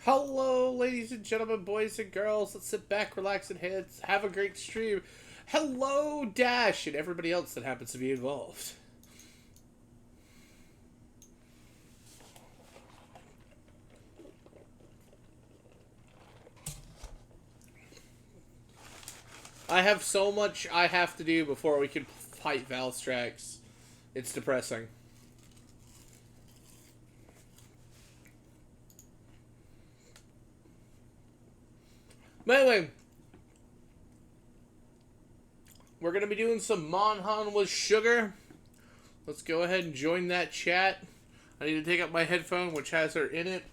Hello, ladies and gentlemen, boys and girls. Let's sit back, relax, and have a great stream. Hello, Dash, and everybody else that happens to be involved. I have so much I have to do before we can fight Valstrax. It's depressing. But anyway, we're going to be doing some Monhan with Sugar. Let's go ahead and join that chat. I need to take out my headphone, which has her in it,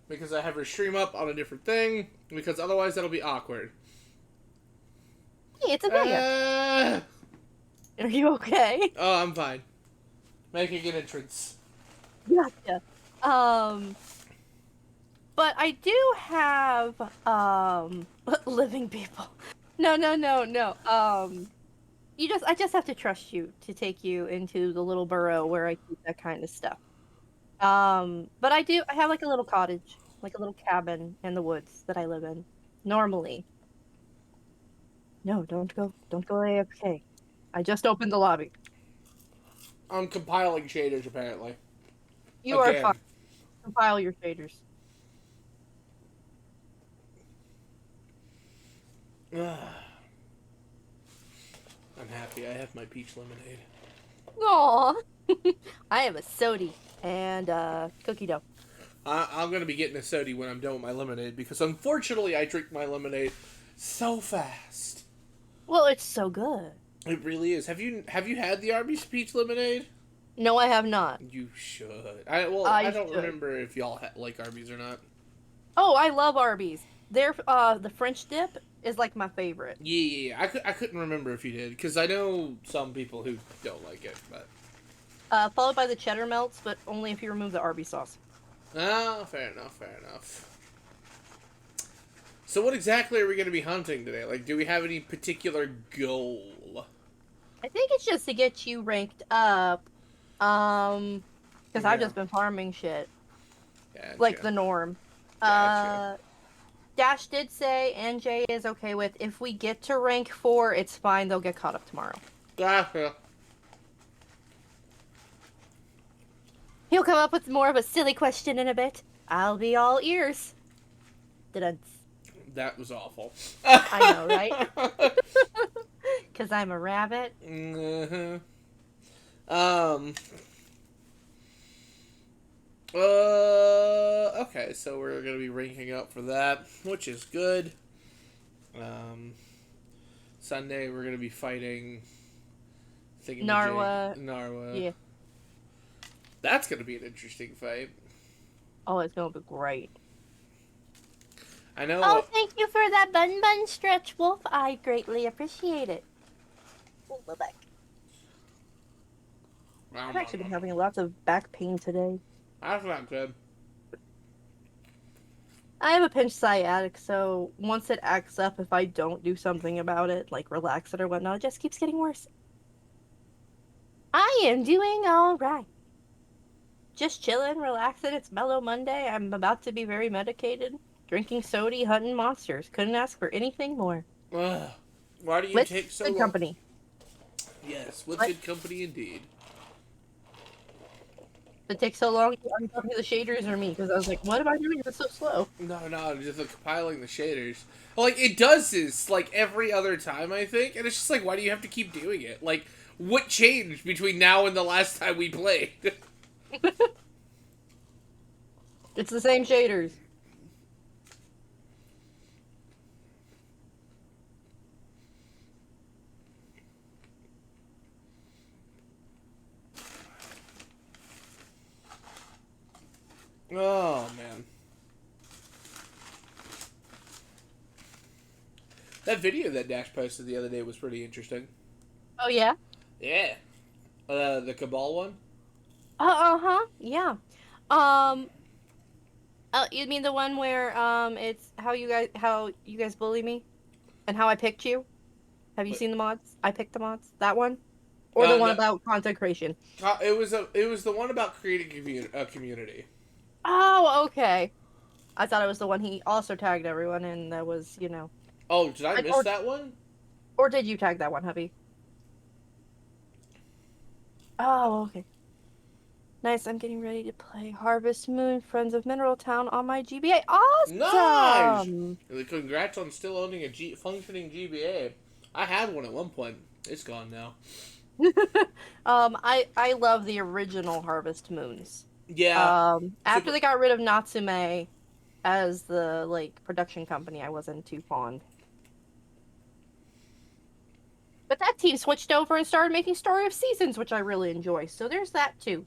because I have her stream up on a different thing, because otherwise that'll be awkward. Hey, it's Amelia. Are you okay? Oh, I'm fine. Making an entrance. Gotcha. But I do have, living people. No. I just have to trust you to take you into the little burrow where I keep that kind of stuff. But I have like a little cottage, like a little cabin in the woods that I live in. Normally. No, don't go AFK. I just opened the lobby. I'm compiling shaders, apparently. You are fine. Compile your shaders. I'm happy I have my peach lemonade. Aww. I have a sody and cookie dough. I'm going to be getting a sody when I'm done with my lemonade, because unfortunately I drink my lemonade so fast. Well, it's so good. It really is. Have you had the Arby's peach lemonade? No, I have not. You should. I don't remember if y'all like Arby's or not. Oh, I love Arby's. Their the French dip is like my favorite. Yeah. I couldn't remember if you did, because I know some people who don't like it, but. Followed by the cheddar melts, but only if you remove the Arby's sauce. Oh, fair enough. So what exactly are we going to be hunting today? Like, do we have any particular goal? I think it's just to get you ranked up. Because I've just been farming shit. Gotcha. Like the norm. Gotcha. Dash did say, and Jay is okay with, if we get to rank 4, it's fine, they'll get caught up tomorrow. Gotcha. He'll come up with more of a silly question in a bit. I'll be all ears. That was awful. I know, right? Because I'm a rabbit. Okay, so we're gonna be ranking up for that, which is good. Sunday we're gonna be fighting Narwa. Yeah. That's gonna be an interesting fight. Oh, it's gonna be great. I know. Oh, thank you for that bun stretch, Wolf. I greatly appreciate it. Oh, my back. I've actually been having lots of back pain today. That's not good. I have a pinched sciatic, so once it acts up, if I don't do something about it, like relax it or whatnot, it just keeps getting worse. I am doing alright. Just chilling, relaxing. It's Mellow Monday. I'm about to be very medicated. Drinking soda, hunting monsters. Couldn't ask for anything more. Why do you take so long? Good company. Yes, with good company indeed. It takes so long. Are you talking to the shaders or me? Because I was like, what am I doing? It's so slow. No, just compiling the shaders. Like, it does this, like, every other time, I think. And it's just like, why do you have to keep doing it? Like, what changed between now and the last time we played? It's the same shaders. Oh, man. That video that Dash posted the other day was pretty interesting. Oh, yeah? Yeah. The Cabal one? Yeah. You mean the one where, it's how you guys bully me? And how I picked you? Have you seen the mods? I picked the mods? That one? Or the one about content creation? It was the one about creating a community. Oh, okay. I thought it was the one he also tagged everyone in. That was, Oh, did I miss or that one? or did you tag that one, hubby? Oh, okay. Nice. I'm getting ready to play Harvest Moon, Friends of Mineral Town on my GBA. Nice! Awesome. Congrats on still owning a functioning GBA. I had one at one point. It's gone now. I love the original Harvest Moons. Yeah. After Super. they got rid of Natsume as the like production company, I wasn't too fond. But that team switched over and started making Story of Seasons, which I really enjoy. So there's that too.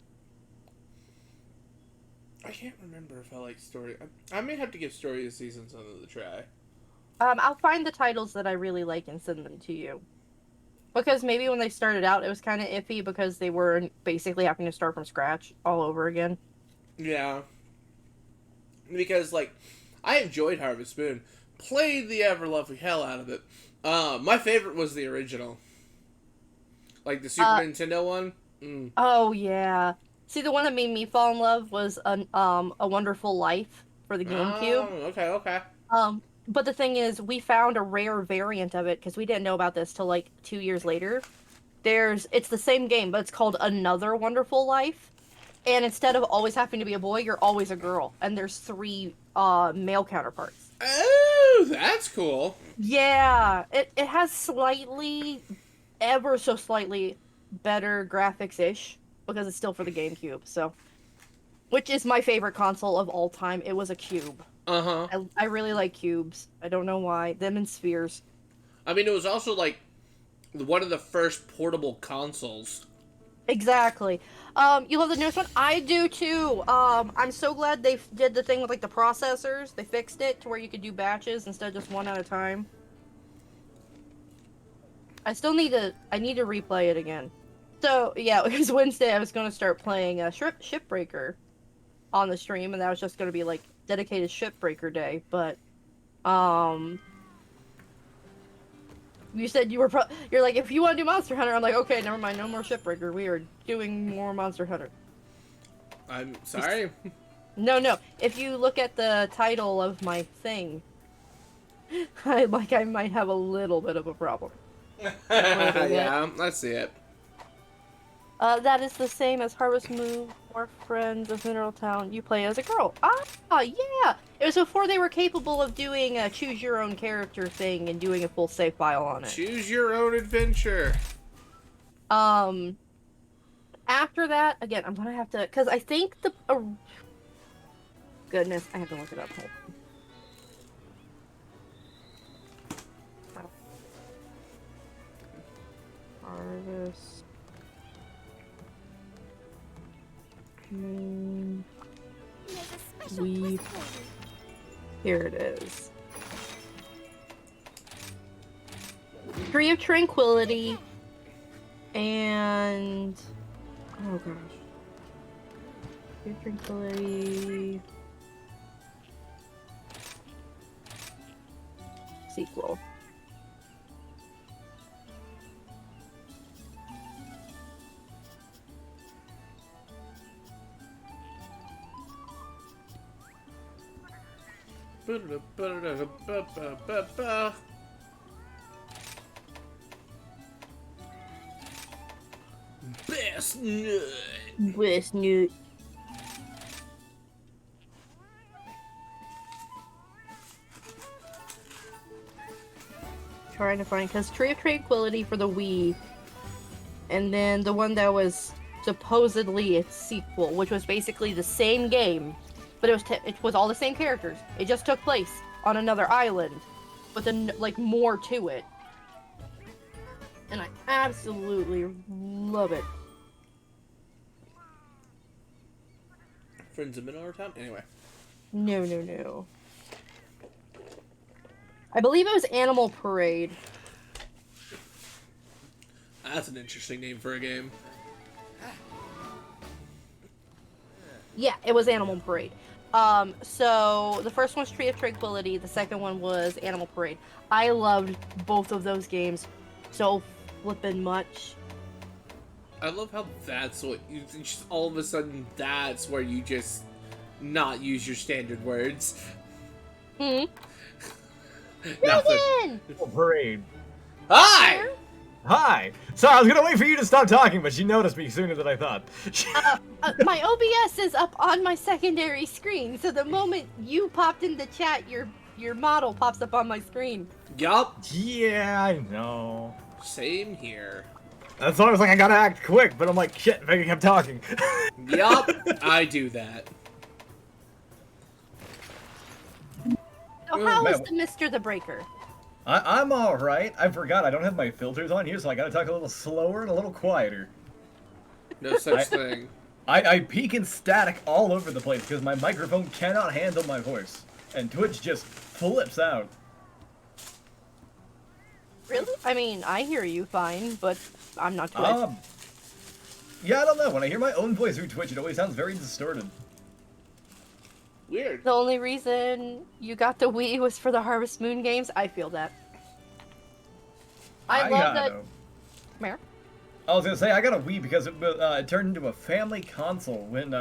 I can't remember if I like Story. I may have to give Story of Seasons another try. I'll find the titles that I really like and send them to you. Because maybe when they started out, it was kind of iffy because they were basically having to start from scratch all over again. Yeah. Because, like, I enjoyed Harvest Moon. Played the ever lovely hell out of it. My favorite was the original. Like the Super Nintendo one. Mm. Oh yeah. See, the one that made me fall in love was a Wonderful Life for the Oh, GameCube. okay. But the thing is, we found a rare variant of it because we didn't know about this till like 2 years later. It's the same game, but it's called Another Wonderful Life. And instead of always having to be a boy, you're always a girl. And there's three male counterparts. Oh, that's cool. Yeah, it has ever so slightly better graphics-ish because it's still for the GameCube. So, which is my favorite console of all time. It was a cube. Uh-huh. I really like cubes. I don't know why. Them and spheres. I mean, it was also, like, one of the first portable consoles. Exactly. You love the newest one? I do too. I'm so glad they did the thing with like the processors. They fixed it to where you could do batches instead of just one at a time. I need to replay it again. So yeah, it was Wednesday. I was going to start playing Shipbreaker on the stream, and that was just going to be like dedicated Shipbreaker day. But you said you're like, if you want to do Monster Hunter, I'm like, okay, never mind, no more Shipbreaker. We are doing more Monster Hunter. I'm sorry. No. If you look at the title of my thing, I might have a little bit of a problem. Yeah, I see it. That is the same as Harvest Moon or Friends of Mineral Town. You play as a girl. Ah, yeah! It was before they were capable of doing a choose your own character thing and doing a full save file on it. Choose your own adventure. After that, again, I'm gonna have to, because I think goodness, I have to look it up. Harvest Moon. Here it is. Tree of Tranquility and oh gosh. Tree of Tranquility sequel. Best nut. Best nut. Trying to find, because Tree of Tranquility for the Wii, and then the one that was supposedly its sequel, which was basically the same game, but it was all the same characters. It just took place on another island, but then like more to it, and I absolutely love it. Friends of Middle Town? Anyway. No. I believe it was Animal Parade. That's an interesting name for a game. Yeah, it was Animal Parade. So the first one's Tree of Tranquility, the second one was Animal Parade. I loved both of those games so flippin' much. I love how that's what you just all of a sudden that's where you just not use your standard words. Hmm? Nothing. Megan! Parade. Hi! Hi. Sorry, I was gonna wait for you to stop talking, but she noticed me sooner than I thought. My OBS is up on my secondary screen, so the moment you popped in the chat, your model pops up on my screen. Yup. Yeah, I know. Same here. That's why I was like, I gotta act quick, but I'm like, shit, Megan kept talking. Yup. I do that. So how man, is the Mr. the Breaker? I'm alright. I forgot I don't have my filters on here, so I gotta talk a little slower and a little quieter. No such thing. I peak and static all over the place because my microphone cannot handle my voice. And Twitch just flips out. Really? I mean, I hear you fine, but I'm not Twitch. Yeah, I don't know. When I hear my own voice through Twitch, it always sounds very distorted. Weird. The only reason you got the Wii was for the Harvest Moon games. I feel that. I love that. Mare? I was gonna say I got a Wii because it turned into a family console when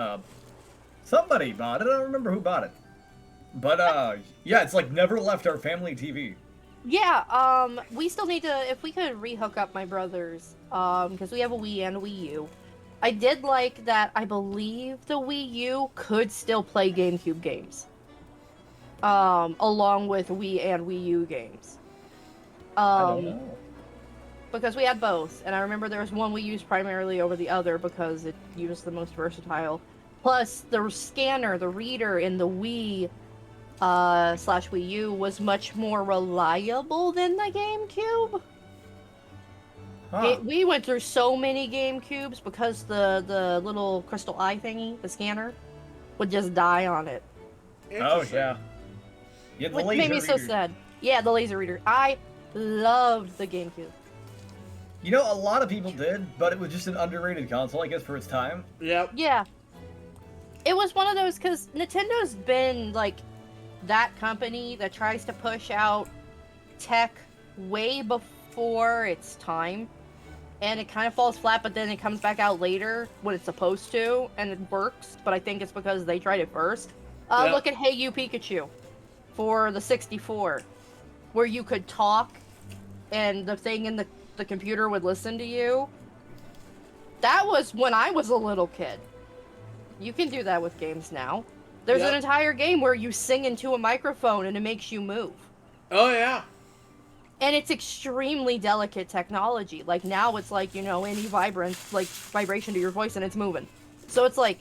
somebody bought it. I don't remember who bought it, but yeah, it's like never left our family TV. Yeah, we still need to, if we could rehook up my brothers, because we have a Wii and a Wii U. I did like that I believe the Wii U could still play GameCube games. Along with Wii and Wii U games. I don't know. Because we had both, and I remember there was one we used primarily over the other because it used the most versatile. Plus, the scanner, the reader in the Wii slash Wii U was much more reliable than the GameCube. Huh. We went through so many GameCubes because the little crystal eye thingy, the scanner, would just die on it. Oh yeah. Yeah, the Which laser made me so reader. sad. Yeah, the laser reader. I loved the GameCube. You know, a lot of people did, but it was just an underrated console, I guess, for its time. Yep. Yeah. It was one of those, because Nintendo's been, like, that company that tries to push out tech way before its time. And it kind of falls flat, but then it comes back out later when it's supposed to, and it works. But I think it's because they tried it first. Yeah. Look at Hey You Pikachu for the 64, where you could talk, and the thing in the computer would listen to you. That was when I was a little kid. You can do that with games now. There's an entire game where you sing into a microphone and it makes you move. Oh, yeah. And it's extremely delicate technology. Like, now it's like, you know, any vibration to your voice and it's moving. So it's like,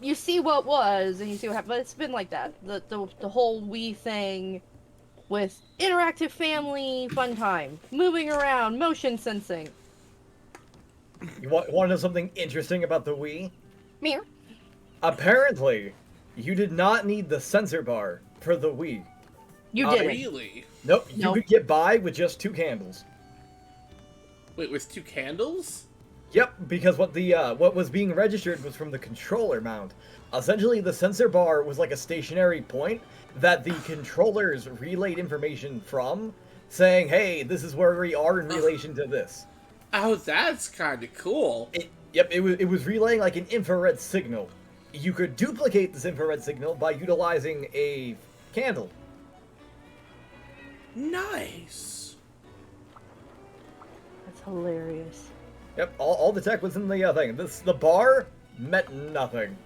you see what was and you see what happened. But it's been like that. The whole Wii thing with interactive family fun time, moving around, motion sensing. You want to know something interesting about the Wii? Mirror. Apparently, you did not need the sensor bar for the Wii. You didn't. Really? Nope, you Nope. could get by with just 2 candles. Wait, with 2 candles? Yep, because what was being registered was from the controller mount. Essentially, the sensor bar was like a stationary point that the controllers relayed information from, saying, "Hey, this is where we are in relation to this." Oh, that's kind of cool. It was relaying like an infrared signal. You could duplicate this infrared signal by utilizing a candle. Nice. That's hilarious. Yep, all the tech was in the thing. The bar meant nothing.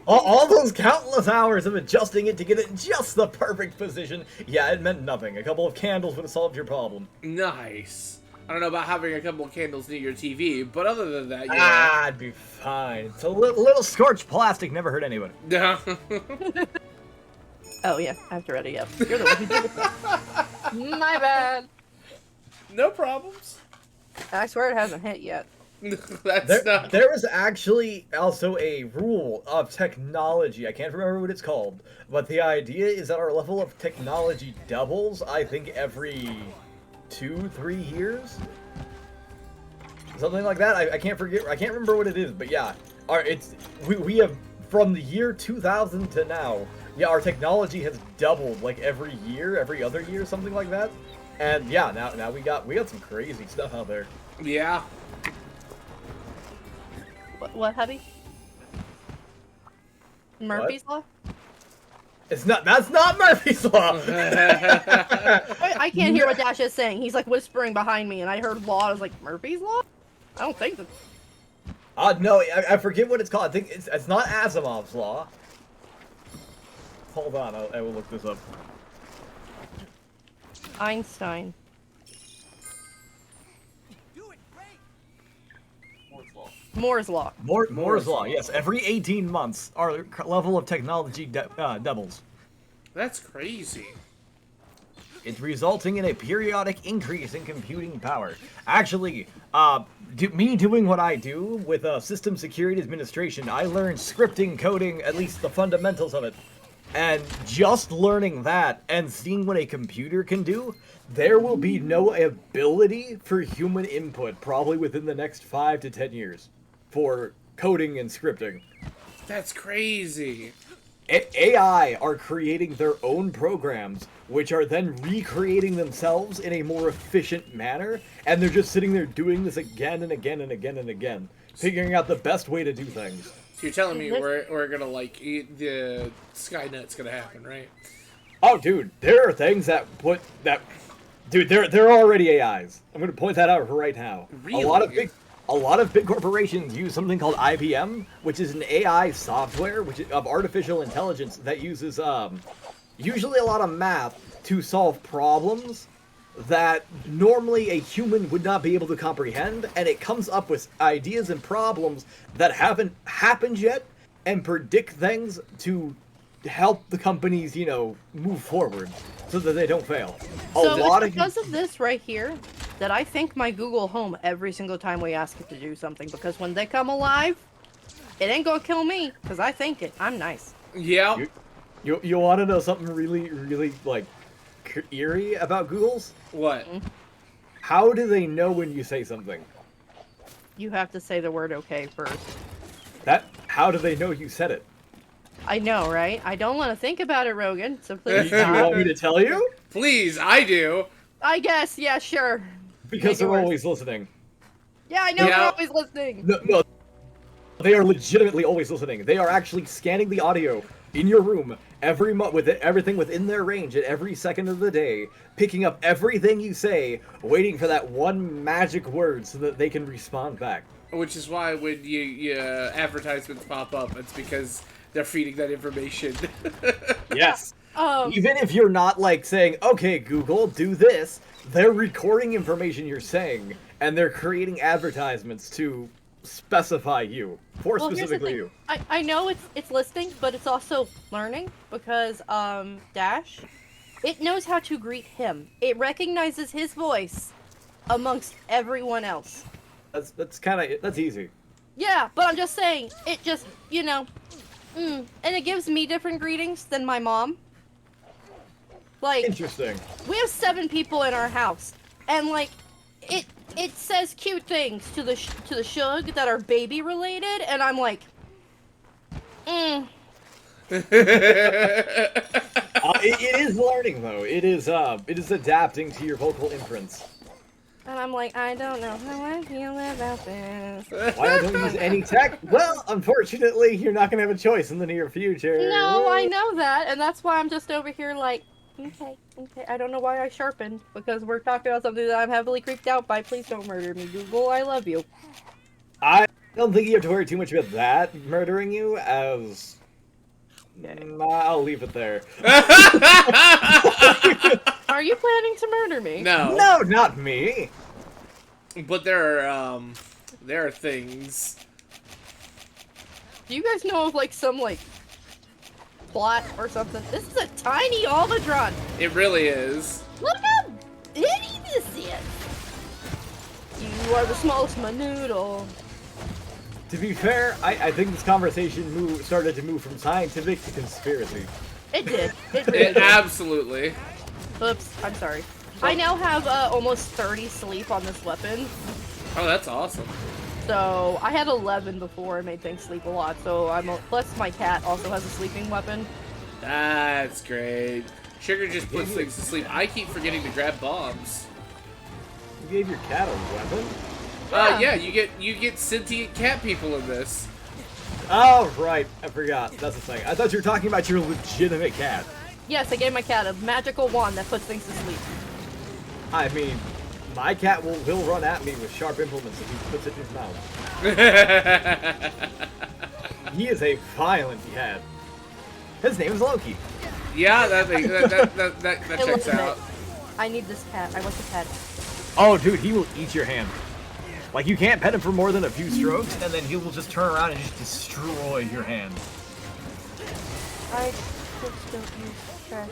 all those countless hours of adjusting it to get it in just the perfect position, yeah, it meant nothing. A couple of candles would have solved your problem. Nice. I don't know about having a couple of candles near your TV, but other than that, yeah. Ah, I'd be fine. It's a little scorched plastic, never hurt anybody. Oh yeah, I have to read it up. You're the one who did it. My bad. No problems. I swear it hasn't hit yet. That's not... There is actually also a rule of technology. I can't remember what it's called, but the idea is that our level of technology doubles, I think, every 2-3 years, something like that. I can't remember what it is, but yeah, we have from the year 2000 to now. Yeah, our technology has doubled like every year, every other year, something like that. And yeah, now we got some crazy stuff out there. Yeah. What, Hubby? Murphy's Law? It's not. That's not Murphy's Law. I can't hear what Dash is saying. He's like whispering behind me, and I heard law. I was like, Murphy's Law? I don't think that. No, I forget what it's called. I think it's not Asimov's Law. Hold on, I will look this up. Einstein. Moore's Law. Moore's Law, yes. Every 18 months, our level of technology doubles. That's crazy. It's resulting in a periodic increase in computing power. Actually, me doing what I do with System Security Administration, I learned scripting, coding, at least the fundamentals of it. And just learning that and seeing what a computer can do, there will be no ability for human input probably within the next 5 to 10 years for coding and scripting. That's crazy. AI are creating their own programs, which are then recreating themselves in a more efficient manner, and they're just sitting there doing this again and again and again and again, figuring out the best way to do things. So you're telling me we're gonna like eat the Skynet's gonna happen, right? Oh, dude, there are things dude, they're already AIs. I'm gonna point that out right now. Really? A lot of big corporations use something called IBM, which is an AI software of artificial intelligence that uses usually a lot of math to solve problems that normally a human would not be able to comprehend, and it comes up with ideas and problems that haven't happened yet and predict things to help the companies, move forward so that they don't fail. So it's because of this right here that I thank my Google Home every single time we ask it to do something, because when they come alive, it ain't gonna kill me, because I think it. I'm nice. Yeah. You want to know something really, really, like, eerie about Google's? What? How do they know when you say something? You have to say the word okay first. How do they know you said it? I know, right? I don't want to think about it, Rogan, so Do please you want me to tell you? Please, I do. I guess, yeah, sure. Because they're always listening. Yeah, I know Yeah. they're always listening. No, they are legitimately always listening. They are actually scanning the audio in your room with everything within their range at every second of the day, picking up everything you say, waiting for that one magic word so that they can respond back. Which is why when you advertisements pop up, it's because they're feeding that information. Yes. Even if you're not like saying, okay, Google, do this, they're recording information you're saying, and they're creating advertisements to specify you. Specifically you. I know it's listening, but it's also learning, because Dash, it knows how to greet him. It recognizes his voice amongst everyone else. That's easy. Yeah, but I'm just saying, it just, and it gives me different greetings than my mom. Like, Interesting. We have 7 people in our house, and like, it says cute things to the shug that are baby related, and I'm like, It is learning though. It is adapting to your vocal imprints. And I'm like, I don't know how I feel about this. Why I don't use any tech? Well, unfortunately, you're not gonna have a choice in the near future. No, I know that, and that's why I'm just over here like, okay. I don't know why I sharpened, because we're talking about something that I'm heavily creeped out by. Please don't murder me, Google. I love you. I don't think you have to worry too much about that murdering you, as... I'll leave it there. Are you planning to murder me? No. No, not me. But there are things. Do you guys know of like some like plot or something? This is a tiny Almudron. It really is. Look how bitty this is. You are the smallest noodle. To be fair, I think this conversation started to move from scientific to conspiracy. It did. It really did. Absolutely. Oops, I'm sorry. I now have almost 30 sleep on this weapon. Oh, that's awesome. So I had 11 before. It made things sleep a lot. So plus my cat also has a sleeping weapon. That's great. Sugar just puts things to sleep. I keep forgetting to grab bombs. You gave your cat a weapon? Yeah, you get sentient cat people in this. Oh, right. I forgot. That's the thing. I thought you were talking about your legitimate cat. Yes, I gave my cat a magical wand that puts things to sleep. I mean, my cat will run at me with sharp implements if he puts it in his mouth. He is a violent cat. His name is Loki. Yeah, that I checks love out. it. I need this cat. I want the pet. Oh, dude, he will eat your hand. Like, you can't pet him for more than a few strokes, and then he will just turn around and just destroy your hand. I just don't use trash.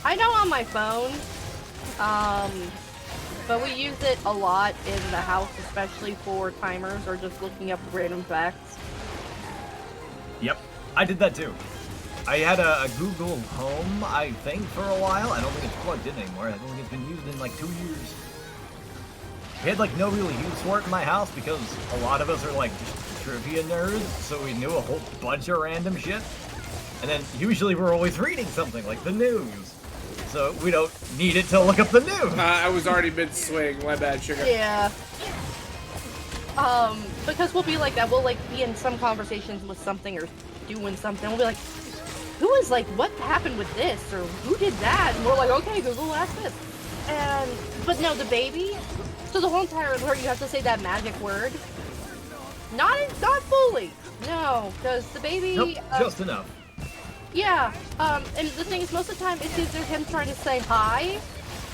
I know on my phone, but we use it a lot in the house, especially for timers or just looking up random facts. Yep, I did that too. I had a Google Home, I think, for a while. I don't think it's plugged in anymore. I don't think it's been used in like 2 years. We had like no real use for it in my house because a lot of us are like just trivia nerds, so we knew a whole bunch of random shit. And then usually we're always reading something like the news. So we don't need it to look up the news. I was already mid-swing. My bad, Sugar. Yeah. Because we'll be like that. We'll like be in some conversations with something or doing something. We'll be like, who is like, what happened with this? Or who did that? And we're like, okay, Google, ask this. But no, the baby. So the whole entire alert, you have to say that magic word. Not fully. No, because the baby. Nope, just enough. Yeah, and the thing is, most of the time, it's either him trying to say hi,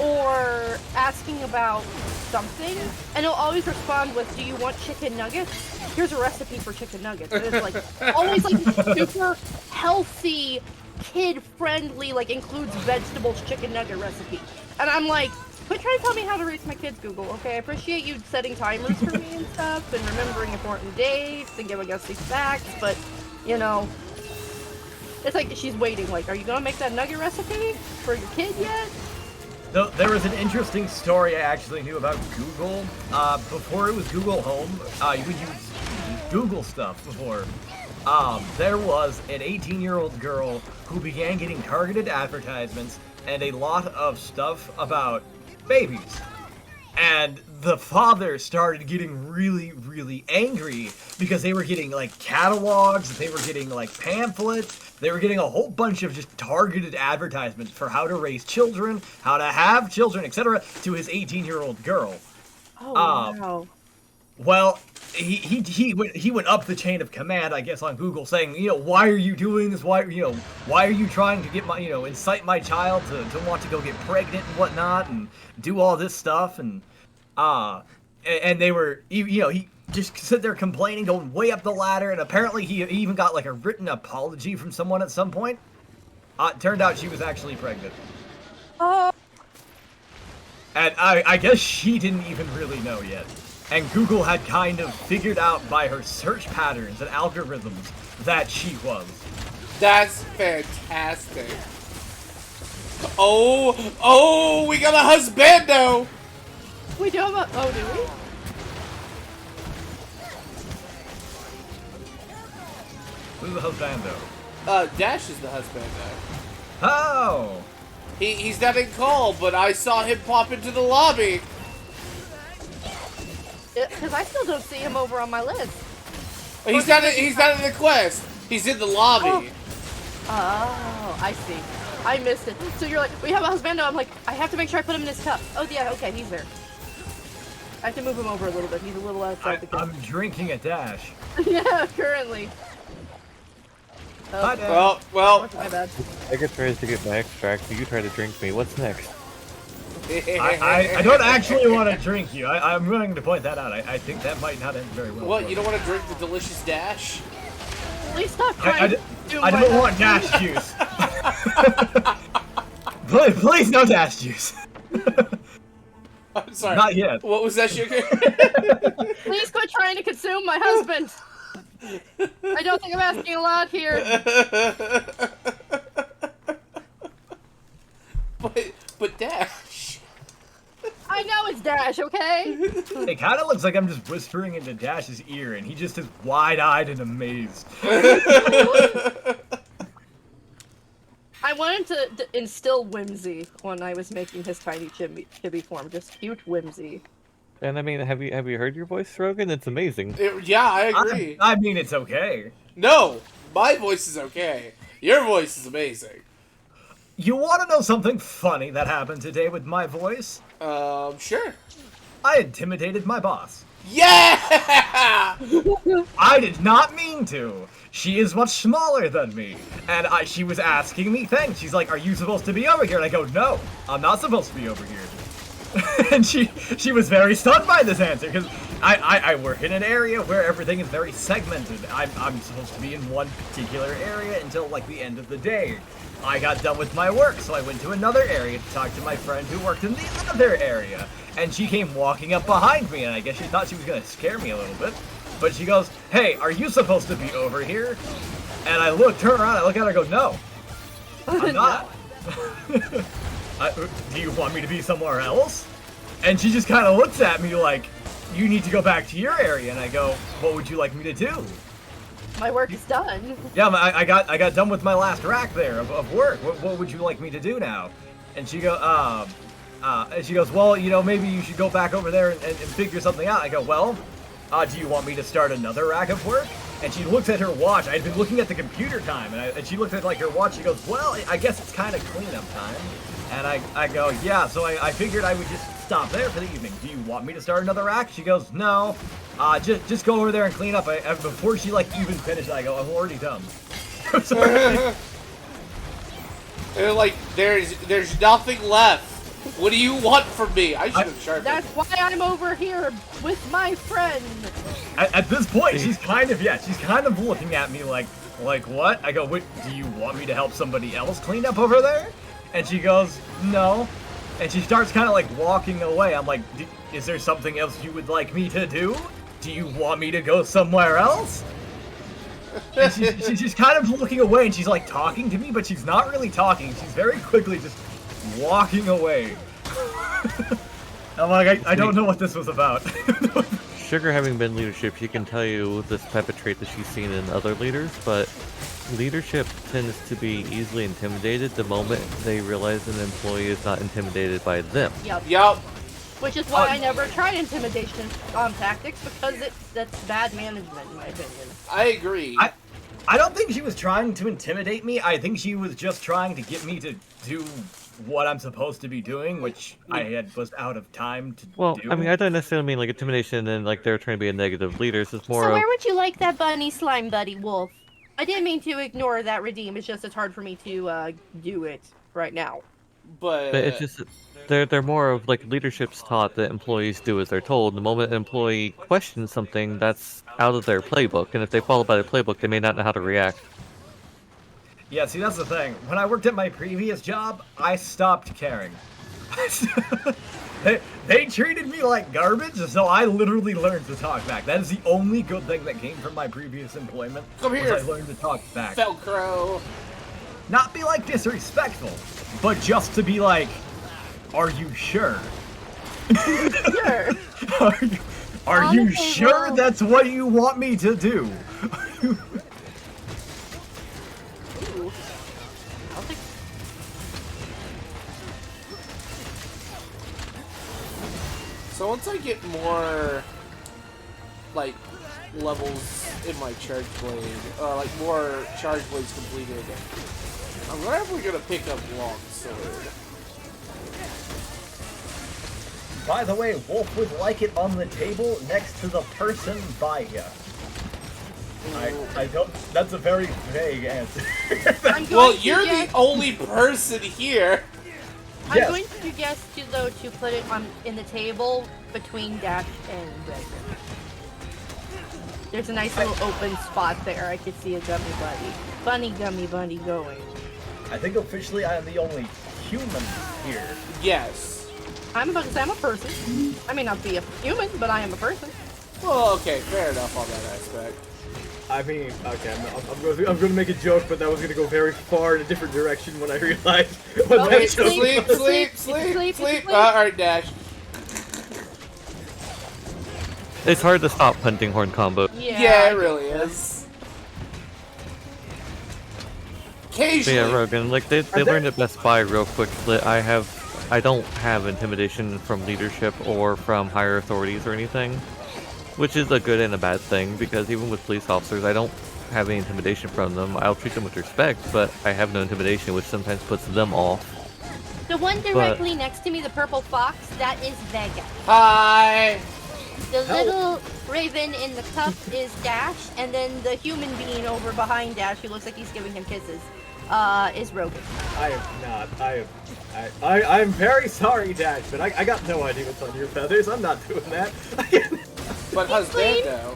or asking about something, and he'll always respond with, do you want chicken nuggets? Here's a recipe for chicken nuggets. And it's like, always like super healthy, kid-friendly, like includes vegetables chicken nugget recipe. And I'm like, quit trying to tell me how to raise my kids, Google, okay? I appreciate you setting timers for me and stuff, and remembering important dates, and giving us these facts, but, you know, it's like she's waiting, like, are you gonna make that nugget recipe for your kid yet? So there was an interesting story I actually knew about Google. Before it was Google Home, you could use Google stuff before. There was an 18-year-old girl who began getting targeted advertisements and a lot of stuff about babies. And the father started getting really, really angry because they were getting, like, catalogs, they were getting, like, pamphlets, they were getting a whole bunch of just targeted advertisements for how to raise children, how to have children, etc. to his 18-year-old girl. Oh, wow. Well, he went up the chain of command, I guess, on Google, saying, you know, why are you doing this? Why are you trying to get my, incite my child to want to go get pregnant and whatnot and do all this stuff? And they were, he just sit there complaining, going way up the ladder, and apparently he even got like a written apology from someone at some point. It turned out she was actually pregnant. Oh. And I guess she didn't even really know yet. And Google had kind of figured out by her search patterns and algorithms that she was. That's fantastic. Oh, we got a husbando! We do have a, oh, do we? Who's the husbando? Dash is the husbando. Oh! He's not in call, but I saw him pop into the lobby. Because I still don't see him over on my list. He's not in the quest. He's in the lobby. Oh, I see. I missed it. So you're like, we have a husbando. I'm like, I have to make sure I put him in his cup. Oh, yeah, okay, he's there. I have to move him over a little bit. He's a little outside the cup. I'm drinking a dash. Yeah, currently. Hi, Dad. Well. My bad. Edgar tries to get my extract, so you try to drink me. What's next? I don't actually want to drink you. I'm willing to point that out. I think that might not end very well. What, you don't want to drink the delicious dash? Please stop trying I don't want dash juice. please, no dash juice. I'm sorry. Not yet. What was that, Sugar? Please quit trying to consume my husband. I don't think I'm asking a lot here. But Dash. I know it's Dash, okay? It kind of looks like I'm just whispering into Dash's ear, and he just is wide-eyed and amazed. I wanted to instill whimsy when I was making his tiny chibi form. Just cute whimsy. And I mean, have you heard your voice, Rogan? It's amazing. Yeah, I agree. I mean, it's okay. No, my voice is okay. Your voice is amazing. You want to know something funny that happened today with my voice? Sure. I intimidated my boss. Yeah! I did not mean to. She is much smaller than me, and she was asking me things. She's like, "Are you supposed to be over here?" And I go, "No, I'm not supposed to be over here." And she was very stunned by this answer because I work in an area where everything is very segmented. I'm supposed to be in one particular area until like the end of the day. I got done with my work, so I went to another area to talk to my friend who worked in the other area. And she came walking up behind me, and I guess she thought she was gonna scare me a little bit. But she goes, "Hey, are you supposed to be over here?" And I turn around, I look at her, and go, "No, I'm not." Do you want me to be somewhere else? And she just kind of looks at me like, "You need to go back to your area." And I go, "What would you like me to do?" My work is done. Yeah, I got done with my last rack there of work. What would you like me to do now? And she goes, "Well, you know, maybe you should go back over there and figure something out." I go, "Well, do you want me to start another rack of work?" And she looks at her watch. I had been looking at the computer time, and she looked at like her watch. She goes, "Well, I guess it's kind of cleanup time." And I go, "Yeah." So I figured I would just stop there for the evening. "Do you want me to start another rack?" She goes, "No. Just go over there and clean up." Before she like even finished, I go, "I'm already done." They're like, there's nothing left. What do you want from me? I should have sharpened. That's why I'm over here with my friend. At this point, she's kind of looking at me like what? I go, "What? Do you want me to help somebody else clean up over there?" And she goes, "No." And she starts kind of like walking away. I'm like, "Is there something else you would like me to do? Do you want me to go somewhere else?" And she's just kind of looking away, and she's like talking to me, but she's not really talking. She's very quickly just walking away. I'm like, I don't know what this was about. Sugar having been leadership, she can tell you this type of trait that she's seen in other leaders, but leadership tends to be easily intimidated the moment they realize an employee is not intimidated by them. Yup. Which is why I never tried intimidation tactics, because that's bad management, in my opinion. I agree. I don't think she was trying to intimidate me. I think she was just trying to get me to do what I'm supposed to be doing, which was out of time to Well, do. I mean, I don't necessarily mean like intimidation and like they're trying to be a negative leader. It's just more So of... where would you like that bunny slime buddy, Wolf? I didn't mean to ignore that redeem. It's just it's hard for me to do it right now. But But it's just they're more of like leadership's taught that employees do as they're told. The moment an employee questions something, that's out of their playbook, and if they follow by the playbook, they may not know how to react. Yeah, see, that's the thing. When I worked at my previous job, I stopped caring. They treated me like garbage, so I literally learned to talk back. That is the only good thing that came from my previous employment. Come here, I learned to talk back. Velcro. Not be like disrespectful, but just to be like, "Are you sure? Sure. Are you Honestly, sure well- that's what you want me to do?" Ooh. I'll take... So once I get more, like, levels in my charge blade, like more charge blades completed, I'm probably gonna pick up longsword. By the way, Wolf would like it on the table next to the person by you. I don't. That's a very vague answer. Well, you're the only person here. I'm Yes. going to guess to put it on in the table between Dash and Red. There's a nice little open spot there. I could see a gummy bunny going. I think officially I am the only human here. Yes. I'm a person. I may not be a human, but I am a person. Well, okay, fair enough on that aspect. I mean, okay, I'm going to make a joke, but that was going to go very far in a different direction when I realized what Oh, that wait, joke Sleep, was. sleep. Alright, Dash. It's hard to stop hunting horn combo. Yeah, it really is. But Occasionally. yeah, Rogan, like they learned at Best Buy real quick that I have I don't have intimidation from leadership or from higher authorities or anything, which is a good and a bad thing, because even with police officers, I don't have any intimidation from them. I'll treat them with respect, but I have no intimidation, which sometimes puts them off. The one directly next to me, the purple fox, that is Vega. Hi! The little raven in the cup is Dash, and then the human being over behind Dash, who looks like he's giving him kisses, is Rogan. I am not. I'm very sorry, Dash, but I got no idea what's on your feathers. I'm not doing that. But how's Vega?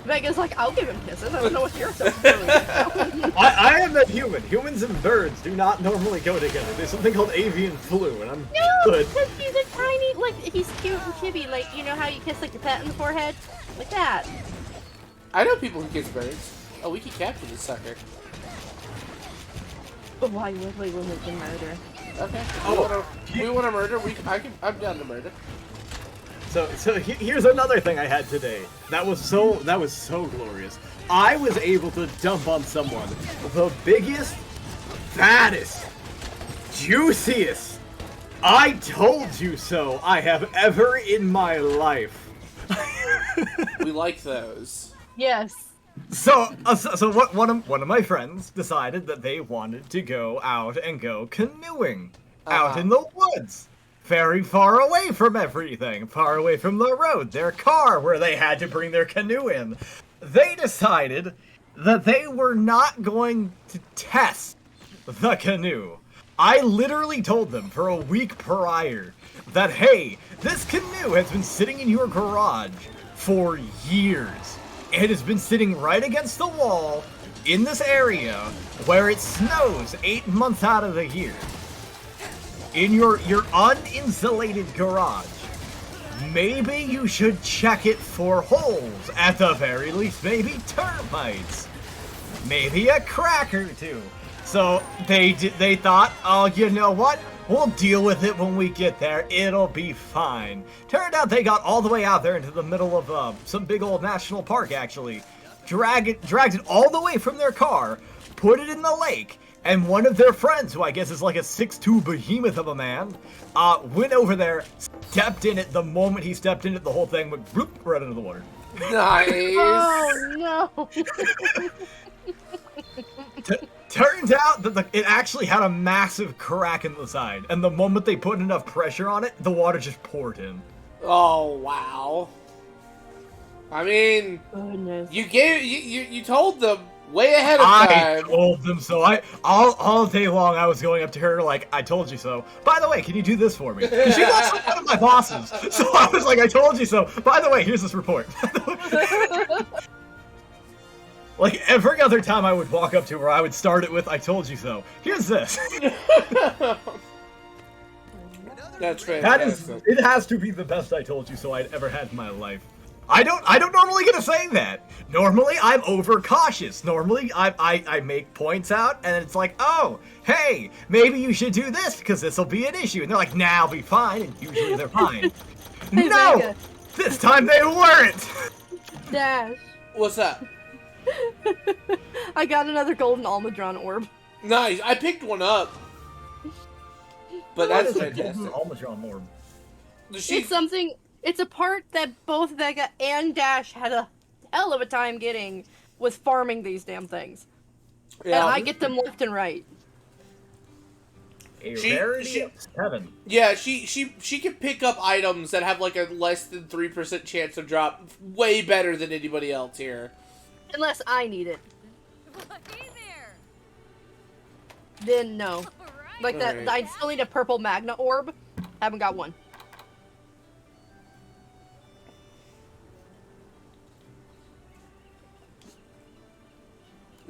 Vega's like, I'll give him kisses. I don't know what you're talking about. I am a human. Humans and birds do not normally go together. There's something called avian flu, and I'm good. Because he's a tiny, like, he's cute and chibi. Like, you know how you kiss, like, your pet in the forehead? Like that. I know people who kiss birds. Oh, we can capture this sucker. But why would we when we can murder? Okay. Oh, we want to murder. I'm down to murder. So here's another thing I had today. That was so glorious. I was able to dump on someone the biggest, fattest, juiciest, I told you so I have ever in my life. We like those. Yes. So what one of my friends decided that they wanted to go out and go canoeing out in the woods. Very far away from everything, far away from the road, their car where they had to bring their canoe in. They decided that they were not going to test the canoe. I literally told them for a week prior that, hey, this canoe has been sitting in your garage for years. It has been sitting right against the wall in this area where it snows 8 months out of the year. In your uninsulated garage. Maybe you should check it for holes. At the very least, maybe termites. Maybe a crack or two. So they thought, oh, you know what? We'll deal with it when we get there. It'll be fine. Turned out they got all the way out there into the middle of some big old national park, actually. Dragged it all the way from their car, put it in the lake, and one of their friends, who I guess is like a 6'2" behemoth of a man, went over there, stepped in it. The moment he stepped in it, the whole thing went bloop, right into the water. Nice. Oh no. Turns out that it actually had a massive crack in the side, and the moment they put enough pressure on it, the water just poured in. Oh wow. I mean, Goodness. You told them way ahead of time. I told them so. All day long I was going up to her like, I told you so. By the way, can you do this for me? 'Cause she was one of my bosses. So I was like, I told you so. By the way, here's this report. Like every other time I would walk up to her, I would start it with, I told you so. Here's this. That's It fantastic. has to be the best I told you so I'd ever had in my life. I don't normally get to say that. Normally I'm overcautious. Normally I make points out and it's like, oh, hey, maybe you should do this because this will be an issue. And they're like, nah, I'll be fine. And usually they're fine. Hey, No! Vega. This time they weren't! Dash. What's that? I got another golden almudron orb. Nice. I picked one up. But What that's is a fantastic. golden almudron orb? It's something. It's a part that both Vega and Dash had a hell of a time getting with farming these damn things. Yeah. And I get them left and right. A She- rarity she- of 7. Yeah, she can pick up items that have like a less than 3% chance of drop way better than anybody else here. Unless I need it. Hey there! Then no. Alright. Like that, Alright. I still need a purple magna orb. Haven't got one.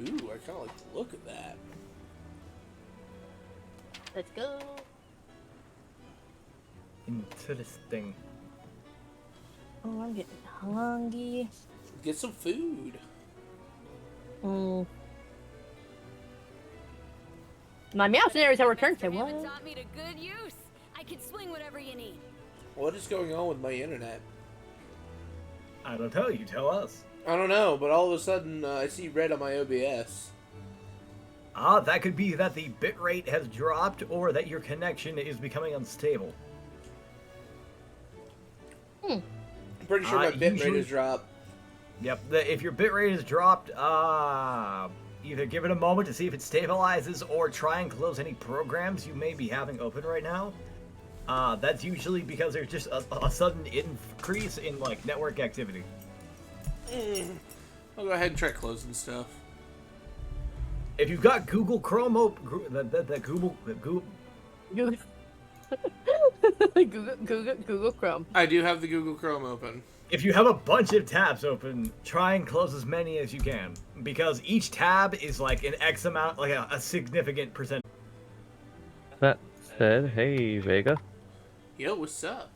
Ooh, I kind of like the look of that. Let's go. Interesting. Oh, I'm getting hungry. Get some food. My mercenaries have returned to You haven't what? taught me to good use. I can swing whatever you need. What is going on with my internet? I don't know, you tell us. I don't know, but all of a sudden I see red on my OBS. That could be that the bitrate has dropped or that your connection is becoming unstable. I'm pretty sure my bitrate usually- has dropped. Yep, if your bitrate has dropped, either give it a moment to see if it stabilizes or try and close any programs you may be having open right now. That's usually because there's just a sudden increase in, like, network activity. I'll go ahead and try closing stuff. If you've got Google Chrome open, Google Google Chrome. I do have the Google Chrome open. If you have a bunch of tabs open, try and close as many as you can, because each tab is like an X amount, like a significant percent. That said, hey Vega. Yo, what's up?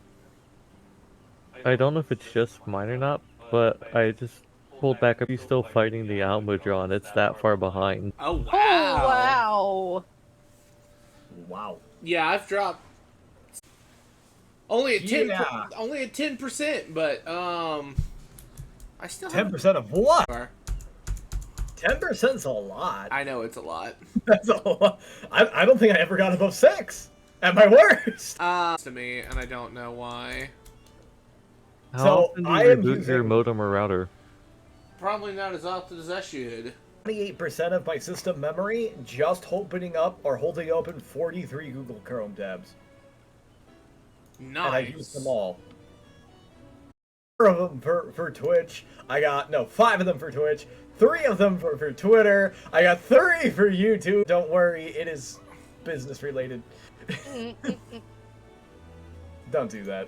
I don't know if it's just mine or not, but I just pulled back up. You still fighting the Almudron? It's that far behind. Oh wow! Oh wow! Wow. Yeah, I've dropped only at 10. Yeah. Only at 10%, but I still 10% of what? have. 10%'s a lot. I know it's a lot. That's a lot. I don't think I ever got above 6 at my worst. To me, and I don't know why. How So, often do I you am reboot your using- modem or router? Probably not as often as I should. 28% of my system memory just opening up or holding open 43 Google Chrome tabs. Nice. And I used them all. 4 of them for Twitch. I got, no, 5 of them for Twitch. 3 of them for Twitter. I got 3 for YouTube. Don't worry, it is business related. Don't do that.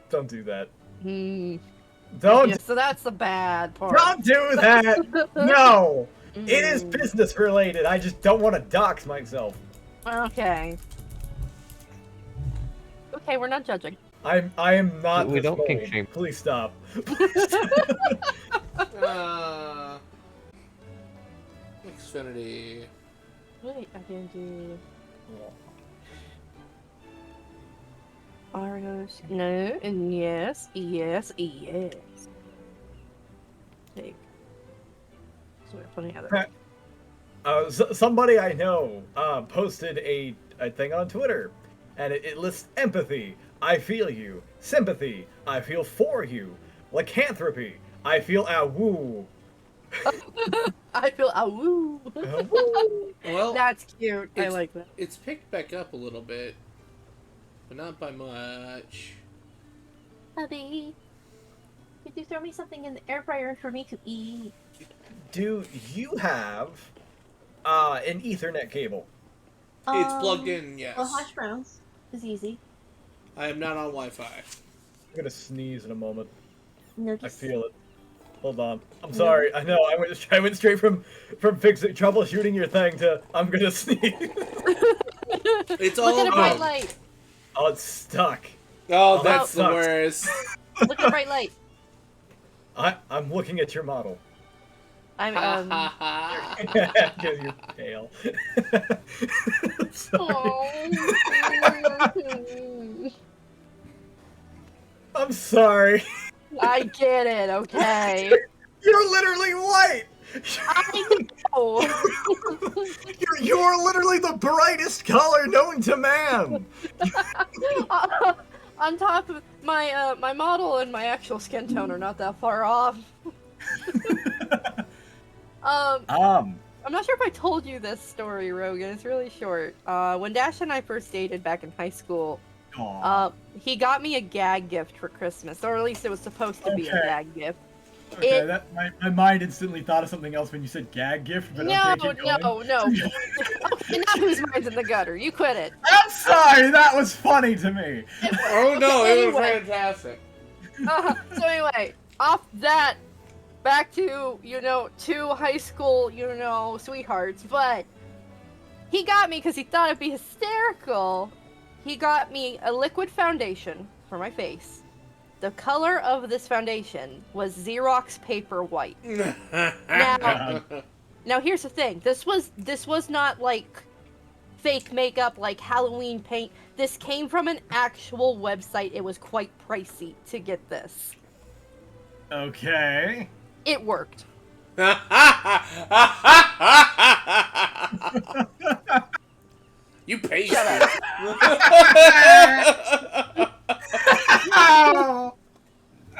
Don't do that. Don't, Yeah, so that's the bad part. don't do that! No! It is business related. I just don't want to dox myself. Okay. Okay, we're not judging. I am not. We this don't kink bold. shame. Please stop. Xfinity. Wait, I can do Argos. No, and yes, yes, yes. Take. So we're putting other. Somebody I know posted a thing on Twitter, and it lists empathy. I feel you. Sympathy. I feel for you. Lycanthropy. I feel awoo. I feel awoo. Well, That's cute. I it's- like that. it's picked back up a little bit, but not by much. Hubby, could you throw me something in the air fryer for me to eat? Do you have an Ethernet cable? It's plugged in, yes. Well, hash browns is easy. I am not on Wi-Fi. I'm gonna sneeze in a moment. No, I just feel it. Hold on. I'm sorry. I know. I went straight from fixing troubleshooting your thing to I'm gonna sneeze. It's all look at a bright good. light. Oh, it's stuck. Oh, Oh, that's that the sucks. worst. Look at a bright light. I'm looking at your model. I'm Because you're pale. I'm sorry. Oh. I'm sorry. I get it. Okay. You're literally white. I know. You're literally the brightest color known to man. On top of my my model and my actual skin tone are not that far off. I'm not sure if I told you this story, Rogan. It's really short. When Dash and I first dated back in high school, he got me a gag gift for Christmas, or at least it was supposed to be a Okay. gag gift. Okay, It- that my mind instantly thought of something else when you said gag gift, but No, okay, keep going. no. Okay, now whose mind's in the gutter? You quit it. I'm sorry, that was funny to me. Oh no, it was Anyway. fantastic. So anyway, off that, back to, two high school, sweethearts, but he got me because he thought it'd be hysterical. He got me a liquid foundation for my face. The color of this foundation was Xerox paper white. Now here's the thing. This was not like fake makeup, like Halloween paint. This came from an actual website. It was quite pricey to get this. Okay. It worked. You paid.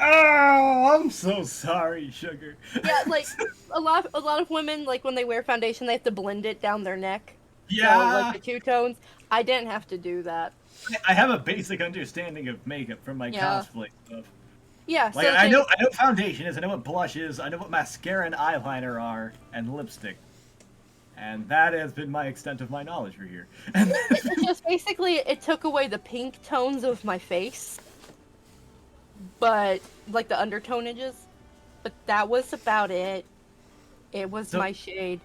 Oh, I'm so sorry, Sugar. Yeah, like a lot of women, like when they wear foundation, they have to blend it down their neck. Yeah. So, like the two tones. I didn't have to do that. I have a basic understanding of makeup from my Yeah. cosplay stuff. Yeah, Like so I know foundation is, I know what blush is, I know what mascara and eyeliner are, and lipstick. And that has been my extent of my knowledge for here. And It just basically it took away the pink tones of my face, but like the undertonages. But that was about it. It was So- my shade.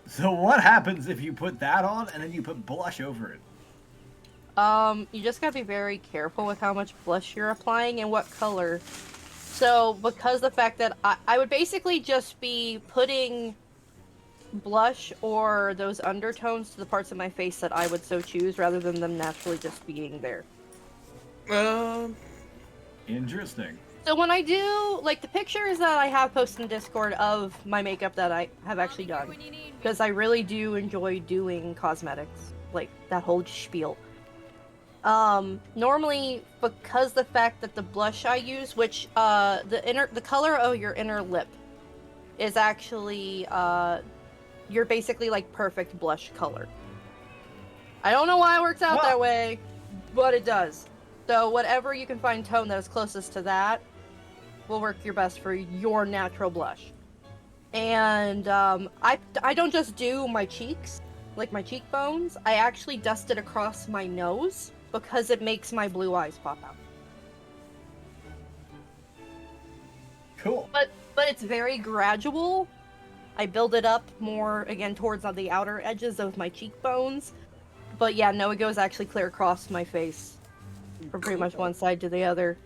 so what happens if you put that on and then you put blush over it? You just gotta be very careful with how much blush you're applying and what color. So, because the fact that I would basically just be putting blush or those undertones to the parts of my face that I would so choose, rather than them naturally just being there. Interesting. So when I do, like, the pictures that I have posted in Discord of my makeup that I have actually done, because I really do enjoy doing cosmetics, like, that whole spiel. Normally, because the fact that the blush I use, which, the color of your inner lip is actually, you're basically, like, perfect blush color. I don't know why it works out that way, but it does. So whatever you can find tone that is closest to that will work your best for your natural blush. And I don't just do my cheeks, like my cheekbones. I actually dust it across my nose because it makes my blue eyes pop out. Cool. But it's very gradual. I build it up more again towards the outer edges of my cheekbones. But yeah, no, it goes actually clear across my face from pretty much one side to the other.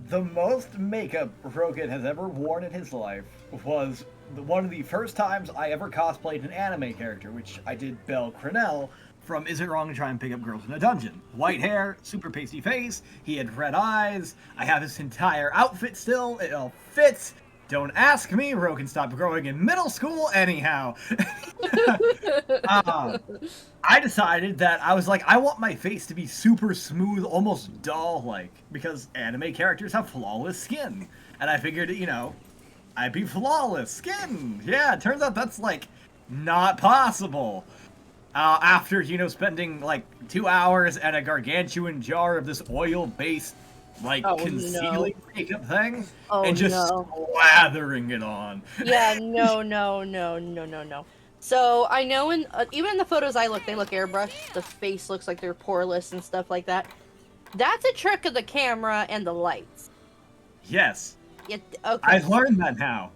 The most makeup Rogan has ever worn in his life was one of the first times I ever cosplayed an anime character, which I did Belle Crenelle from Is It Wrong to Try and Pick Up Girls in a Dungeon. White hair, super pasty face, he had red eyes, I have his entire outfit still, it all fits. Don't ask me, Rogan stopped growing in middle school anyhow. I decided that I was like, I want my face to be super smooth, almost doll-like, because anime characters have flawless skin. And I figured, you know, I'd be flawless skin. Yeah, it turns out that's, like, not possible. After, you know, spending, like, 2 hours at a gargantuan jar of this oil-based, like, concealing makeup thing, and just slathering it on. Yeah, no. So I know even in the photos they look airbrushed. The face looks like they're poreless and stuff like that. That's a trick of the camera and the lights. Yes. Okay. I've learned that now.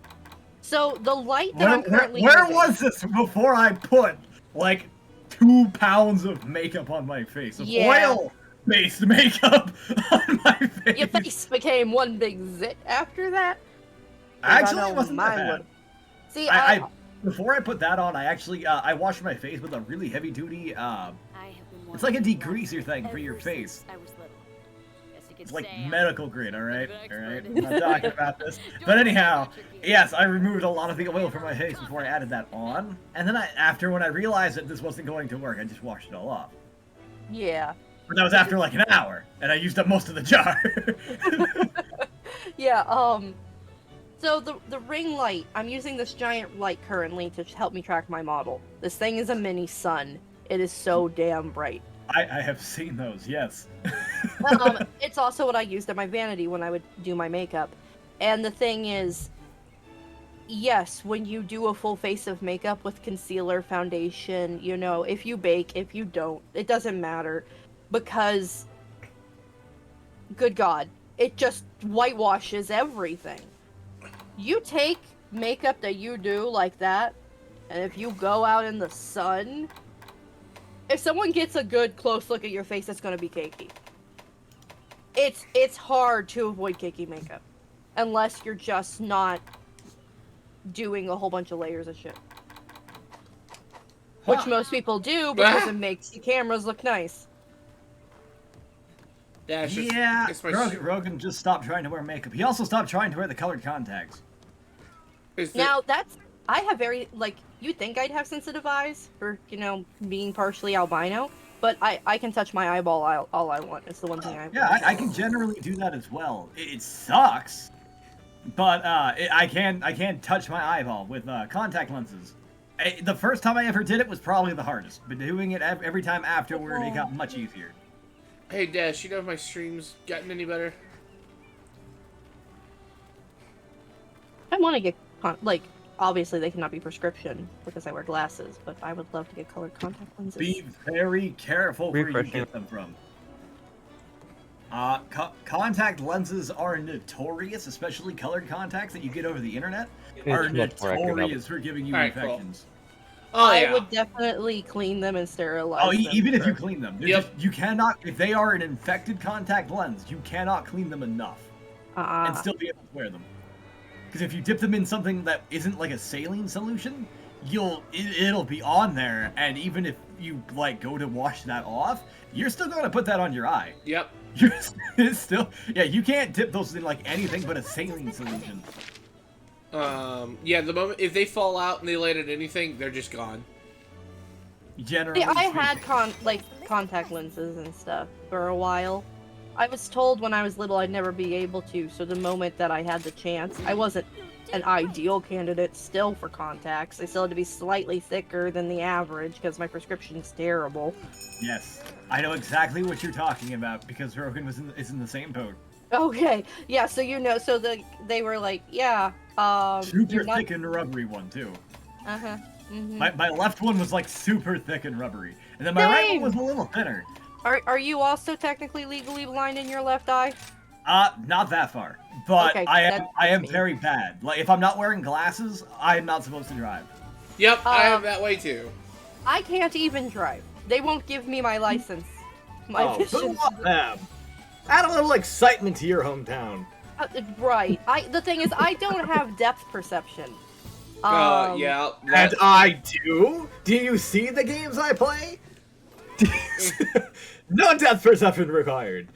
So the light that I'm currently where using, was this before I put, like, 2 pounds of makeup on my face? Of oil-based makeup on my face. your face became one big zit after that? Actually, it wasn't that bad. See, before I put that on, I actually, I washed my face with a really heavy-duty, it's like a degreaser thing for your face. It's like medical grade, alright? Alright? I'm not talking about this. But anyhow, yes, I removed a lot of the oil from my face before I added that on. And then when I realized that this wasn't going to work, I just washed it all off. Yeah. But that was after like an hour, and I used up most of the jar. Yeah, so the ring light, I'm using this giant light currently to help me track my model. This thing is a mini sun. It is so damn bright. I have seen those, yes. It's also what I used at my vanity when I would do my makeup. And the thing is, yes, when you do a full face of makeup with concealer, foundation, you know, if you bake, if you don't, it doesn't matter. Because, good God, it just whitewashes everything. You take makeup that you do like that, and if you go out in the sun, if someone gets a good close look at your face, it's gonna be cakey. It's hard to avoid cakey makeup, unless you're just not doing a whole bunch of layers of shit. Which most people do because it makes the cameras look nice. Yeah, Rogan just stopped trying to wear makeup. He also stopped trying to wear the colored contacts. Now that's I have very you'd think I'd have sensitive eyes for being partially albino, but I can touch my eyeball all I want. It's the one thing Yeah, I can generally do that as well. It sucks, but I can touch my eyeball with contact lenses. The first time I ever did it was probably the hardest, but doing it every time afterward, it got much easier. Hey, Dash, you know if my stream's gotten any better? I want to get obviously they cannot be prescription because I wear glasses, but I would love to get colored contact lenses. Be very careful where you Refreshing. get them from. Contact lenses are notorious, especially colored contacts that you get over the internet, are much more economic. notorious for giving you Alright, cool. infections. Oh, I yeah. would definitely clean them and sterilize Oh, them. even if you first. clean them. Yep. You cannot, if they are an infected contact lens, you cannot clean them enough and still be able to wear them. Because if you dip them in something that isn't like a saline solution, it'll be on there, and even if you go to wash that off, you're still going to put that on your eye. Yep. It's still, yeah, you can't dip those in anything but a saline solution. Yeah, the moment if they fall out and they land in anything, they're just gone. Generally, See, I speaking. had contact lenses and stuff for a while. I was told when I was little I'd never be able to, so the moment that I had the chance, I wasn't an ideal candidate still for contacts. I still had to be slightly thicker than the average because my prescription's terrible. Yes, I know exactly what you're talking about because Rogan is in the same boat. Okay, yeah, so so they were like, yeah, Super you're not... thick and rubbery one too. Uh-huh. Mm-hmm. My left one was super thick and rubbery, and then my right one was a little thinner. Are you also technically legally blind in your left eye? Not that far, but Okay, I am me. very bad. If I'm not wearing glasses, I am not supposed to drive. Yep, I am that way too. I can't even drive. They won't give me my license. My Oh, vision. who want them? Add a little excitement to your hometown. Right. The thing is, I don't have depth perception. Yeah. And I do. Do you see the games I play? No depth perception required.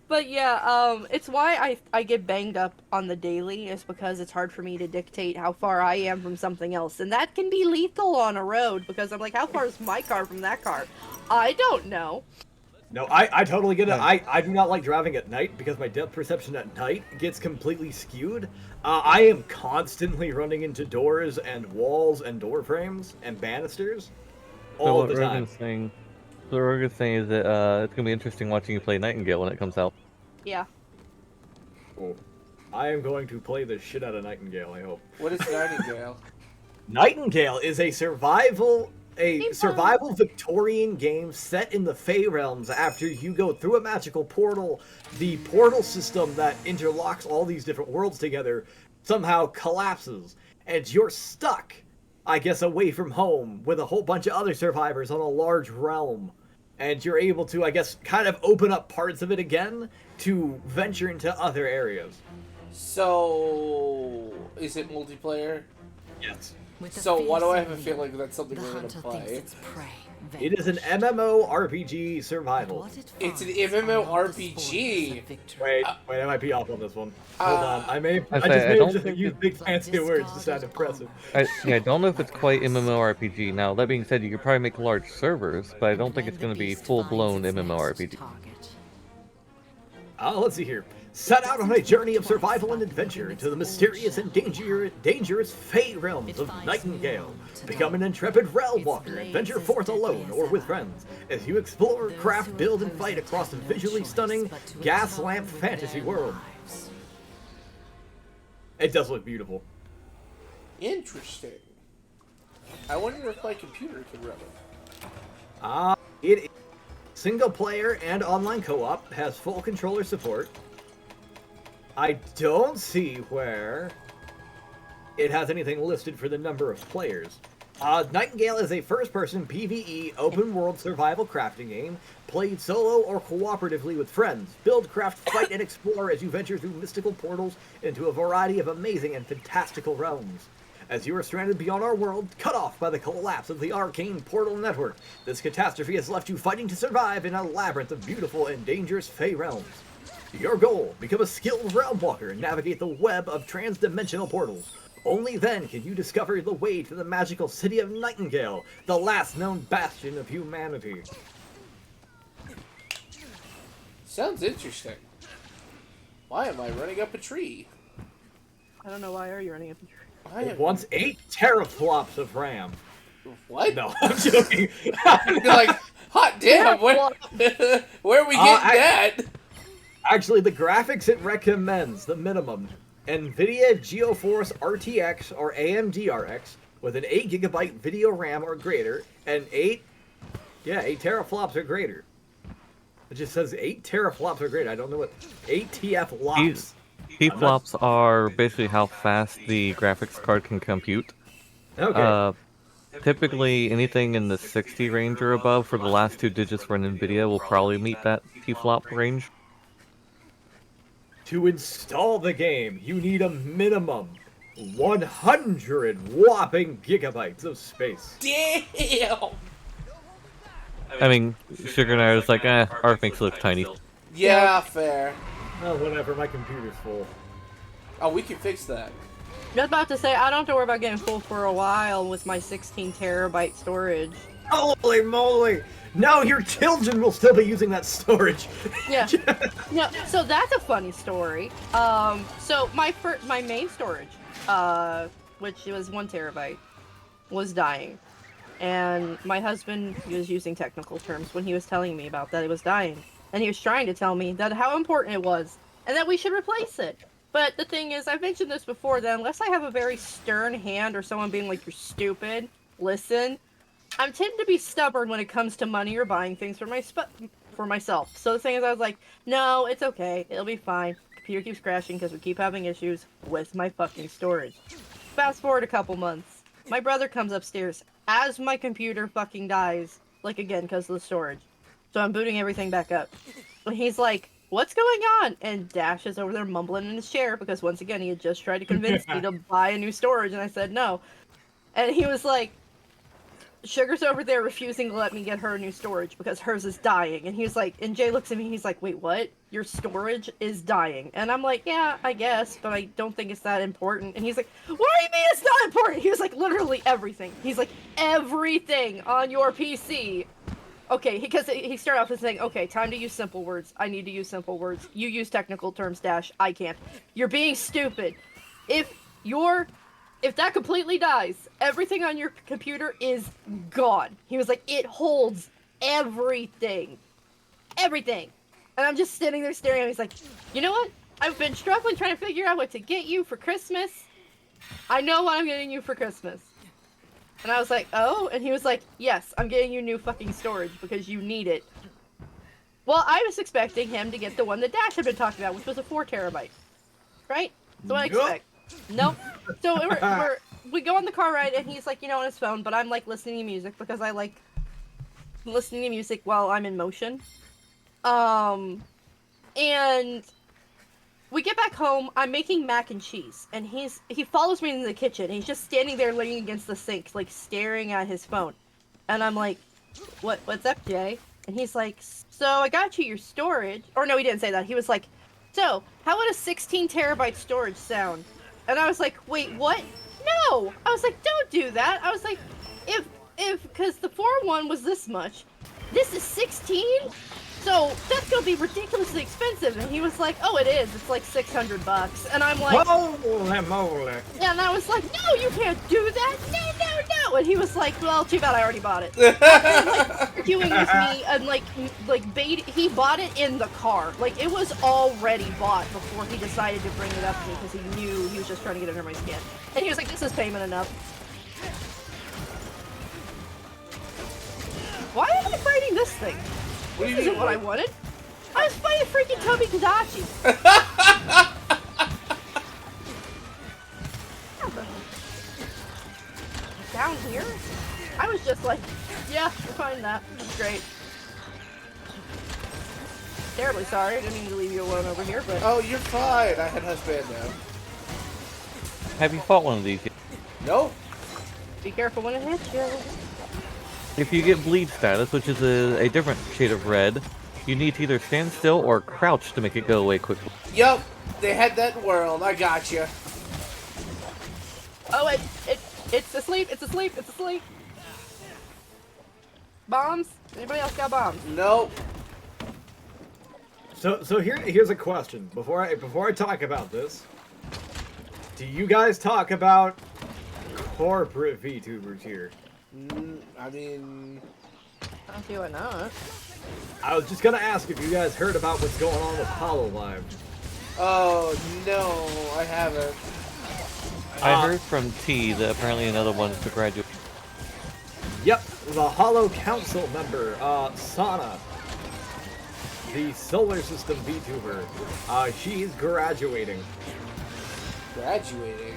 But yeah, it's why I get banged up on the daily, is because it's hard for me to dictate how far I am from something else. And that can be lethal on a road, because I'm like, how far is my car from that car? I don't know. No, I totally get it. I do not like driving at night because my depth perception at night gets completely skewed. I am constantly running into doors and walls and door frames and banisters all the time. What Rogan's saying is that it's gonna be interesting watching you play Nightingale when it comes out. Yeah. Cool. I am going to play the shit out of Nightingale, I hope. What is Nightingale? Nightingale is a survival Victorian game set in the Fey Realms after you go through a magical portal. The portal system that interlocks all these different worlds together somehow collapses, and you're stuck, I guess, away from home with a whole bunch of other survivors on a large realm. And you're able to, I guess, kind of open up parts of it again to venture into other areas. So, is it multiplayer? Yes. So why do I have a feeling that's something The we're gonna hunter play? thinks it's prey. It is an MMORPG survival. What it It's an finds are not the MMORPG. spoils of victory. Wait, I might be off on this one. Hold on, I just I may don't have think used it's- big fancy words to sound impressive. I don't know if it's quite MMORPG. Now, that being said, you could probably make large servers, but I don't think it's going to be full-blown MMORPG. Let's see here. Set out on a journey of survival and adventure into the mysterious and dangerous Fey realms of Nightingale. Become an intrepid realm walker and venture forth alone or with friends as you explore, craft, build, and fight across a visually stunning gas lamp fantasy world. It does look beautiful. Interesting. I wonder if my computer can run it. It is single player and online co-op, has full controller support. I don't see where it has anything listed for the number of players. Nightingale is a first-person PvE open-world survival crafting game, played solo or cooperatively with friends. Build, craft, fight, and explore as you venture through mystical portals into a variety of amazing and fantastical realms. As you are stranded beyond our world, cut off by the collapse of the arcane portal network, this catastrophe has left you fighting to survive in a labyrinth of beautiful and dangerous Fey realms. Your goal, become a skilled realm walker and navigate the web of trans-dimensional portals. Only then can you discover the way to the magical city of Nightingale, the last known bastion of humanity. Sounds interesting. Why am I running up a tree? I don't know why are you running up the tree. I It am... wants 8 teraflops of RAM. What? No, I'm joking. You're like, hot damn, where are we getting that? Actually, the graphics it recommends, the minimum, NVIDIA GeForce RTX or AMD RX with an 8GB video RAM or greater, and 8 teraflops or greater. It just says 8 teraflops or greater. I don't know what 8 TF flops. T-flops are basically how fast the graphics card can compute. Okay. Typically, anything in the 60 range or above for the last 2 digits for an NVIDIA will probably meet that T-flop range. To install the game, you need a minimum 100 whopping gigabytes of space. Damn! I mean, Sugar and I was like, Arc makes it look tiny. Yeah, fair. Oh, whatever, my computer's full. Oh, we can fix that. I was about to say, I don't have to worry about getting full for a while with my 16 terabyte storage. Holy moly! No, your children will still be using that storage. Yeah. No, so that's a funny story. So my main storage, which was 1 terabyte, was dying. And my husband was using technical terms when he was telling me about that it was dying. And he was trying to tell me that how important it was and that we should replace it. But the thing is, I've mentioned this before, that unless I have a very stern hand or someone being like, you're stupid, listen, I tend to be stubborn when it comes to money or buying things for myself. So the thing is, I was like, no, it's okay. It'll be fine. Computer keeps crashing because we keep having issues with my fucking storage. Fast forward a couple months. My brother comes upstairs as my computer fucking dies, like again, because of the storage. So I'm booting everything back up. And he's like, what's going on? And Dash is over there mumbling in his chair because once again, he had just tried to convince me to buy a new storage and I said no. And he was like, Sugar's over there refusing to let me get her a new storage because hers is dying. And he was like, and Jay looks at me, he's like, wait, what? Your storage is dying. And I'm like, yeah, I guess, but I don't think it's that important. And he's like, what do you mean it's not important? He was like, literally everything. He's like, everything on your PC. Okay, because he started off with saying, okay, time to use simple words. I need to use simple words. You use technical terms, Dash. I can't. You're being stupid. If that completely dies, everything on your computer is gone. He was like, it holds everything. Everything. And I'm just sitting there staring at him. He's like, you know what? I've been struggling trying to figure out what to get you for Christmas. I know what I'm getting you for Christmas. And I was like, oh? And he was like, yes, I'm getting you new fucking storage because you need it. Well, I was expecting him to get the one that Dash had been talking about, which was a 4 terabyte. Right? So I expect. Nope. So we go on the car ride, and he's like, on his phone, but I'm like listening to music because I like listening to music while I'm in motion. And we get back home, I'm making mac and cheese, and he follows me into the kitchen, and he's just standing there leaning against the sink, like staring at his phone. And I'm like, what's up, Jay? And he's like, so I got you your storage. Or no, he didn't say that. He was like, so how would a 16 terabyte storage sound? And I was like, wait, what? No! I was like, don't do that. I was like, because the 4-1 was this much, this is 16? So that's gonna be ridiculously expensive. And he was like, oh, it is. It's like $600. And I'm like, holy moly. Yeah, and I was like, no, you can't do that. No. And he was like, well, too bad I already bought it. After, like, arguing with me and like he bought it in the car. Like, it was already bought before he decided to bring it up to me because he knew he was just trying to get under my skin. And he was like, this is payment enough. Why am I fighting this thing? This isn't what I wanted. I was fighting freaking Toby Kadachi. Down here? I was just like, yeah, we'll find that. It's great. Terribly sorry. I didn't mean to leave you alone over here, but... Oh, you're fine. I had husband now. Have you fought one of these yet? Nope. Be careful when it hits you. If you get bleed status, which is a different shade of red, You need to either stand still or crouch to make it go away quickly. Yup, they had that world. I got you. Oh, it's asleep. It's asleep. It's asleep. Bombs? Anybody else got bombs? Nope. So here's a question. Before I talk about this, do you guys talk about corporate VTubers here? I mean, I see why not. I was just gonna ask if you guys heard about what's going on with HoloLive. oh no, I haven't. I heard from T that apparently another one's to graduate. Yep, the Holo Council member, Sana, the Solar System VTuber. She's graduating. Graduating.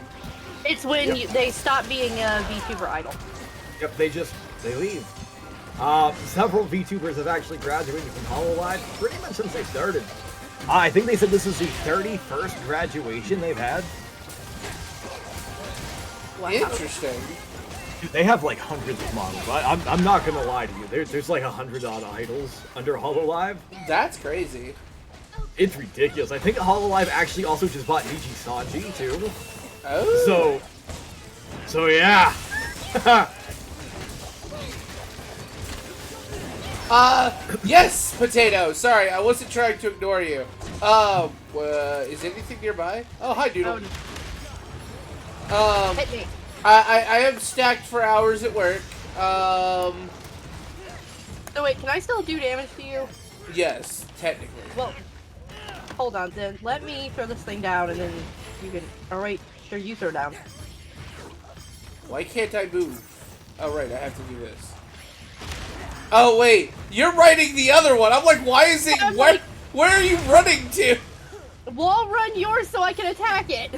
It's when Yep. they stop being a VTuber idol. Yep, they leave. Several VTubers have actually graduated from HoloLive pretty much since they started. I think they said this is the 31st graduation they've had. Wow. Interesting. Dude, they have like hundreds of models. I'm not gonna lie to you. There's like 100 odd idols under HoloLive. That's crazy. It's ridiculous. I think HoloLive actually also just bought Niji Sanji too. Oh. So yeah. Yes, Potato. Sorry, I wasn't trying to ignore you. Is anything nearby? Oh, hi, Doodle. Hit me. I am stacked for hours at work. So wait, can I still do damage to you? Yes, technically. Well, hold on then. Let me throw this thing down and then you can... Alright, sure, you throw down. Why can't I move? Oh, right, I have to do this. Oh, wait, you're riding the other one. I'm like, why is it... I'm Where, like- where are you running to? Wall run yours so I can attack it!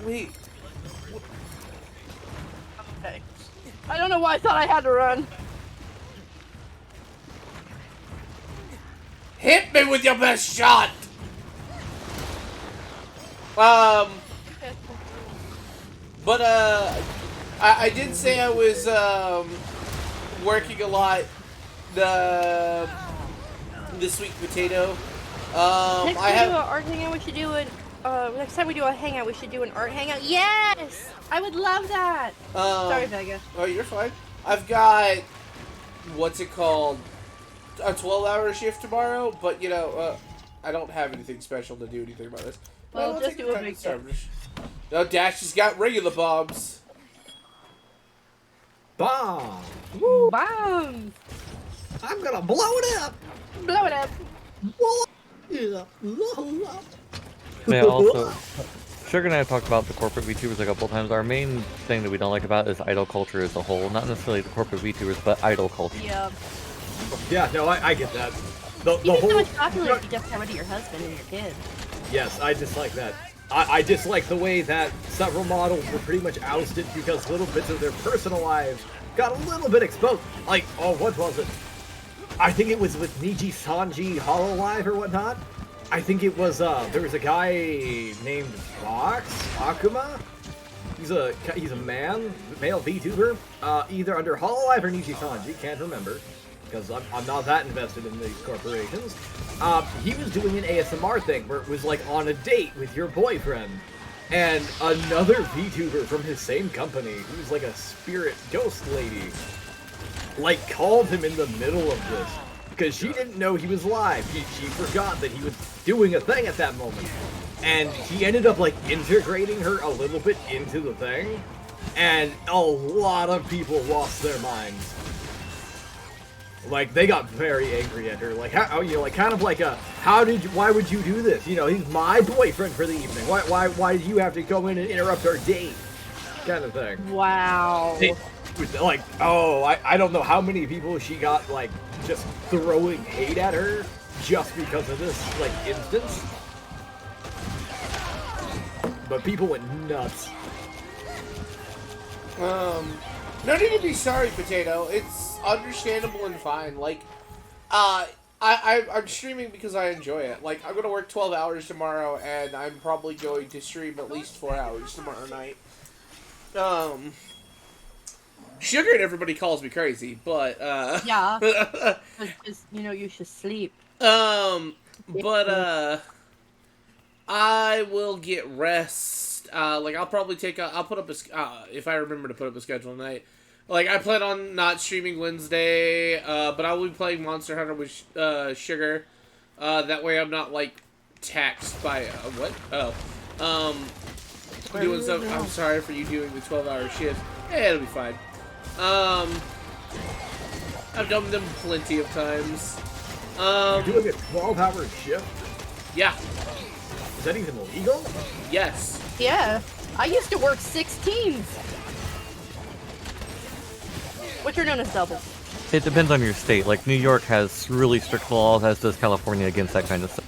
Wait. Okay. I don't know why I thought I had to run. Hit me with your best shot! But, I did say I was, working a lot, this week, Potato. Next time we do an art hangout, we should do an... next time we do a hangout, we should do an art hangout. Yes! I would love that! Sorry, Vega. Oh, you're fine. I've got, what's it called? A 12-hour shift tomorrow, but, you know, I don't have anything special to do anything about this. Well, just take do the a time to big start. No, Dash has got regular bombs. Bomb! Bombs! I'm gonna blow it up! Blow it up! Yeah, also, Sugar and I have talked about the corporate VTubers a couple times. Our main thing that we don't like about is idol culture as a whole. Not necessarily the corporate VTubers, but idol culture. Yeah. Yeah, no, I get that. The You get so whole... much popular if you just get rid of your husband and your kid. Yes, I dislike that. I dislike the way that several models were pretty much ousted because little bits of their personal lives got a little bit exposed. Like, oh, what was it? I think it was with Niji Sanji HoloLive or whatnot. I think it was, there was a guy named Vox Akuma. He's a male VTuber, either under HoloLive or Niji Sanji, can't remember. Because I'm not that invested in these corporations. He was doing an ASMR thing where it was like on a date with your boyfriend. And another VTuber from his same company, who's like a spirit ghost lady, like called him in the middle of this. Because she didn't know he was live. She forgot that he was doing a thing at that moment. And he ended up like integrating her a little bit into the thing. And a lot of people lost their minds. Like, they got very angry at her. Like, how, you know, like, kind of like a, why would you do this? You know, he's my boyfriend for the evening. Why did you have to go in and interrupt our date? Kind of thing. Wow. Like, oh, I don't know how many people she got, like, just throwing hate at her just because of this, like, instance. But people went nuts. No need to be sorry, Potato. It's understandable and fine. Like, I'm streaming because I enjoy it. Like, I'm gonna work 12 hours tomorrow, and I'm probably going to stream at least 4 hours tomorrow night. Sugar and everybody calls me crazy, but Yeah. Just, you know, you should sleep. but I will get rest. Like I'll probably I'll put up if I remember to put up a schedule tonight. Like I plan on not streaming Wednesday, but I will be playing Monster Hunter with Sugar. That way I'm not like taxed by what? Oh, doing stuff. I'm sorry for you doing the 12-hour shift. Hey, it'll be fine. I've done them plenty of times. You're doing a 12-hour shift? Yeah. Is that even legal? Yes. Yeah. I used to work 16s. Which are known as doubles. It depends on your state. Like, New York has really strict laws, as does California, against that kind of stuff.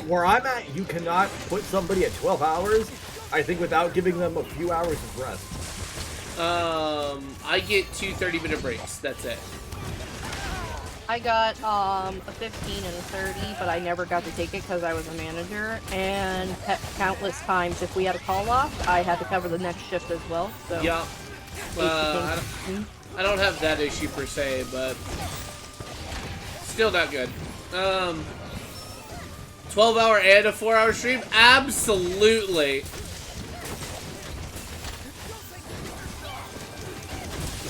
Where I'm at, you cannot put somebody at 12 hours, I think, without giving them a few hours of rest. I get 2 30-minute breaks. That's it. I got a 15 and a 30, but I never got to take it because I was a manager. And countless times, if we had a call off, I had to cover the next shift as well. So Yeah. I don't have that issue per se, but still not good. 12-hour and a 4-hour stream? Absolutely.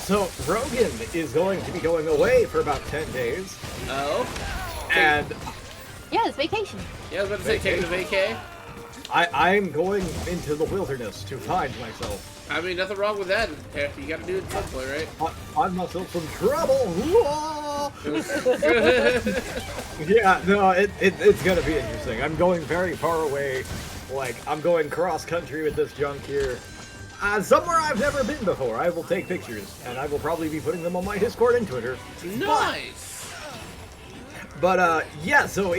So, Rogan is going to be going away for about 10 days. Oh? And yeah, it's vacation. Yeah, I was about to say, taking a vacay. I'm going into the wilderness to find myself. I mean, nothing wrong with that. You gotta do it at some point, right? Find myself some trouble. Yeah, no, it's gonna be interesting. I'm going very far away. Like, I'm going cross-country with this junk here. Somewhere I've never been before. I will take pictures, and I will probably be putting them on my Discord and Twitter. Nice! But yeah, so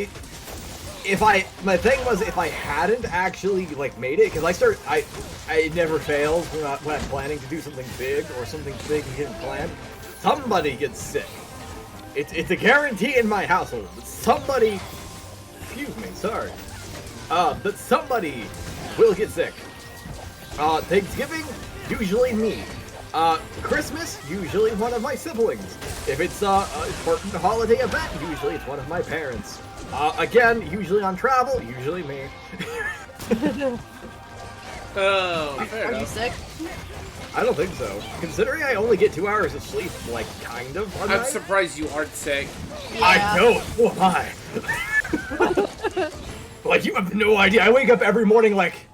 my thing was, if I hadn't actually, like, made it, because it never fails when I'm planning to do something big, or something big you didn't plan, somebody gets sick. It's a guarantee in my household that somebody, excuse me, sorry, that somebody will get sick. Thanksgiving, usually me. Christmas, usually one of my siblings. If it's an important holiday event, usually it's one of my parents. Again, usually on travel, usually me. Oh, fair Are you enough. sick? I don't think so. Considering I only get 2 hours of sleep, like, kind of, on I'm night. surprised you aren't sick. I know, so am I. Like, you have no idea. I wake up every morning like,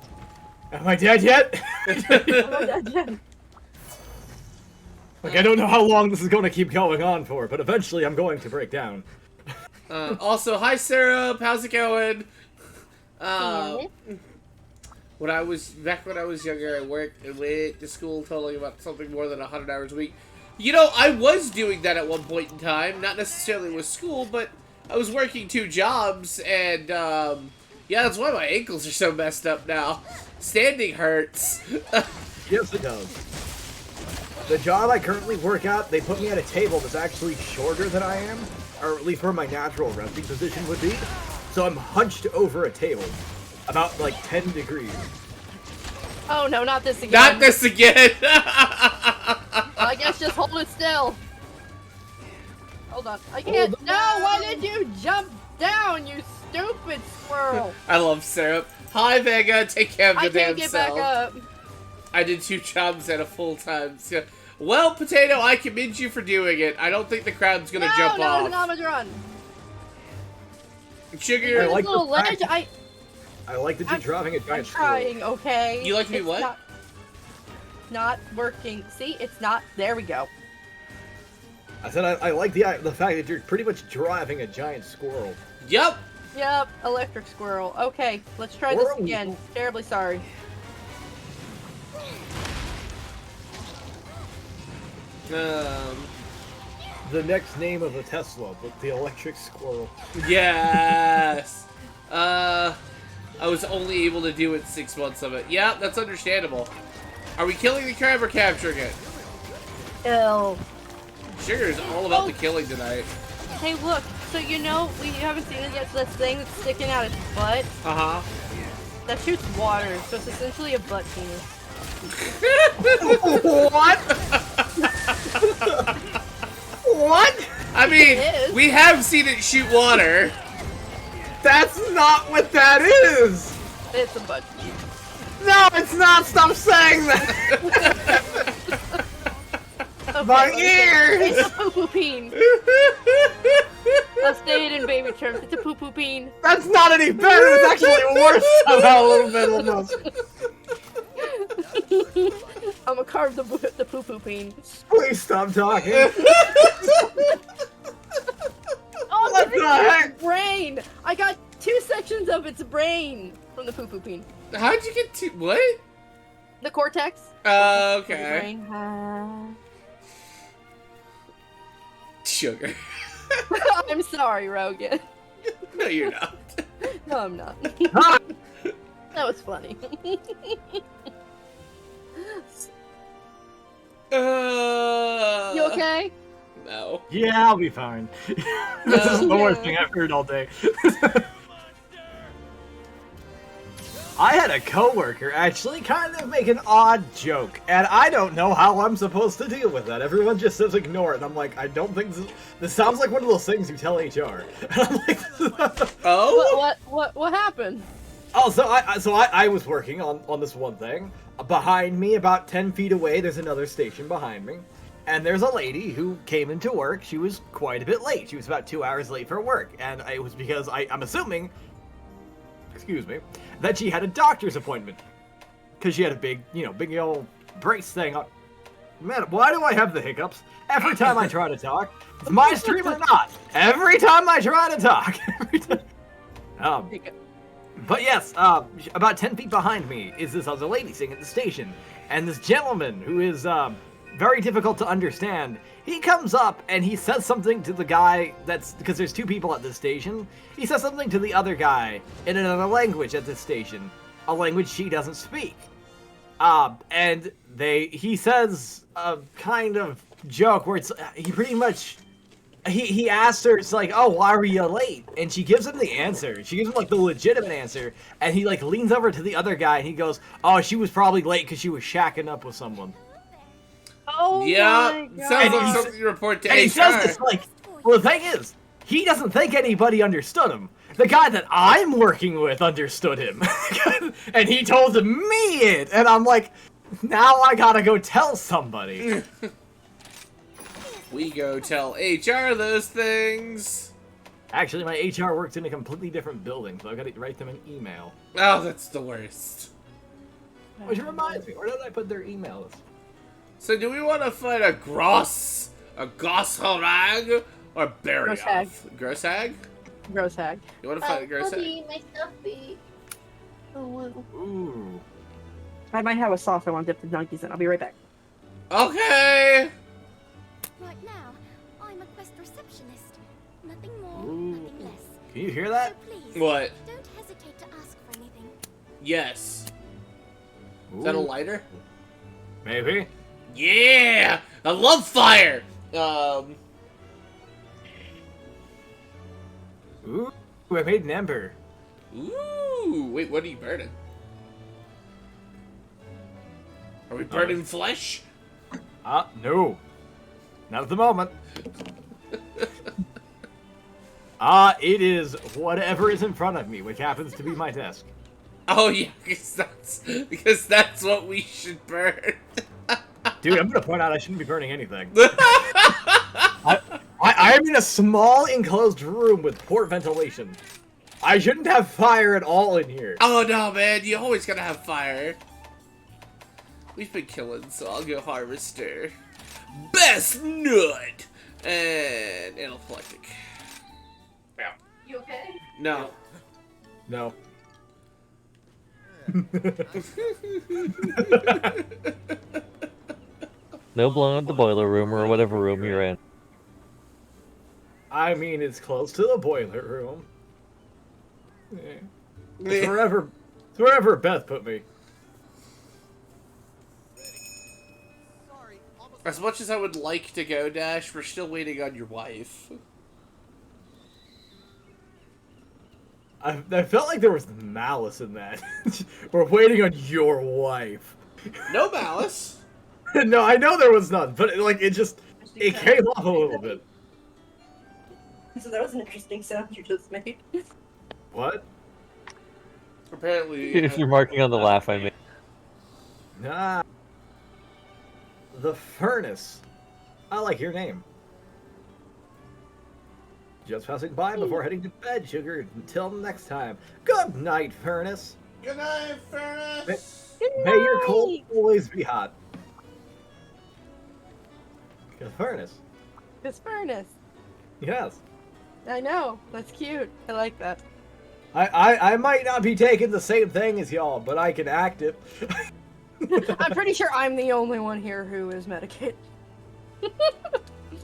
am I dead yet? Like, I don't know how long this is going to keep going on for, but eventually I'm going to break down. Also, hi Sarah, how's it going? When I was younger, I worked and went to school totaling about something more than 100 hours a week. You know, I was doing that at one point in time, not necessarily with school, but I was working 2 jobs, and yeah, that's why my ankles are so messed up now. Standing hurts. Yes, it does. The job I currently work at, they put me at a table that's actually shorter than I am, or at least where my natural resting position would be. So I'm hunched over a table, about like 10 degrees. Oh no, not this again. Not this again! I guess just hold it still. Hold on. I can't. No, why did you jump down, you stupid squirrel? I love syrup. Hi Vega, take care of I your damn can't get self. back up. I did 2 jobs at a full time. So, well, Potato, I commend you for doing it. I don't think the crowd's gonna jump No, off. it's not a run. Sugar, I like Little the ledge. fact- I like that you're driving a I'm giant squirrel. trying, okay? You like to be It's what? Not working. See, it's not. There we go. I said I like the fact that you're pretty much driving a giant squirrel. Yep. Yep, electric squirrel. Okay, let's try this again. Terribly sorry. The next name of a Tesla, but the electric squirrel. Yes. I was only able to do it 6 months of it. Yeah, that's understandable. Are we killing the crab or capturing it? Ew. Sugar is all about the killing tonight. Hey, look. So you know we haven't seen it yet. So that thing that's sticking out its butt Uh huh. that shoots water. So it's essentially a butt penis. What? What? I mean, It is. we have seen it shoot water. That's not what that is! It's a butt cheek. No, it's not! Stop saying that! Okay, My let me say- ears! It's a poo-poo peen. Let's say it in baby terms. It's a poo-poo peen. That's not any better! It's actually worse somehow a little bit almost. I'm gonna carve the poo-poo peen. Please stop talking. Oh, What this the is heck? its brain! I got 2 sections of its brain from the poo-poo peen. How'd you get to what? The cortex. Okay. Brain. Sugar. I'm sorry, Rogan. No, you're not. No, I'm not. Ah! That was funny. You okay? No. Yeah, I'll be fine. This is the worst thing I've heard all day. I had a coworker actually kind of make an odd joke, and I don't know how I'm supposed to deal with that. Everyone just says ignore it, and I'm like, I don't think this sounds like one of those things you tell HR. And I'm like, Oh? What happened? oh, so I was working on this one thing. Behind me, about 10 feet away, there's another station behind me. And there's a lady who came into work. She was quite a bit late. She was about 2 hours late for work. And it was because I'm assuming, excuse me, that she had a doctor's appointment. Because she had a big old brace thing on. Man, why do I have the hiccups? Every time I try to talk. My stream or not. Every time I try to talk. Every time. But yes, about 10 feet behind me is this other lady sitting at the station. And this gentleman, who is very difficult to understand, he comes up and he says something to the guy that's... Because there's 2 people at this station. He says something to the other guy in another language at this station. A language she doesn't speak. And he says a kind of joke where it's... He pretty much... He asked her, it's like, oh, why were you late? And she gives him the answer. She gives him, like, the legitimate answer. And he, like, leans over to the other guy and he goes, oh, she was probably late because she was shacking up with someone. Oh Yeah. my Sounds god. like something you report to And he says HR. this, like, well, the thing is, he doesn't think anybody understood him. The guy that I'm working with understood him. And he told me it. And I'm like, now I gotta go tell somebody. We go tell HR those things. Actually, my HR works in a completely different building, so I gotta write them an email. Oh, that's the worst. Which reminds me, where did I put their emails? So do we want to fight a Goshorag, or Barioth? Groshag? Gross hag. You want to fight a Groshag? my stuffy. Oh, Ooh. I might have a sauce I want to dip the donkeys in. I'll be right back. Okay. Right now, I'm a quest receptionist. Nothing more, Ooh. nothing less. Can you hear that? So please, What? don't hesitate to ask for anything. Yes. Is that a Ooh. lighter? Maybe. Yeah! I love fire! Ooh, I made an ember. Ooh, wait, what are you burning? Are we burning flesh? No. Not at the moment. It is whatever is in front of me, which happens to be my desk. Oh yeah, because that's what we should burn. Dude, I'm gonna point out I shouldn't be burning anything. I am in a small enclosed room with poor ventilation. I shouldn't have fire at all in here. Oh no, man, you always gotta have fire. We've been killing, so I'll go harvester. Best nut! And anaphylactic. Yeah. You okay? No. No. No blowing up the boiler room or whatever room you're in. I mean, it's close to the boiler room. It's wherever Beth put me. As much as I would like to go, Dash, we're still waiting on your wife. I felt like there was malice in that. We're waiting on your wife. No malice. No, I know there was none, but like it came off a little bit. So that was an interesting sound you just made. What? Apparently, If you're marking on the laugh I made. Nah. The Furnace. I like your name. Just passing by before heading to bed, Sugar. Until next time. Good night, Furnace. good night, Furnace. May your coal always be hot. Good Furnace. This furnace. Yes. I know. That's cute. I like that. I might not be taking the same thing as y'all, but I can act it. I'm pretty sure I'm the only one here who is medicated.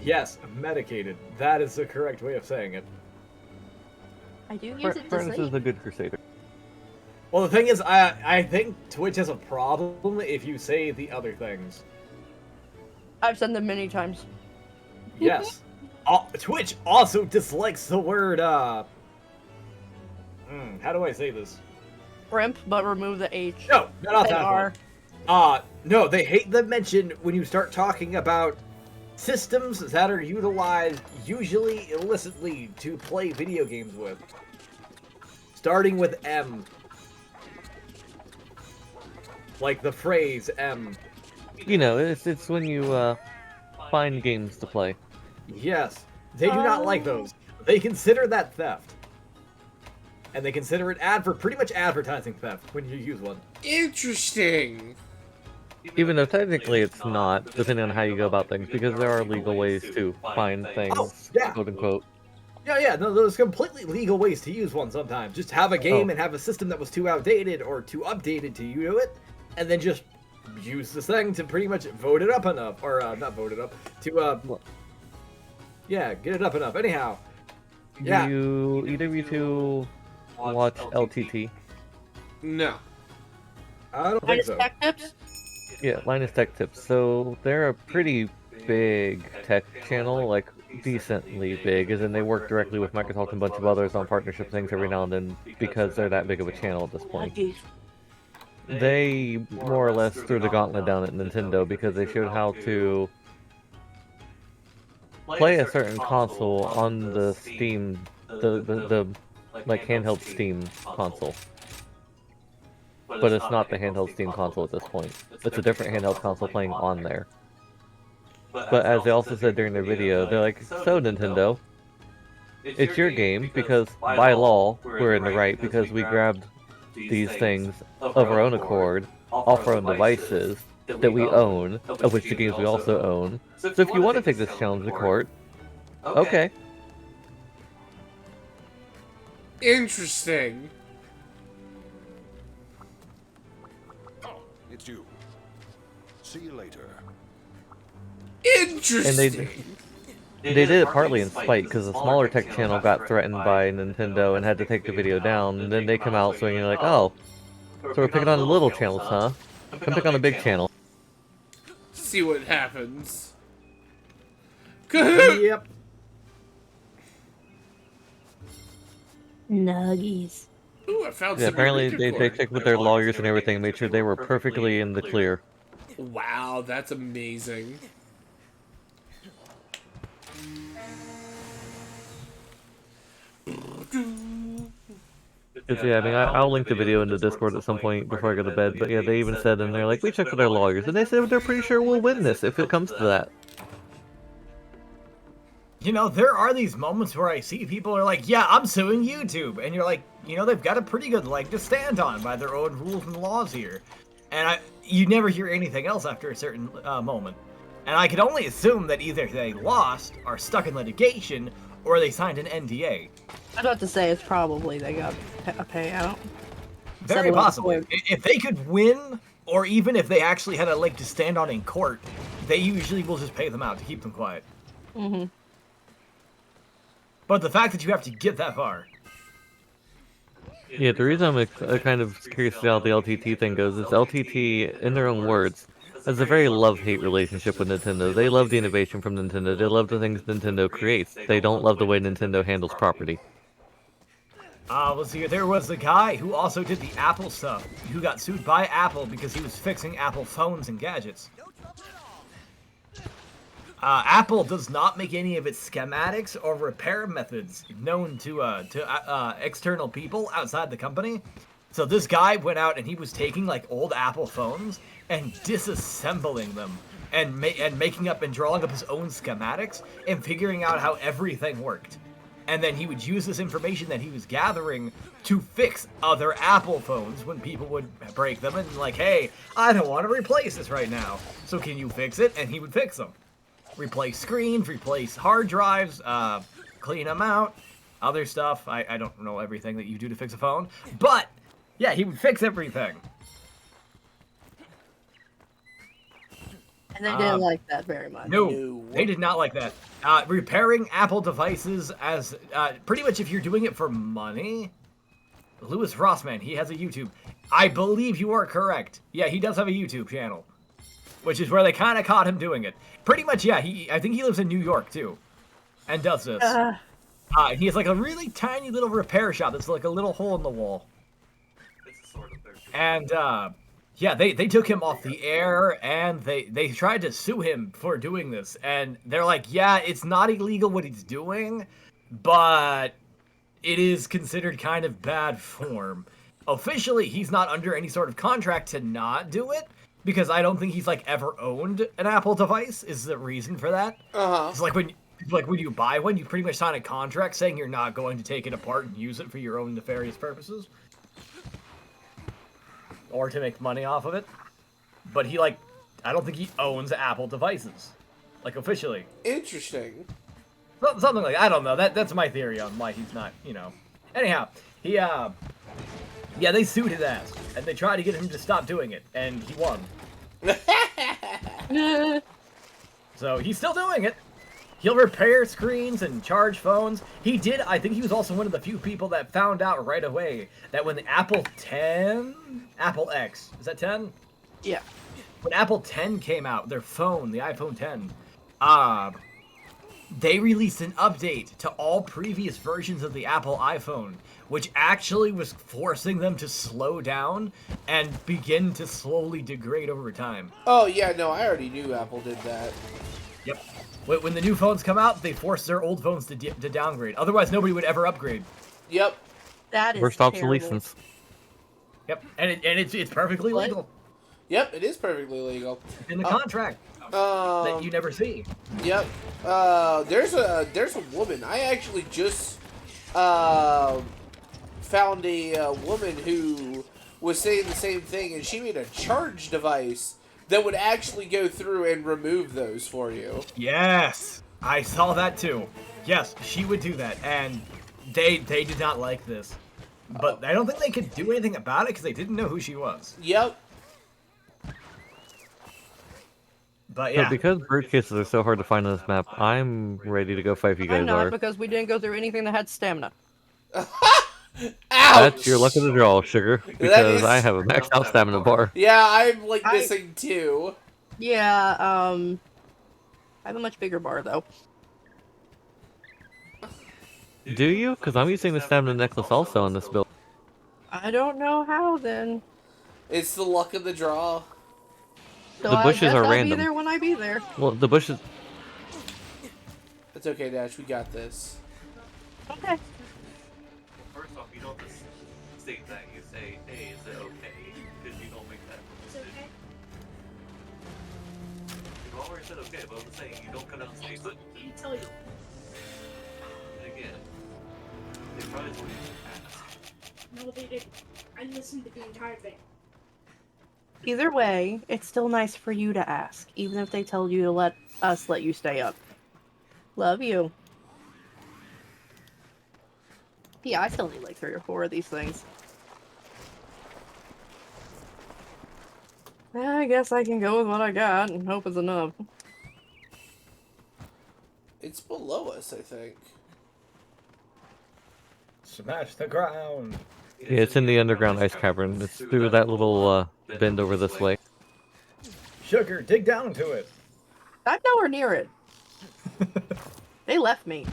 Yes, medicated. That is the correct way of saying it. I do use it to Furnace is sleep. a good crusader. Well, the thing is, I think Twitch has a problem if you say the other things. I've said them many times. Yes. Twitch also dislikes the word, how do I say this? Shrimp, but remove the H. No, not They that are. one. No, they hate the mention when you start talking about systems that are utilized usually illicitly to play video games with. Starting with M. Like the phrase M. You know, it's when you find games to play. Yes, they do not like those. They consider that theft. And they consider it pretty much advertising theft when you use one. Interesting. Even though technically it's not, depending on how you go about things, because there are legal ways to find things, Oh, yeah. quote unquote. Yeah, no, there's completely legal ways to use one sometimes. Just have a game and have a system that was too outdated or too updated to do it, and then just use this thing to pretty much vote it up enough, or not vote it up, to yeah, get it up enough. Anyhow, yeah. Do either of you two watch LTT? No. I don't think Minus so. tech tips? Yeah, Linus Tech Tips. So they're a pretty big tech channel, like decently big, as in they work directly with Microsoft and a bunch of others on partnership things every now and then because they're that big of a channel at this point. They more or less threw the gauntlet down at Nintendo because they showed how to play a certain console on the Steam, the like handheld Steam console. But it's not the handheld Steam console at this point. It's a different handheld console playing on there. But as they also said during their video, they're like, so Nintendo, it's your game because by law we're in the right because we grabbed these things of our own accord off our own devices that we own, of which the games we also own. So if you want to take this challenge to court, okay. Interesting. Oh, it's you. See you later. Interesting. They did it partly in spite because the smaller tech channel got threatened by Nintendo and had to take the video down, and then they come out swinging like, oh, so we're picking on the little channels, huh? Come pick on the big channel. See what happens. Kahoot! Yep. Nuggies. Ooh, I found Yeah, some apparently Eureka they cord. checked with their lawyers and everything and made sure they were perfectly in the clear. Wow, that's amazing. Yeah, I mean, I'll link the video in the Discord at some point before I go to bed, but yeah, they even said, and they're like, we checked with our lawyers, and they said they're pretty sure we'll win this if it comes to that. You know, there are these moments where I see people are like, yeah, I'm suing YouTube. And you're like, you know, they've got a pretty good leg to stand on by their own rules and laws here. And you never hear anything else after a certain moment. And I could only assume that either they lost, are stuck in litigation, or they signed an NDA. I was about to say it's probably they got a payout. Very Settle it possibly. quick. If they could win, or even if they actually had a leg to stand on in court, they usually will just pay them out to keep them quiet. Mm-hmm. But the fact that you have to get that far. Yeah, the reason I'm kind of curious to see how the LTT thing goes is LTT, in their own words, has a very love-hate relationship with Nintendo. They love the innovation from Nintendo. They love the things Nintendo creates. They don't love the way Nintendo handles property. Let's see. There was the guy who also did the Apple stuff, who got sued by Apple because he was fixing Apple phones and gadgets. Apple does not make any of its schematics or repair methods known to external people outside the company. So this guy went out and he was taking like old Apple phones and disassembling them and making up and drawing up his own schematics and figuring out how everything worked. And then he would use this information that he was gathering to fix other Apple phones when people would break them and like, hey, I don't want to replace this right now. So can you fix it? And he would fix them. Replace screens, replace hard drives, clean them out, other stuff. I don't know everything that you do to fix a phone. But, yeah, he would fix everything. And they didn't like that very much. No, they did not like that. Repairing Apple devices as, pretty much if you're doing it for money. Louis Rossman, he has a YouTube. I believe you are correct. Yeah, he does have a YouTube channel. Which is where they kind of caught him doing it. Pretty much, yeah, I think he lives in New York, too. And does this. He has like a really tiny little repair shop that's like a little hole in the wall. And, yeah, they took him off the air, and they tried to sue him for doing this. And they're like, yeah, it's not illegal what he's doing, but it is considered kind of bad form. Officially, he's not under any sort of contract to not do it, because I don't think he's, like, ever owned an Apple device, is the reason for that. It's like when you buy one, you pretty much sign a contract saying you're not going to take it apart and use it for your own nefarious purposes. Or to make money off of it. But he, like, I don't think he owns Apple devices. Like, officially. Interesting. Something like, I don't know. That's my theory on why he's not, you know. Anyhow, he, yeah, they sued his ass. And they tried to get him to stop doing it. And he won. So, he's still doing it. He'll repair screens and charge phones. He did, I think he was also one of the few people that found out right away that when the Apple X, is that 10? Yeah. When Apple 10 came out, their phone, the iPhone 10, they released an update to all previous versions of the Apple iPhone, which actually was forcing them to slow down and begin to slowly degrade over time. Oh, yeah, no, I already knew Apple did that. Yep. When the new phones come out, they force their old phones to downgrade. Otherwise, nobody would ever upgrade. Yep. That is First terrible. obsolescence. Yep, and it's perfectly What? legal. Yep, it is perfectly legal. In the contract that you never see. Yep. There's a woman. I actually just found a woman who was saying the same thing, and she made a charge device that would actually go through and remove those for you. Yes, I saw that too. Yes, she would do that, and they did not like this. But I don't think they could do anything about it because they didn't know who she was. Yep. But yeah. So because bird cases are so hard to find on this map, I'm ready to go fight if you guys I'm not, are. because we didn't go through anything that had stamina. Ouch! That's your luck of the draw, Sugar, because is- I have a maxed out stamina bar. Yeah, I'm like missing two. Yeah, I have a much bigger bar, though. Do you? Because I'm using the stamina necklace also on this build. I don't know how, then. It's the luck of the draw. So The bushes I guess are I'll random. be there when I be there. Well, the bushes... It's okay, Dash. We got this. Okay. First off, you don't just state that. You say, hey, is it okay? Because you don't make that decision. You've already said okay, but I'm saying you don't come out and say, but He tell you. again, they probably told you to ask. No, they didn't. I listened to the entire thing. Either way, it's still nice for you to ask, even if they tell you to let you stay up. Love you. Yeah, I still need like 3 or 4 of these things. I guess I can go with what I got and hope it's enough. It's below us, I think. Smash the ground. Yeah, it's in the underground ice cavern. It's through that little bend over this way. Sugar, dig down to it. I'm nowhere near it. They left me.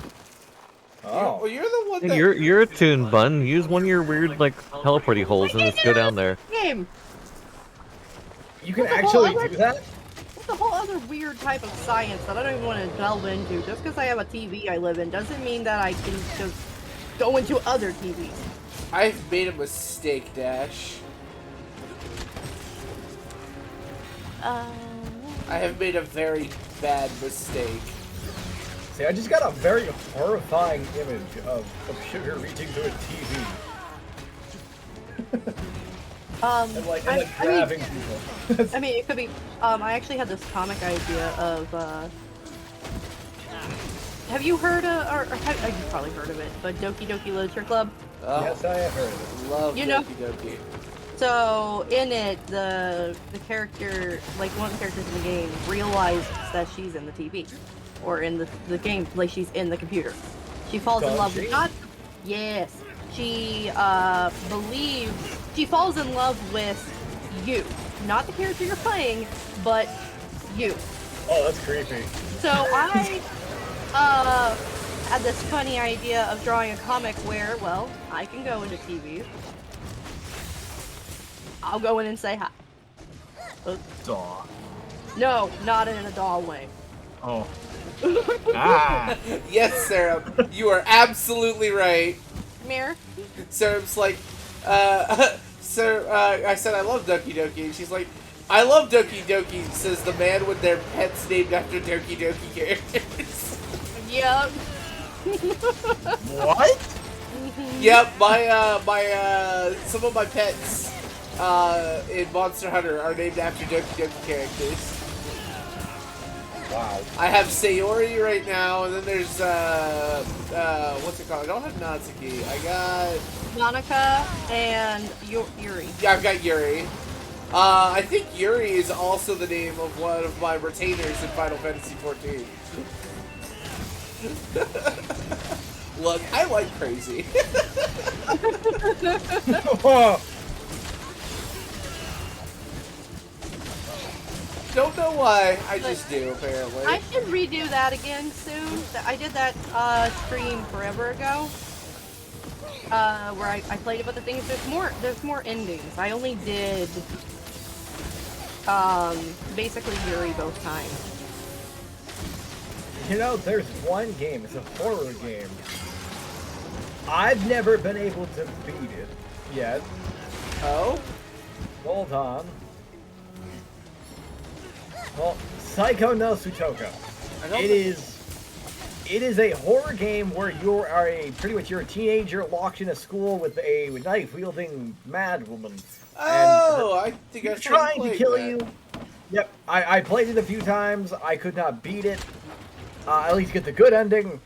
Oh. Well, you're the one that. You're a Toon Bun. Use one of your weird like teleporty holes and just go down there. Game. You can What's the whole actually other- do that? It's a whole other weird type of science that I don't even want to delve into. Just because I have a TV I live in doesn't mean that I can just go into other TVs. I've made a mistake, Dash. I have made a very bad mistake. See, I just got a very horrifying image of Sugar reaching to a TV. And like grabbing people. I mean, it could be. I actually had this comic idea of. Have you heard of, or have, you've probably heard of it, but Doki Doki Literature Club? Oh, Yes, I have heard of it. love You know- Doki Doki. So in it, the character, like one of the characters in the game, realizes that she's in the TV, or in the game, like she's in the computer. She falls in Does love she? with not. Yes, she falls in love with you, not the character you're playing, but you. Oh, that's creepy. So I had this funny idea of drawing a comic where, well, I can go into TV. I'll go in and say hi. Daw. No, not in a doll way. Oh. Ah. Yes, Sarah, you are absolutely right. Mirror? Sarah's like, Sarah, I said I love Doki Doki, and she's like, I love Doki Doki, says the man with their pets named after Doki Doki characters. Yep. What? Yep, some of my pets in Monster Hunter are named after Doki Doki characters. Wow. I have Sayori right now, and then there's what's it called? I don't have Natsuki. I got Monica and Yuri. yeah, I've got Yuri. I think Yuri is also the name of one of my retainers in Final Fantasy XIV. Look, I like crazy. Don't know why, I just do apparently. I should redo that again soon. I did that stream forever ago. Where I played it, but the thing is there's more endings. I only did basically Yuri both times. You know, there's one game, it's a horror game. I've never been able to beat it yet. Oh? Hold on. Well, Psycho no Sutoka. It is a horror game where you are you're a teenager locked in a school with a knife-wielding mad woman. Oh, I think I Trying to kill that. you. Yep, I played it a few times. I could not beat it. At least get the good ending.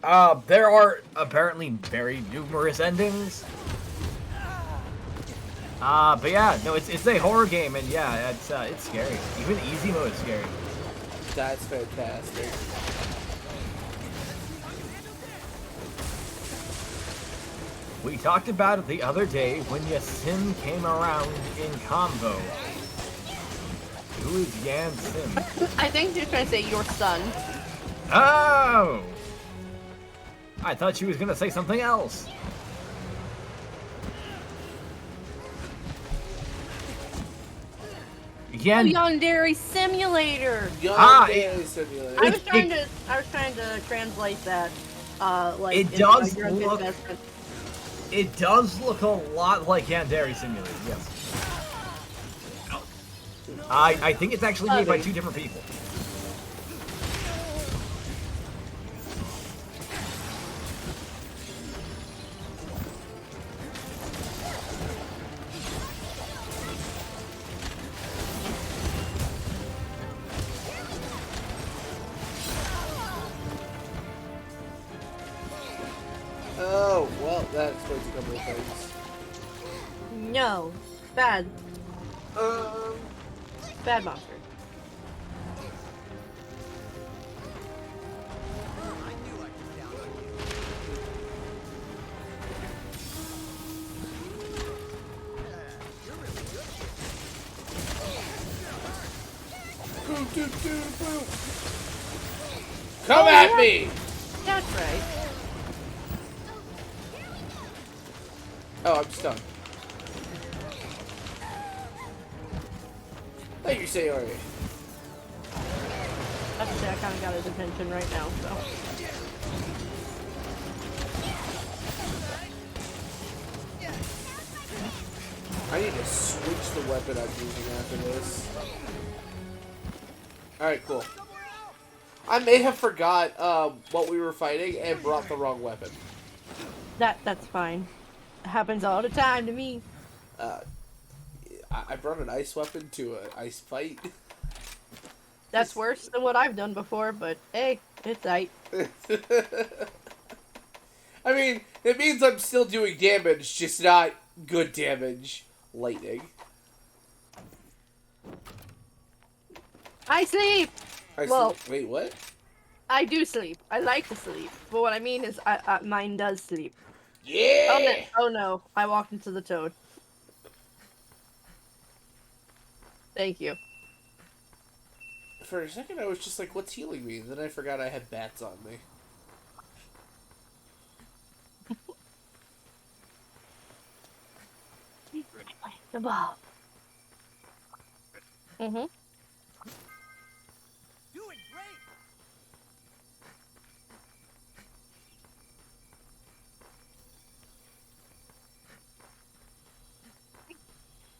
There are apparently very numerous endings. But yeah, no, it's a horror game, and yeah, it's scary. Even easy mode is scary. That's fantastic. We talked about it the other day when Yasin came around in combo. Who is Yan Sim? I think you're trying to say your son. Oh! I thought she was gonna say something else. Yan. Yandere Simulator. Young Ah, Daily Simulator. I was trying to translate that. Like It into does my drunken look- best friend. It does look a lot like Yandere Simulator, yes. I think it's actually made by two different people. Oh, well, that explains a couple of things. No, bad Um, monster. Come at me! That's right. Oh, I'm stunned. Thank you, Sayori. I have to say, I kind of got his attention right now, so. I need to switch the weapon I'm using after this. Alright, cool. I may have forgot what we were fighting and brought the wrong weapon. That's fine. It happens all the time to me. I brought an ice weapon to an ice fight. That's worse than what I've done before, but hey, it's aight. I mean, it means I'm still doing damage, just not good damage. Lightning. I sleep! Well, wait, what? I do sleep. I like to sleep. But what I mean is, mine does sleep. Yeah! Oh no, I walked into the toad. Thank you. For a second, I was just like, what's healing me? And then I forgot I had bats on me. The ball. Mm-hmm. Doing great.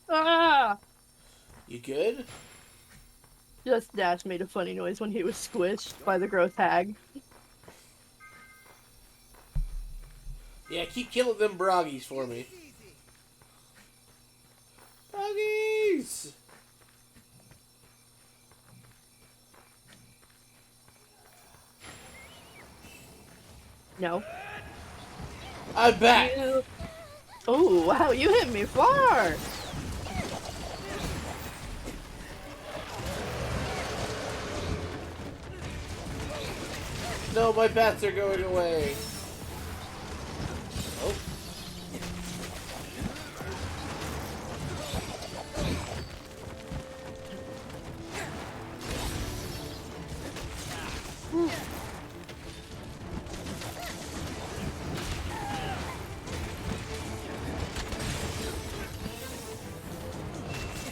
Ah! You good? Just Dash made a funny noise when he was squished by the growth hag. Yeah, keep killing them broggies for me. Broggies! No. I'm back! Oh, wow, you hit me far! No, my bats are going away. Oh.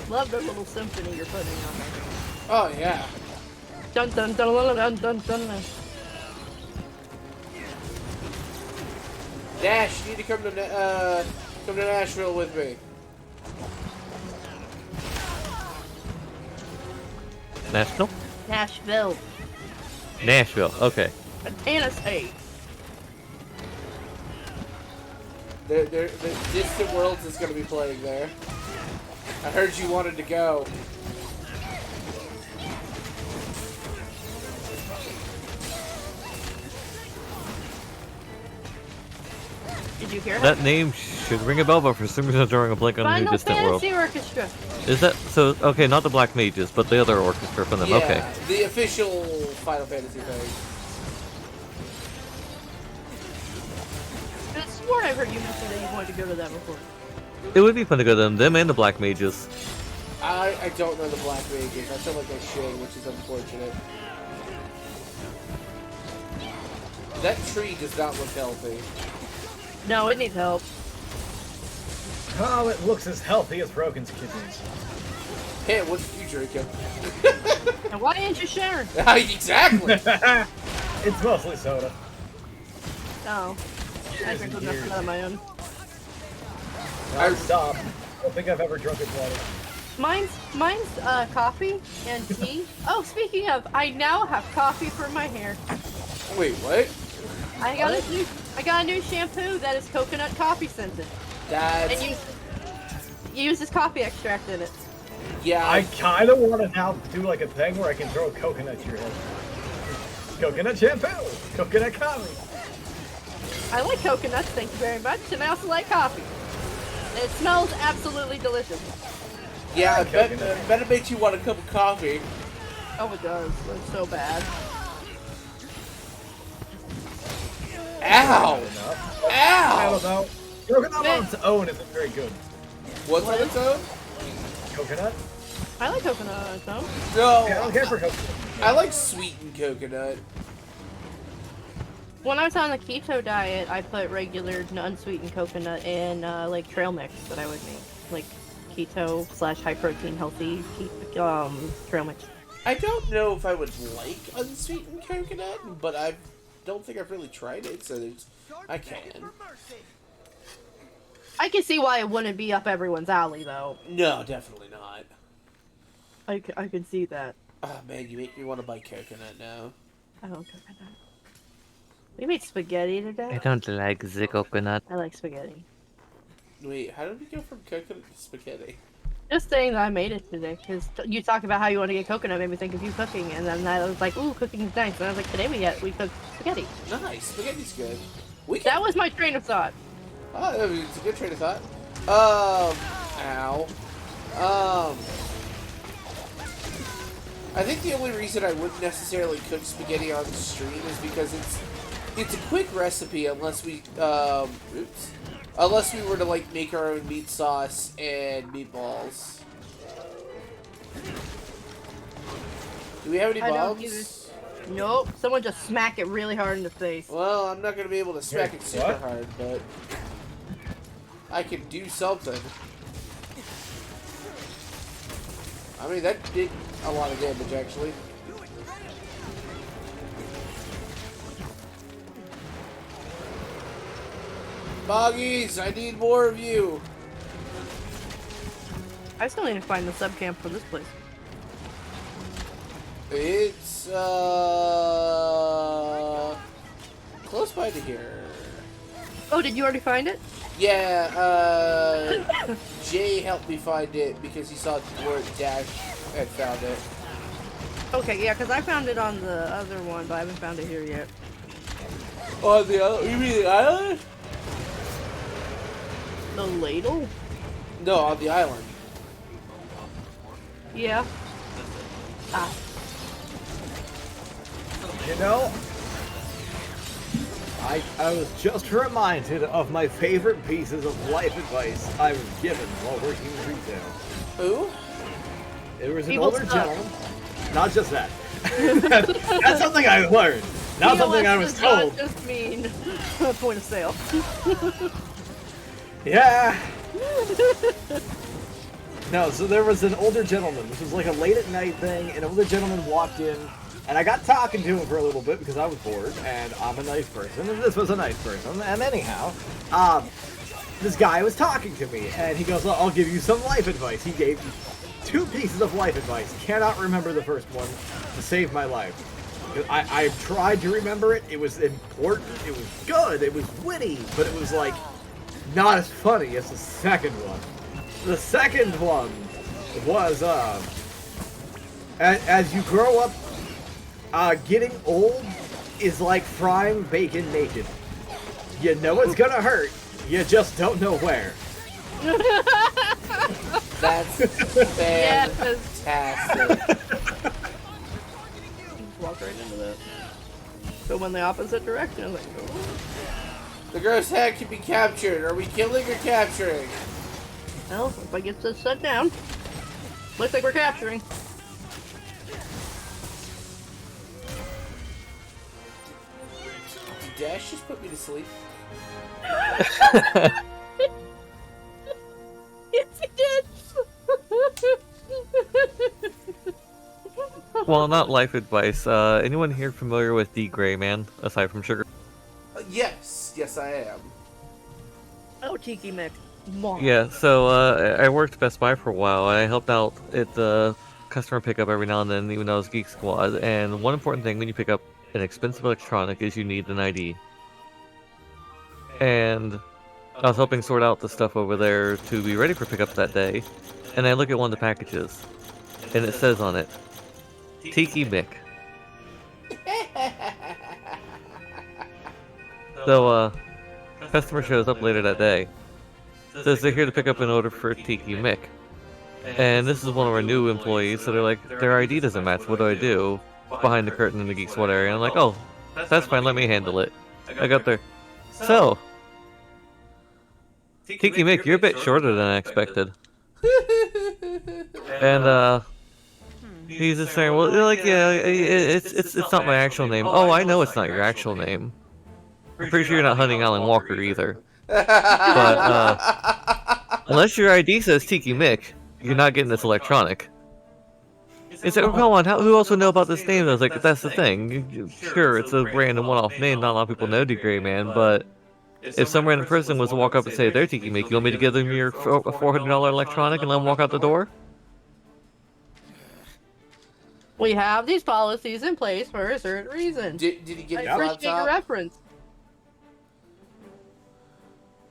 Love the little symphony you're putting on there. Oh, yeah. Dun dun dun dun dun dun dun. Dash, you need to come to Nashville with me. Nashville? Nashville. Nashville, okay. Tennessee. The Distant Worlds is going to be playing there. I heard you wanted to go. Did you hear That name should ring a bell, but for some reason I'm drawing a blank on New Final Distant World. Fantasy Orchestra. Is that so? Okay, not the Black Mages, but the other orchestra from them. Yeah, Okay. the official Final Fantasy thing. I swore I heard you mention that you wanted to go to that before. It would be fun to go to them and the Black Mages. I don't know the Black Mages. I feel like I should, which is unfortunate. That tree does not look healthy. No, it needs help. Oh, it looks as healthy as Broken's kidneys. Hey, what are you drinking? And why didn't you share? Exactly! It's mostly soda. Oh. I drink enough of my own. No, stop. I don't think I've ever drunk it water. Mine's coffee and tea. Oh, speaking of, I now have coffee for my hair. Wait, what? I got a new shampoo that is coconut coffee scented. That's... And uses coffee extract in it. Yeah. I kind of want to now do like a thing where I can throw a coconut to your head. Coconut shampoo! Coconut coffee! I like coconuts, thank you very much, and I also like coffee. It smells absolutely delicious. Yeah, I bet it makes you want a cup of coffee. Oh, it does. It's so bad. Ow! I Ow! don't know. Coconut on its own isn't very good. What's on its own? Coconut? I like coconut on its own. No! Yeah, I don't care for coconut. I like sweetened coconut. When I was on the keto diet, I put regular unsweetened coconut and like trail mix that I would make, like keto / high protein healthy trail mix. I don't know if I would like unsweetened coconut, but I don't think I've really tried it, so I can. I can see why it wouldn't be up everyone's alley, though. No, definitely not. I can see that. Oh man, you make me want to buy coconut now. I don't coconut. We made spaghetti today. I don't like the coconut. I like spaghetti. Wait, how did we go from coconut to spaghetti? Just saying that I made it today, because you talk about how you want to get coconut made me think of you cooking, and then I was like, ooh, cooking's nice. And I was like, today we cooked spaghetti. Nice, spaghetti's good. That was my train of thought. Oh, it's a good train of thought. Ow. I think the only reason I wouldn't necessarily cook spaghetti on the stream is because it's a quick recipe unless we unless we were to like make our own meat sauce and meatballs. Do we have any bombs? Nope. Someone just smack it really hard in the face. Well, I'm not gonna be able to smack it super hard, but I can do something. I mean, that did a lot of damage, actually. Boggies, I need more of you. I still need to find the sub camp for this place. It's close by to here. Oh, did you already find it? Yeah, Jay helped me find it because he saw where Dash had found it. Okay, yeah, because I found it on the other one, but I haven't found it here yet. On the other, you mean the island? The ladle? No, on the island. Yeah. Ah. You know, I was just reminded of my favorite pieces of life advice I was given while working in retail. Who? There was an People older suck. gentleman. Not just that. That's something I learned. Not something I was POS does told. not just mean point of sale. Yeah. No, so there was an older gentleman. This was like a late at night thing. An older gentleman walked in, and I got talking to him for a little bit because I was bored, and I'm a nice person, and this was a nice person. And anyhow, this guy was talking to me, and he goes, I'll give you some life advice. He gave me 2 pieces of life advice. Cannot remember the first one to save my life. I tried to remember it. It was important. It was good. It was witty, but it was like not as funny as the second one. The second one was as you grow up, getting old is like frying bacon naked. You know it's gonna hurt. You just don't know where. That's fantastic. Walk right into that. Go in the opposite direction. I was like, oh. The gross hag can be captured. Are we killing or capturing? Well, if I get this set down, looks like we're capturing. Did Dash just put me to sleep? Yes, he did. Well, not life advice. Anyone here familiar with the Gray Man, aside from Sugar? Yes, I am. Oh, Tiki Mix. Mom. Yeah, so I worked Best Buy for a while. I helped out at the customer pickup every now and then, even though I was Geek Squad. And one important thing when you pick up an expensive electronic is you need an ID. And I was helping sort out the stuff over there to be ready for pickup that day. And I look at one of the packages, and it says on it, Tiki Mick. So, customer shows up later that day. Says they're here to pick up an order for Tiki Mick. And this is one of our new employees, so they're like, their ID doesn't match, what do I do? Behind the curtain in the Geek Squad area. And I'm like, oh, that's fine, let me handle it. I got there. So, Tiki Mick, you're a bit shorter than I expected. And, he's just saying, well, like, yeah, it's not my actual name. Oh, I know it's not your actual name. I'm pretty sure you're not hunting Alan Walker either. But but unless your ID says Tiki Mick, you're not getting this electronic. It's like, oh, come on, who else would know about this name? I was like, that's the thing. Sure, it's a random one-off name. Not a lot of people know D. Gray Man, but if some random person was to walk up and say they're Tiki Mick, you want me to give them your $400 electronic and let them walk out the door? We have these policies in place for a certain reason. did he get I his appreciate your laptop? reference.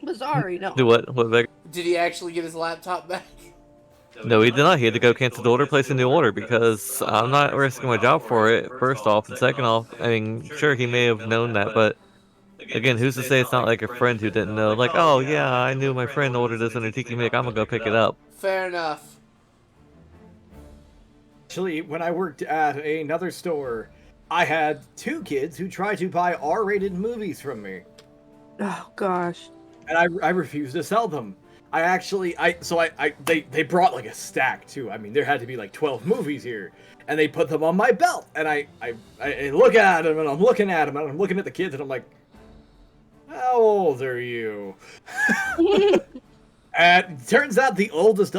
But sorry, no. Do what? What? Beck? Did he actually get his laptop back? No, he did not. He had to go cancel the order, place a new order, because I'm not risking my job for it, first off. And second off, I mean, sure, he may have known that, but again, who's to say it's not like a friend who didn't know? Like, oh, yeah, I knew my friend ordered this under Tiki Mick, I'm gonna go pick it up. Fair enough. Actually, when I worked at another store, I had 2 kids who tried to buy R-rated movies from me, Oh gosh. and I refused to sell them. They brought like a stack too. I mean, there had to be like 12 movies here, and they put them on my belt, and I look at them, and I'm looking at them, and I'm looking at the kids, and I'm like, how old are you? And it turns out the oldest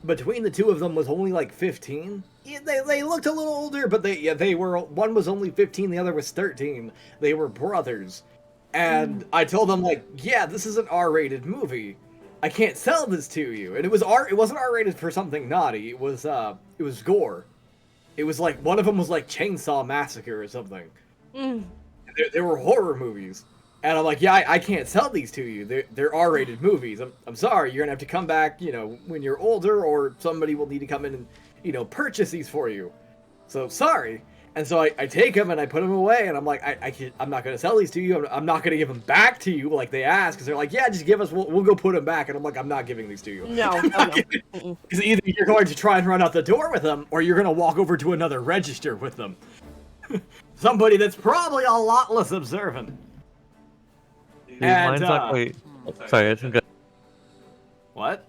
between the 2 of them was only like 15. Yeah, they looked a little older, but they were, one was only 15, the other was 13. They were brothers. And I told them, like, yeah, this is an R-rated movie. I can't sell this to you. And it wasn't R-rated for something naughty. It was gore. It was like, one of them was like Chainsaw Massacre or something. They were horror movies. And I'm like, yeah, I can't sell these to you. They're R-rated movies. I'm sorry, you're gonna have to come back, when you're older, or somebody will need to come in and, purchase these for you. So, sorry. And so I take them and I put them away, and I'm like, I'm not gonna sell these to you. I'm not gonna give them back to you like they asked, because they're like, yeah, just give us, we'll go put them back. And I'm like, I'm not giving these to you. No. Because either you're going to try and run out the door with them, or you're gonna walk over to another register with them. Somebody that's probably a lot less observant. Dude, mine's not quite... Sorry, I think What?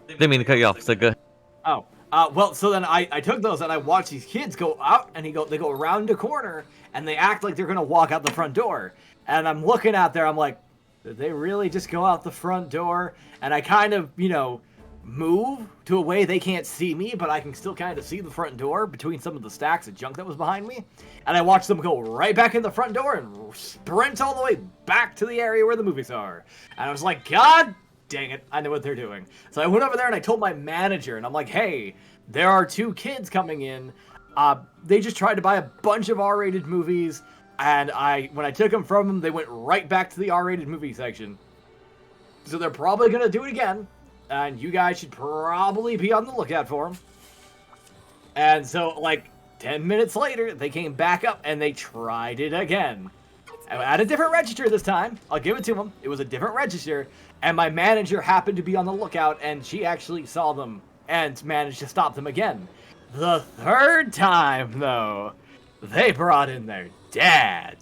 didn't mean to cut you off, so go ahead. Oh. Well, so then I took those and I watched these kids go out, and they go around a corner, and they act like they're gonna walk out the front door. And I'm looking out there, I'm like, did they really just go out the front door? And I kind of, move to a way they can't see me, but I can still kind of see the front door between some of the stacks of junk that was behind me. And I watched them go right back in the front door and sprint all the way back to the area where the movies are. And I was like, God dang it, I know what they're doing. So I went over there and I told my manager, and I'm like, hey, there are 2 kids coming in. They just tried to buy a bunch of R-rated movies, and when I took them from them, they went right back to the R-rated movie section. So they're probably gonna do it again, and you guys should probably be on the lookout for them. And so, like, 10 minutes later, they came back up and they tried it again. At a different register this time. I'll give it to them. It was a different register, and my manager happened to be on the lookout, and she actually saw them and managed to stop them again. The 3rd time, though, they brought in their dad.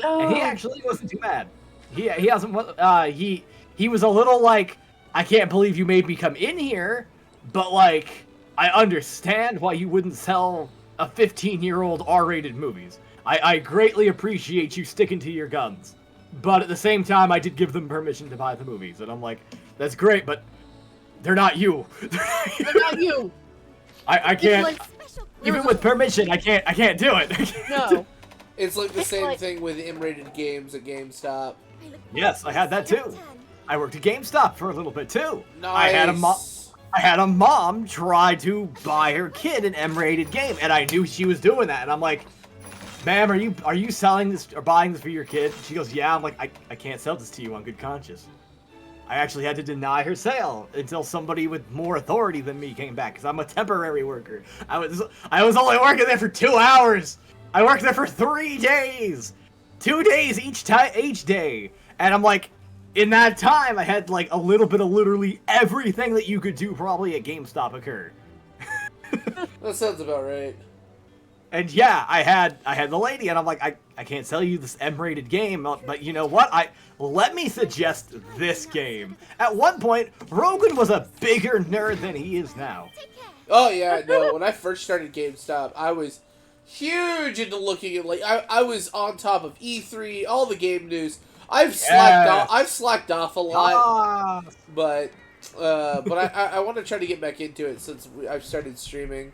And he actually wasn't too mad. He was a little like, I can't believe you made me come in here, but like, I understand why you wouldn't sell a 15-year-old R-rated movies. I greatly appreciate you sticking to your guns. But at the same time, I did give them permission to buy the movies. And I'm like, that's great, but they're not you. They're not you. I can't, even with permission, I can't do it. No. It's like the same thing with M-rated games at GameStop. Yes, I had that too. I worked at GameStop for a little bit too. Nice. I had a mom try to buy her kid an M-rated game, and I knew she was doing that. And I'm like, ma'am, are you selling this or buying this for your kid? She goes, yeah. I'm like, I can't sell this to you on good conscience. I actually had to deny her sale until somebody with more authority than me came back, because I'm a temporary worker. I was only working there for 2 hours. I worked there for 3 days. 2 days each day. And I'm like, in that time, I had like a little bit of literally everything that you could do probably at GameStop occur. That sounds about right. And yeah, I had the lady, and I'm like, I can't sell you this M-rated game, but you know what? Let me suggest this game. At one point, Rogan was a bigger nerd than he is now. Oh yeah, no. When I first started GameStop, I was huge into looking at, like, I was on top of E3, all the game news. I've slacked off a lot, but I want to try to get back into it since I've started streaming.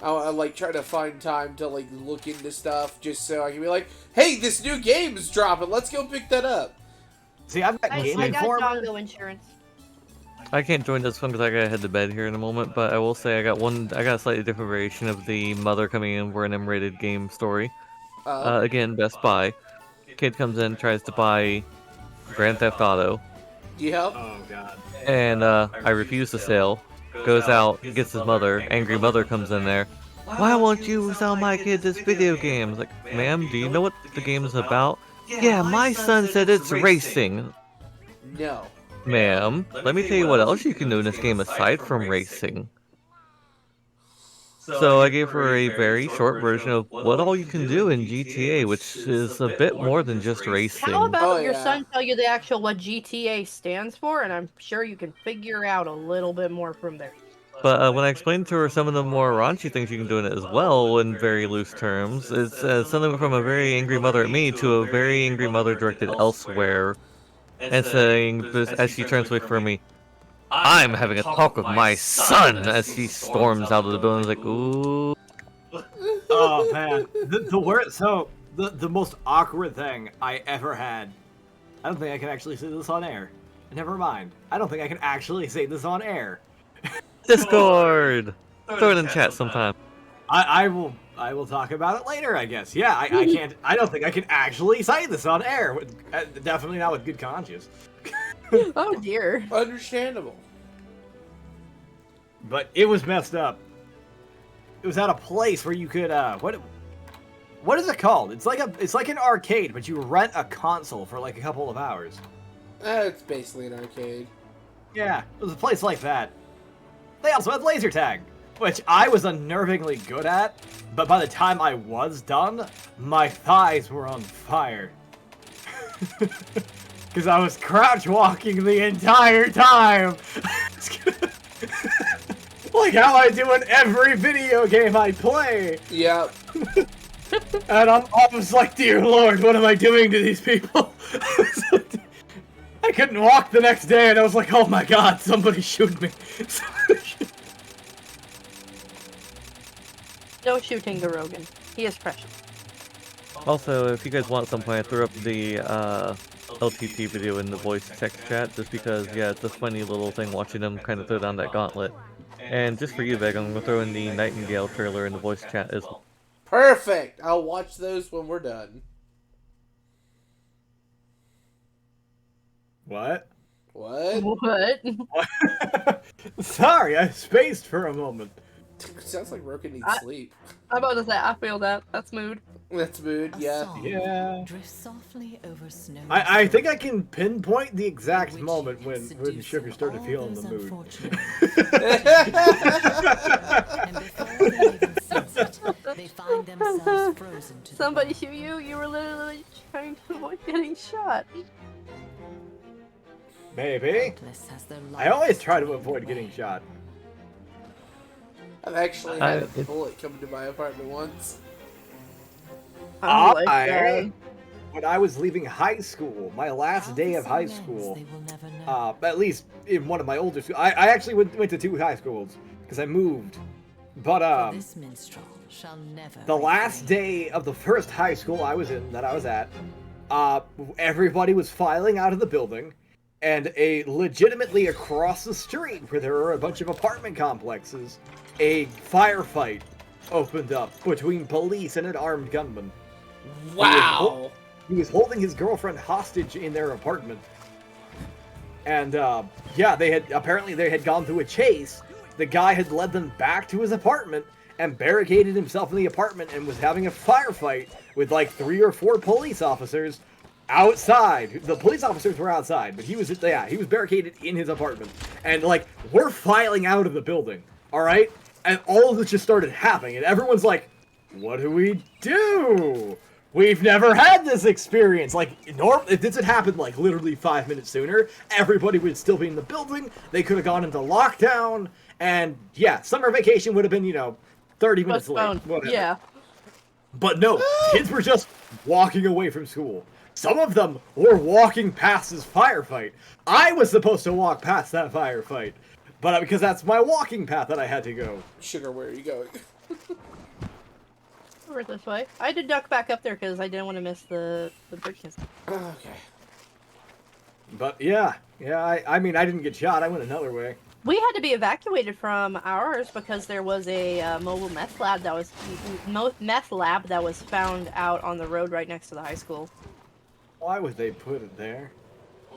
I like try to find time to like look into stuff just so I can be like, hey, this new game is dropping. Let's go pick that up. See, I've got Game I got Informer. Dongo insurance. I can't join this one because I gotta head to bed here in a moment, but I will say I got a slightly different variation of the mother coming in for an M-rated game story. Again, Best Buy. Kid comes in, tries to buy Grand Theft Auto. Yep. Oh god. And I refuse the sale. Goes out, gets his mother. Angry mother comes in there. Why won't you sell my kid this video game? It's like, ma'am, do you know what the game is about? Yeah, my son said it's racing. No. Ma'am, let me tell you what else you can do in this game aside from racing. So I gave her a very short version of what all you can do in GTA, which is a bit more than just racing. How about Oh, your yeah. son tell you the actual what GTA stands for, and I'm sure you can figure out a little bit more from there. But when I explained to her some of the more raunchy things you can do in it as well, in very loose terms, it's something from a very angry mother at me to a very angry mother directed elsewhere, and saying, this, as she turns away from me, I'm having a talk with my son, as she storms out of the building. Like, ooh. Oh man, the word. So the most awkward thing I ever had. I don't think I can actually say this on air. Never mind. I don't think I can actually say this on air. Discord! Throw it in chat sometime. I will talk about it later, I guess. Yeah, I can't. I don't think I can actually say this on air. Definitely not with good conscience. Oh dear. Understandable. But it was messed up. It was at a place where you could what is it called? It's like an arcade, but you rent a console for like a couple of hours. It's basically an arcade. Yeah, it was a place like that. They also had laser tag, which I was unnervingly good at, but by the time I was done, my thighs were on fire. Because I was crouch walking the entire time. Like how I do in every video game I play. Yeah. And I was like, dear Lord, what am I doing to these people? I couldn't walk the next day, and I was like, oh my god, somebody shoot me. No shooting the Rogan. He is precious. Also, if you guys want some point, I threw up the LTT video in the voice text chat, just because, yeah, it's a funny little thing watching them kind of throw down that gauntlet. And just for you, Veg, I'm going to throw in the Nightingale trailer in the voice chat as well. Perfect. I'll watch those when we're done. What? What? What? Sorry, I spaced for a moment. Sounds like Roken needs sleep. I'm about to say, I feel that. That's mood. That's mood, yeah. Yeah. Drifts softly over snow. I think I can pinpoint the exact moment when Sugar started feeling the mood. And before they even sense it, they find themselves frozen to Somebody shoot you? You were literally trying to avoid getting shot. Maybe. I always try to avoid getting shot. I've actually had a bullet come into my apartment once. When I was leaving high school, my last day of high school, at least in one of my older schools, I actually went to 2 high schools because I moved. But the last day of the first high school I was in, that I was at, everybody was filing out of the building, and legitimately across the street, where there were a bunch of apartment complexes, a firefight opened up between police and an armed gunman. Wow! He was holding his girlfriend hostage in their apartment. And, yeah, they had gone through a chase. The guy had led them back to his apartment and barricaded himself in the apartment and was having a firefight with like 3 or 4 police officers outside. The police officers were outside, but he was barricaded in his apartment. And, like, we're filing out of the building, alright? And all of this just started happening, and everyone's like, what do we do? We've never had this experience. Like, if this had happened, like, literally 5 minutes sooner, everybody would still be in the building, they could have gone into lockdown, and, yeah, summer vacation would have been, 30 minutes late. Whatever. Yeah. But no, kids were just walking away from school. Some of them were walking past this firefight. I was supposed to walk past that firefight, but because that's my walking path that I had to go. Sugar, where are you going? Over this way. I had to duck back up there because I didn't want to miss the bridge. Okay. But yeah, I mean, I didn't get shot. I went another way. We had to be evacuated from ours because there was a mobile meth lab that was found out on the road right next to the high school. Why would they put it there?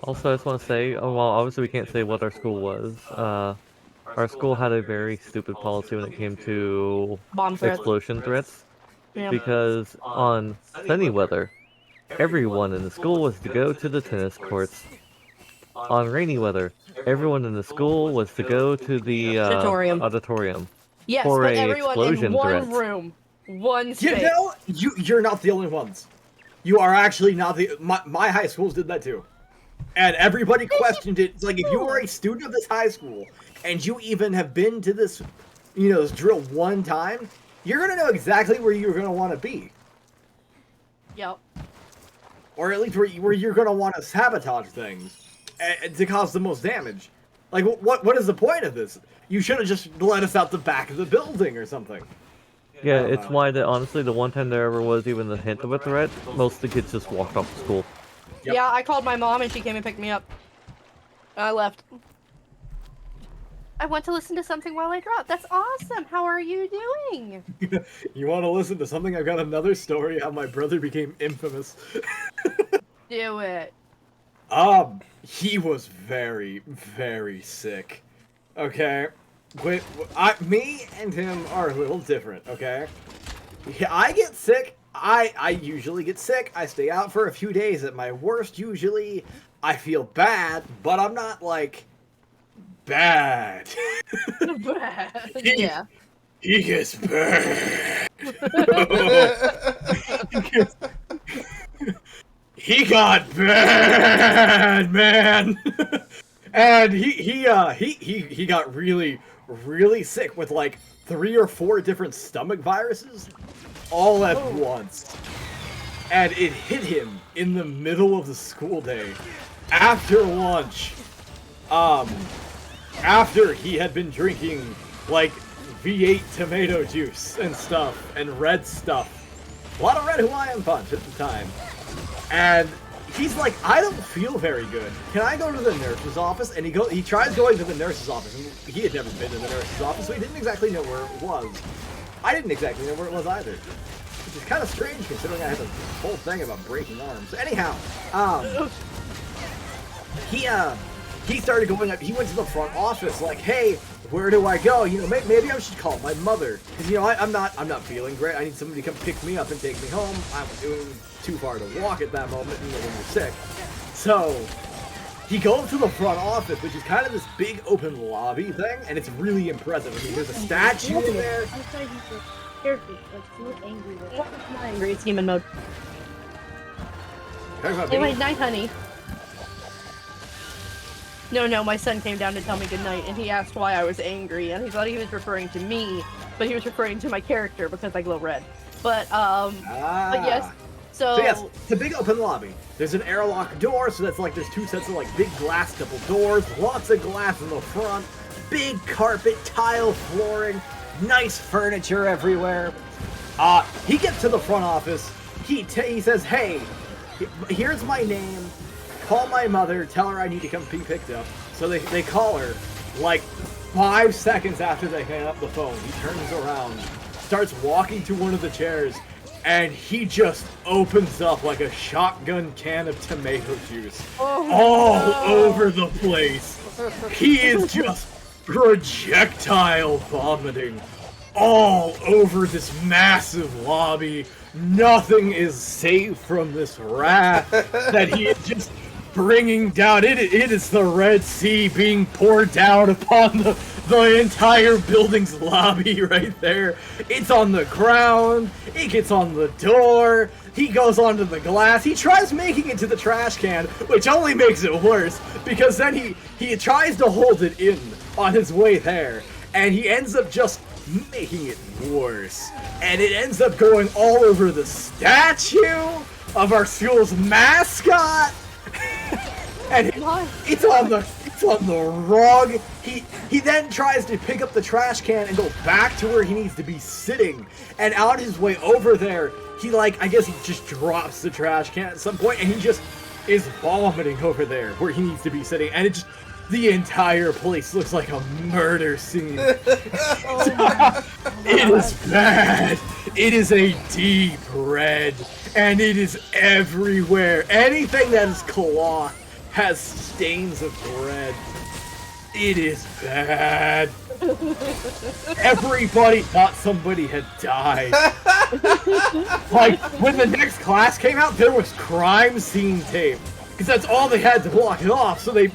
Also, I just want to say, well, obviously we can't say what our school was. Our school had a very stupid policy when it came to Bomb threats. explosion threats. Yeah. Because on sunny weather, everyone in the school was to go to the tennis courts. On rainy weather, everyone in the school was to go to the auditorium. Yes, for but a everyone explosion in one threat. room, one space. You know, you're not the only ones. You are actually not the. My high schools did that too, and everybody questioned it. It's like if you are a student of this high school and you even have been to this, this drill one time, you're gonna know exactly where you're gonna want to be. Yep. Or at least where you're gonna want to sabotage things to cause the most damage. Like, what is the point of this? You should have just let us out the back of the building or something. Yeah, it's why that honestly, the one time there ever was even the hint of a threat, most of the kids just walked off to school. Yep. Yeah, I called my mom and she came and picked me up. I left. I went to listen to something while I dropped. That's awesome. How are you doing? You want to listen to something? I've got another story how my brother became infamous. Do it. He was very, very sick. Okay? Me and him are a little different, okay? Yeah, I get sick. I usually get sick. I stay out for a few days. At my worst, usually, I feel bad, but I'm not, like, bad. Yeah. He gets bad. He got bad, man. And he got really, really sick with like 3 or 4 different stomach viruses all at once. And it hit him in the middle of the school day after lunch. After he had been drinking like V8 tomato juice and stuff and red stuff. A lot of red Hawaiian punch at the time. And he's like, I don't feel very good. Can I go to the nurse's office? And he tries going to the nurse's office, and he had never been to the nurse's office, so he didn't exactly know where it was. I didn't exactly know where it was either. Which is kind of strange considering I had this whole thing about breaking arms. Anyhow, he started going up, he went to the front office like, hey, where do I go? Maybe I should call my mother. Because, I'm not feeling great. I need somebody to come pick me up and take me home. I'm doing too far to walk at that moment, when you're sick. So, he goes to the front office, which is kind of this big open lobby thing, and it's really impressive. I mean, there's a statue in there. I'm sorry, he's careful. Like, he was angry with it. I'm not angry. It's demon mode. Hey, Wait, night, honey. No, my son came down to tell me goodnight, and he asked why I was angry, and he thought he was referring to me, but he was referring to my character because I glow red. But yes. So yes, it's a big open lobby. There's an airlock door, so that's like there's 2 sets of like big glass double doors, lots of glass in the front, big carpet, tile flooring, nice furniture everywhere. He gets to the front office. He says, "Hey, here's my name. Call my mother. Tell her I need to come be picked up." So they call her. Like 5 seconds after they hang up the phone, he turns around, starts walking to one of the chairs, and he just opens up like a shotgun can of tomato juice over the place. He is just projectile vomiting all over this massive lobby. Nothing is safe from this wrath that he is just bringing down. It is the Red Sea being poured down upon the entire building's lobby right there. It's on the ground. It gets on the door. He goes onto the glass. He tries making it to the trash can, which only makes it worse because then he tries to hold it in on his way there, and he ends up just making it worse. And it ends up going all over the statue of our school's mascot. And it's on the rug. He then tries to pick up the trash can and go back to where he needs to be sitting. And on his way over there, he I guess he just drops the trash can at some point, and he just is vomiting over there where he needs to be sitting. And the entire place looks like a murder scene. It is bad. It is a deep red, and it is everywhere. Anything that is cloth has stains of bread. It is bad. Everybody thought somebody had died. When the next class came out, there was crime scene tape. Because that's all they had to block it off, so they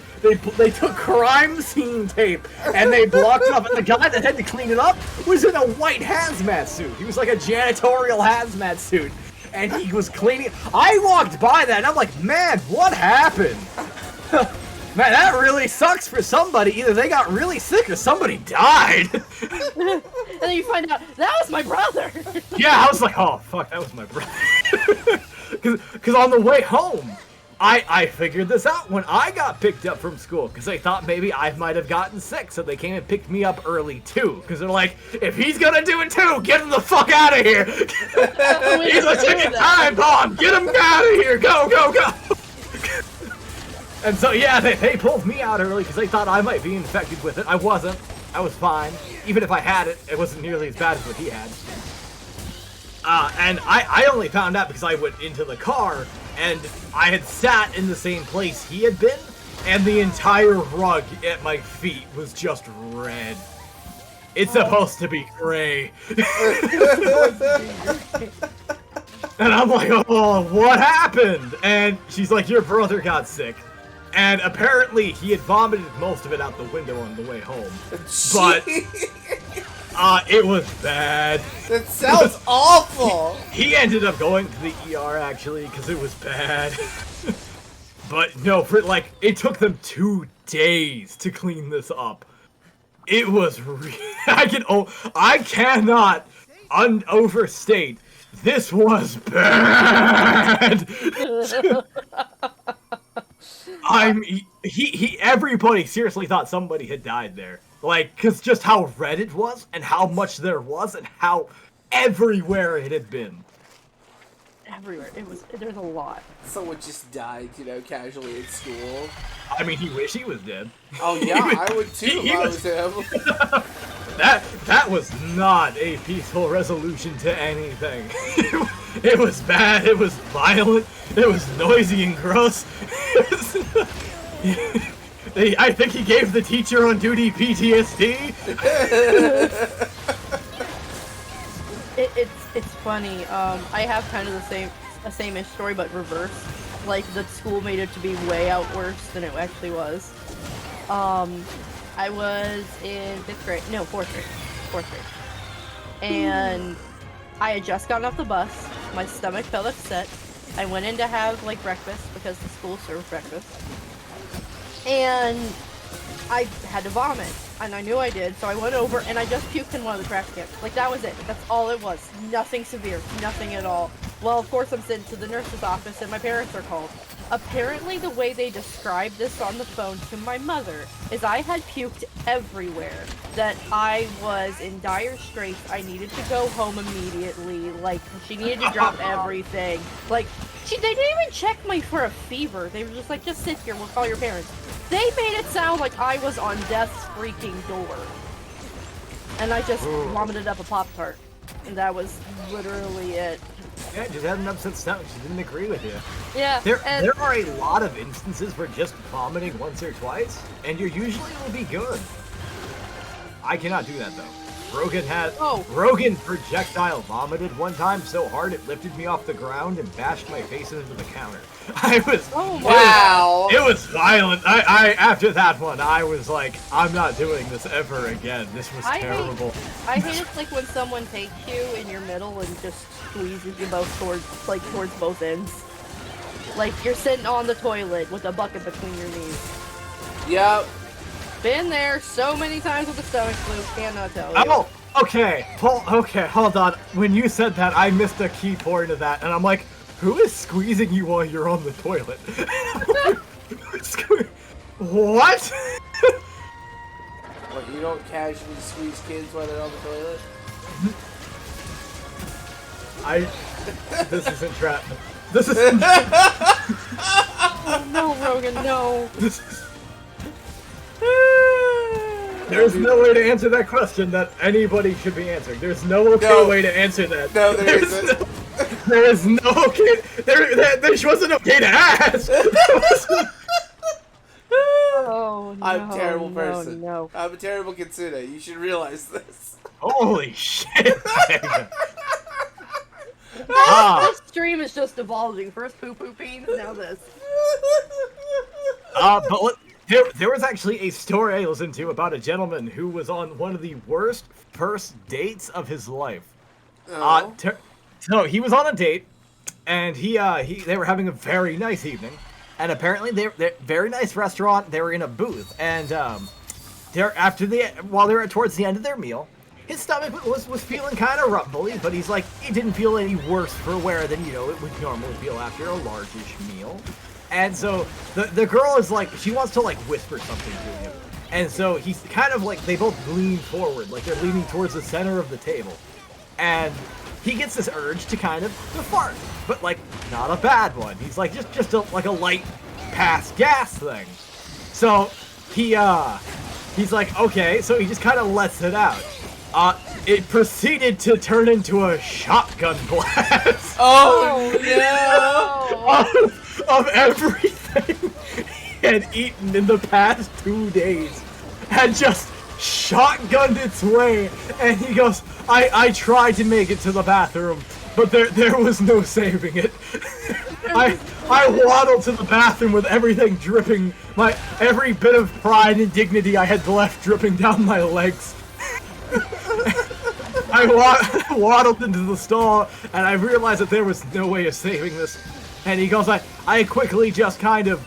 took crime scene tape and they blocked it off, and the guy that had to clean it up was in a white hazmat suit. He was like a janitorial hazmat suit, and he was cleaning. I walked by that and I'm like, man, what happened? Man, that really sucks for somebody. Either they got really sick or somebody died. And then you find out, that was my brother! Yeah, I was like, oh, fuck, that was my brother. Because on the way home, I figured this out when I got picked up from school, because they thought maybe I might have gotten sick, so they came and picked me up early, too. Because they're like, if he's gonna do it, too, get him the fuck out of here! He's a ticking time bomb! Get him out of here! Go, go, go! And so, yeah, they pulled me out early because they thought I might be infected with it. I wasn't. I was fine. Even if I had it, it wasn't nearly as bad as what he had. And I only found out because I went into the car, and I had sat in the same place he had been, and the entire rug at my feet was just red. It's supposed to be gray. And I'm like, oh, what happened? And she's like, your brother got sick. And apparently he had vomited most of it out the window on the way home. But it was bad. That sounds awful. He ended up going to the ER actually because it was bad. But no, it took them 2 days to clean this up. It was I cannot overstate. This was bad. Everybody seriously thought somebody had died there. Cause just how red it was, and how much there was, and how everywhere it had been. Everywhere. There's a lot. Someone just died, casually at school. I mean, he wished he was dead. Oh yeah, I would too if I was him. That was not a peaceful resolution to anything. It was bad, it was violent, it was noisy and gross. I think he gave the teacher on duty PTSD. It's funny. I have kind of the same-ish story, but reverse. The school made it to be way out worse than it actually was. I was in 5th grade. No, 4th grade. 4th grade. And I had just gotten off the bus. My stomach felt upset. I went in to have, breakfast because the school served breakfast. And I had to vomit. And I knew I did, so I went over and I just puked in one of the trash cans. That was it. That's all it was. Nothing severe. Nothing at all. Well, of course I'm sent to the nurse's office and my parents are called. Apparently the way they described this on the phone to my mother is I had puked everywhere, that I was in dire straits, I needed to go home immediately, she needed to drop everything. They didn't even check me for a fever. They were just like, just sit here, we'll call your parents. They made it sound like I was on death's freaking door. And I just vomited up a Pop-Tart. And that was literally it. Yeah, just had an upset stomach. She didn't agree with you. Yeah. There are a lot of instances where just vomiting once or twice, and you're usually will be good. I cannot do that though. Rogan projectile vomited one time so hard it lifted me off the ground and bashed my face into the counter. Wow. It was violent. I after that one, I was like, I'm not doing this ever again. This was terrible. I hate it when someone takes you in your middle and just squeezes you both towards both ends. You're sitting on the toilet with a bucket between your knees. Yep. Been there so many times with the stomach flu, cannot tell you. Okay, hold on. When you said that, I missed a key point of that, and I'm like, who is squeezing you while you're on the toilet? What? What, you don't casually squeeze kids while they're on the toilet? This is entrapment. This is Oh no, Rogan, no. This is... There's no way to answer that question that anybody should be answering. There's no way to answer that. No, there isn't. There is no okay. There wasn't okay to ask. Oh no. I'm a terrible person. No. I'm a terrible kitsune. You should realize this. Holy shit! This stream is just evolving. First poo-poo beans, now this. But there was actually a story I listened to about a gentleman who was on one of the worst first dates of his life. Oh. So he was on a date, and they were having a very nice evening, and apparently they're very nice restaurant. They were in a booth, and while they were towards the end of their meal, his stomach was feeling kind of rumbly, but he's like, it didn't feel any worse for wear than it would normally feel after a largish meal. And so the girl is like, she wants to like whisper something to him. And so he's kind of like, they both lean forward, like they're leaning towards the center of the table. And he gets this urge to kind of fart, but like not a bad one. He's like just like a light pass gas thing. So he's like, okay, so he just kind of lets it out. It proceeded to turn into a shotgun blast. Oh no! of everything he had eaten in the past 2 days, had just shotgunned its way, and he goes, I tried to make it to the bathroom, but there was no saving it. I waddled to the bathroom with everything dripping, every bit of pride and dignity I had left dripping down my legs. I waddled into the stall, and I realized that there was no way of saving this. And he goes, I quickly just kind of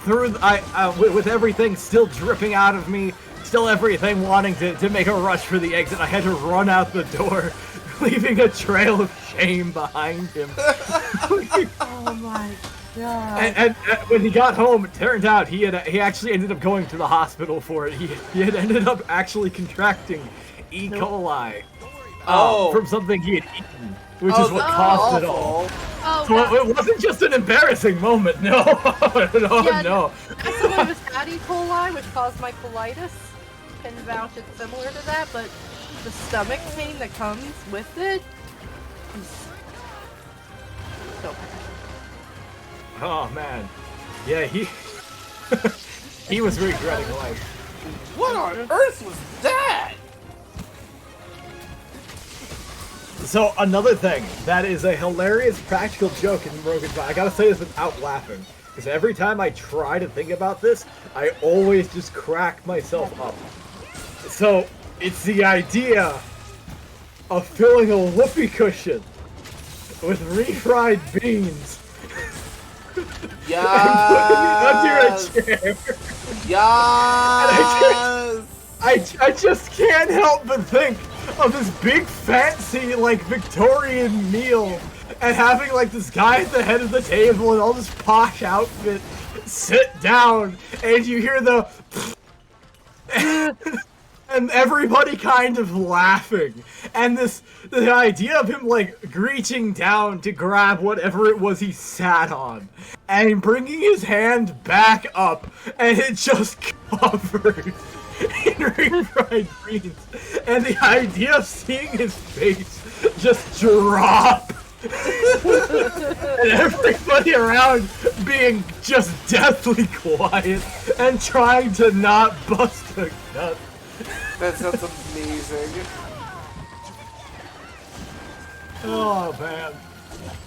with everything still dripping out of me, still everything wanting to make a rush for the exit, I had to run out the door, leaving a trail of shame behind him. Oh my god. And when he got home, it turned out he actually ended up going to the hospital for it. He had ended up actually contracting E. coli from something he had eaten, which is what caused it all. Oh, So it wasn't just an embarrassing moment, no. No. As someone who's had E. coli, which caused my colitis, can vouch it's similar to that, but the stomach pain that comes with it is so bad. Oh man, yeah, he was regretting life. What on earth was that? So another thing that is a hilarious practical joke in Rogan, but I gotta say this without laughing, because every time I try to think about this, I always just crack myself up. So it's the idea of filling a whoopee cushion with refried beans. Yes. And putting it under a chair. Yes. I just can't help but think of this big fancy like Victorian meal and having like this guy at the head of the table in all this posh outfit sit down and you hear the and everybody kind of laughing, and the idea of him like reaching down to grab whatever it was he sat on and bringing his hand back up and it just covered in refried beans, and the idea of seeing his face just drop and everybody around being just deathly quiet and trying to not bust a gut. That sounds amazing. Oh man,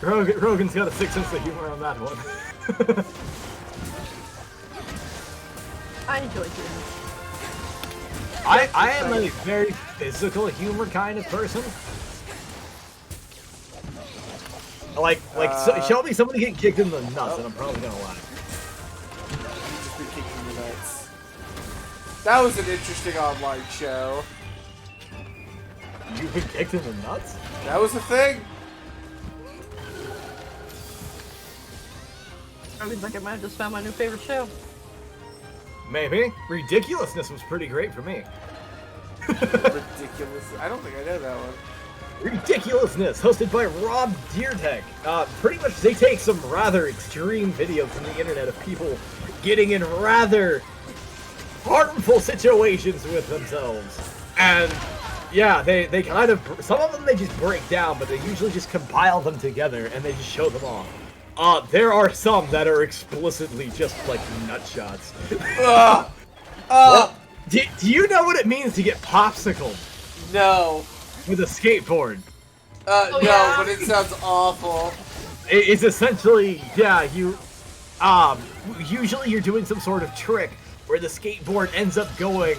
Rogan's got a sick sense of humor on that one. I enjoy doing this. I am a very physical humor kind of person. Like show me somebody getting kicked in the nuts, and I'm probably gonna lie. Just be kicking the nuts. That was an interesting online show. You've been kicked in the nuts? That was the thing? I mean, like I might have just found my new favorite show. Maybe. Ridiculousness was pretty great for me. Ridiculous. I don't think I know that one. Ridiculousness, hosted by Rob Deertech. Pretty much they take some rather extreme videos from the internet of people getting in rather harmful situations with themselves. And yeah, they kind of, some of them they just break down, but they usually just compile them together and they just show them off. There are some that are explicitly just like nut shots. Do you know what it means to get popsicled No. with a skateboard? No, yeah. but it sounds awful. It's essentially, yeah, usually you're doing some sort of trick where the skateboard ends up going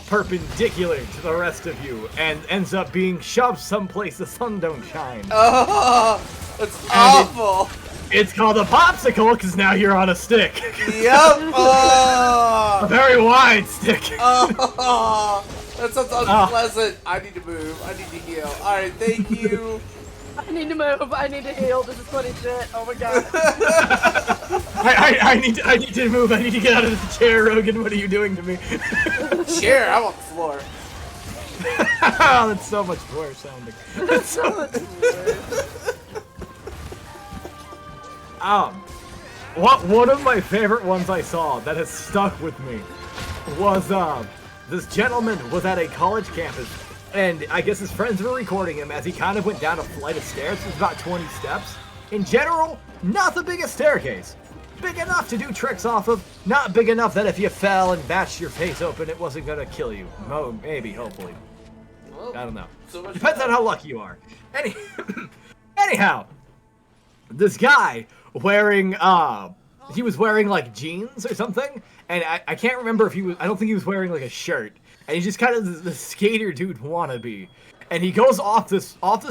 perpendicular to the rest of you and ends up being shoved someplace the sun don't shine. Oh, that's awful. It's called a popsicle because now you're on a stick. Yep. A very wide stick. Oh, that sounds unpleasant. I need to move. I need to heal. Alright, thank you. I need to move. I need to heal. This is funny shit. Oh my god. I need to move. I need to get out of the chair, Rogan. What are you doing to me? Chair, I'm on the floor. That's so much worse sounding. That's so much worse. One of my favorite ones I saw that has stuck with me was this gentleman was at a college campus, and I guess his friends were recording him as he kind of went down a flight of stairs. It was about 20 steps. In general, not the biggest staircase. Big enough to do tricks off of, not big enough that if you fell and bashed your face open, it wasn't gonna kill you. Maybe, hopefully. Well, I don't know. so much Depends on how lucky you are. Anyhow, this guy wearing, he was wearing like jeans or something, and I can't remember if he was, I don't think he was wearing like a shirt, and he's just kind of the skater dude wannabe. And he goes off the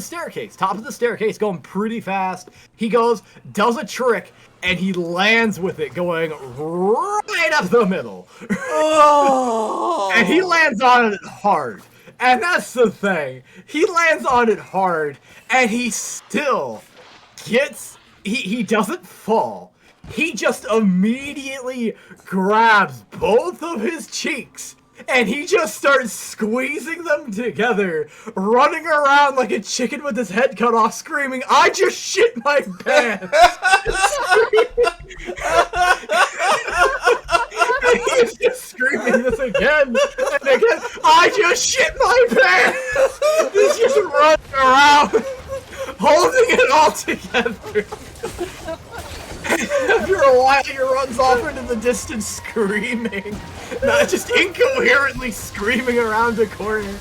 staircase, top of the staircase, going pretty fast. He goes, does a trick, and he lands with it going right up the middle. Oh. And he lands on it hard. And that's the thing. He lands on it hard, and he still gets, he doesn't fall. He just immediately grabs both of his cheeks, and he just starts squeezing them together, running around like a chicken with his head cut off, screaming, "I just shit my pants!" And he's just screaming this again and again, "I just shit my pants!" He's just running around, holding it all together. After a while, he runs off into the distance screaming, not just incoherently screaming around a corner.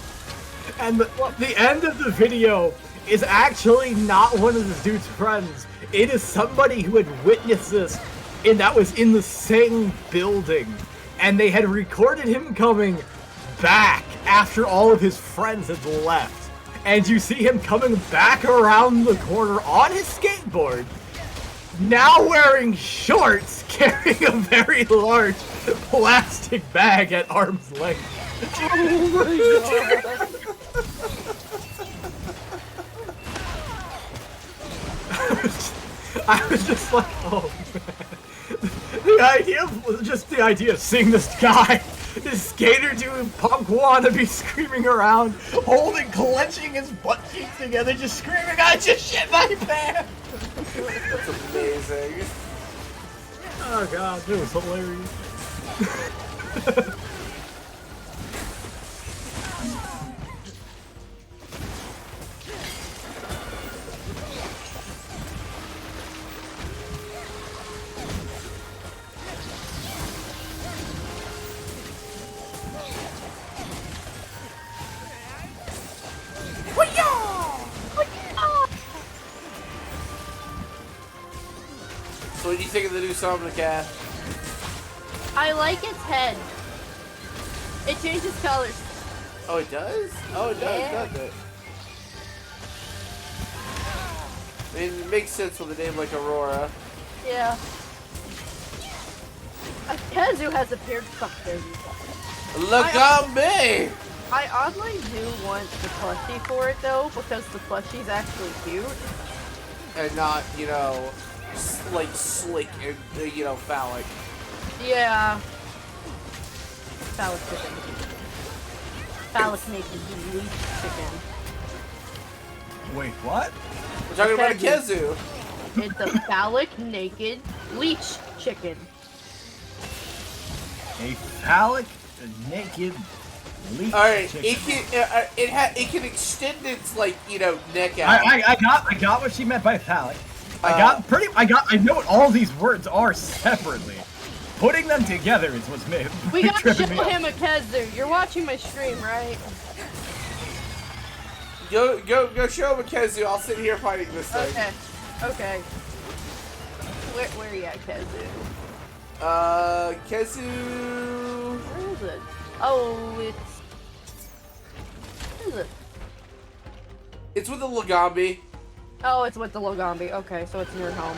And the end of the video is actually not one of this dude's friends. It is somebody who had witnessed this, and that was in the same building. And they had recorded him coming back after all of his friends had left. And you see him coming back around the corner on his skateboard, now wearing shorts, carrying a very large plastic bag at arm's length. Oh my god. I was just like, oh man. The idea of seeing this guy, this skater dude, punk wannabe screaming around, clenching his butt cheeks together, just screaming, "I just shit my pants!" That's amazing. Oh god, it was hilarious. So what do you think of the new Sonic Cat? I like its head. It changes colors. Oh, it does? Oh, it does, Yeah. doesn't it? I mean, it makes sense with a name like Aurora. Yeah. Kazu has appeared. Fuck, there's Look on me! I oddly do want the plushie for it though, because the plushie's actually cute. And not, you know, like slick and, you know, phallic. Yeah. Phallic chicken. Phallic naked leaf chicken. Wait, what? We're talking about a Kezu. Kezu. It's a phallic naked leech chicken. A phallic naked leech Alright, chicken. it can extend its, like, you know, neck out. I got what she meant by phallic. I know what all these words are separately. Putting them together is what's made. We gotta show tripping me up. him a Kezu. You're watching my stream, right? Go show him a Kezu. I'll sit here fighting this thing. Okay. Where are you at, Kezu? Kezu... Where is it? Oh, it's... Where is it? It's with the Lagambi. Oh, it's with the Logambi. Okay, so it's near home.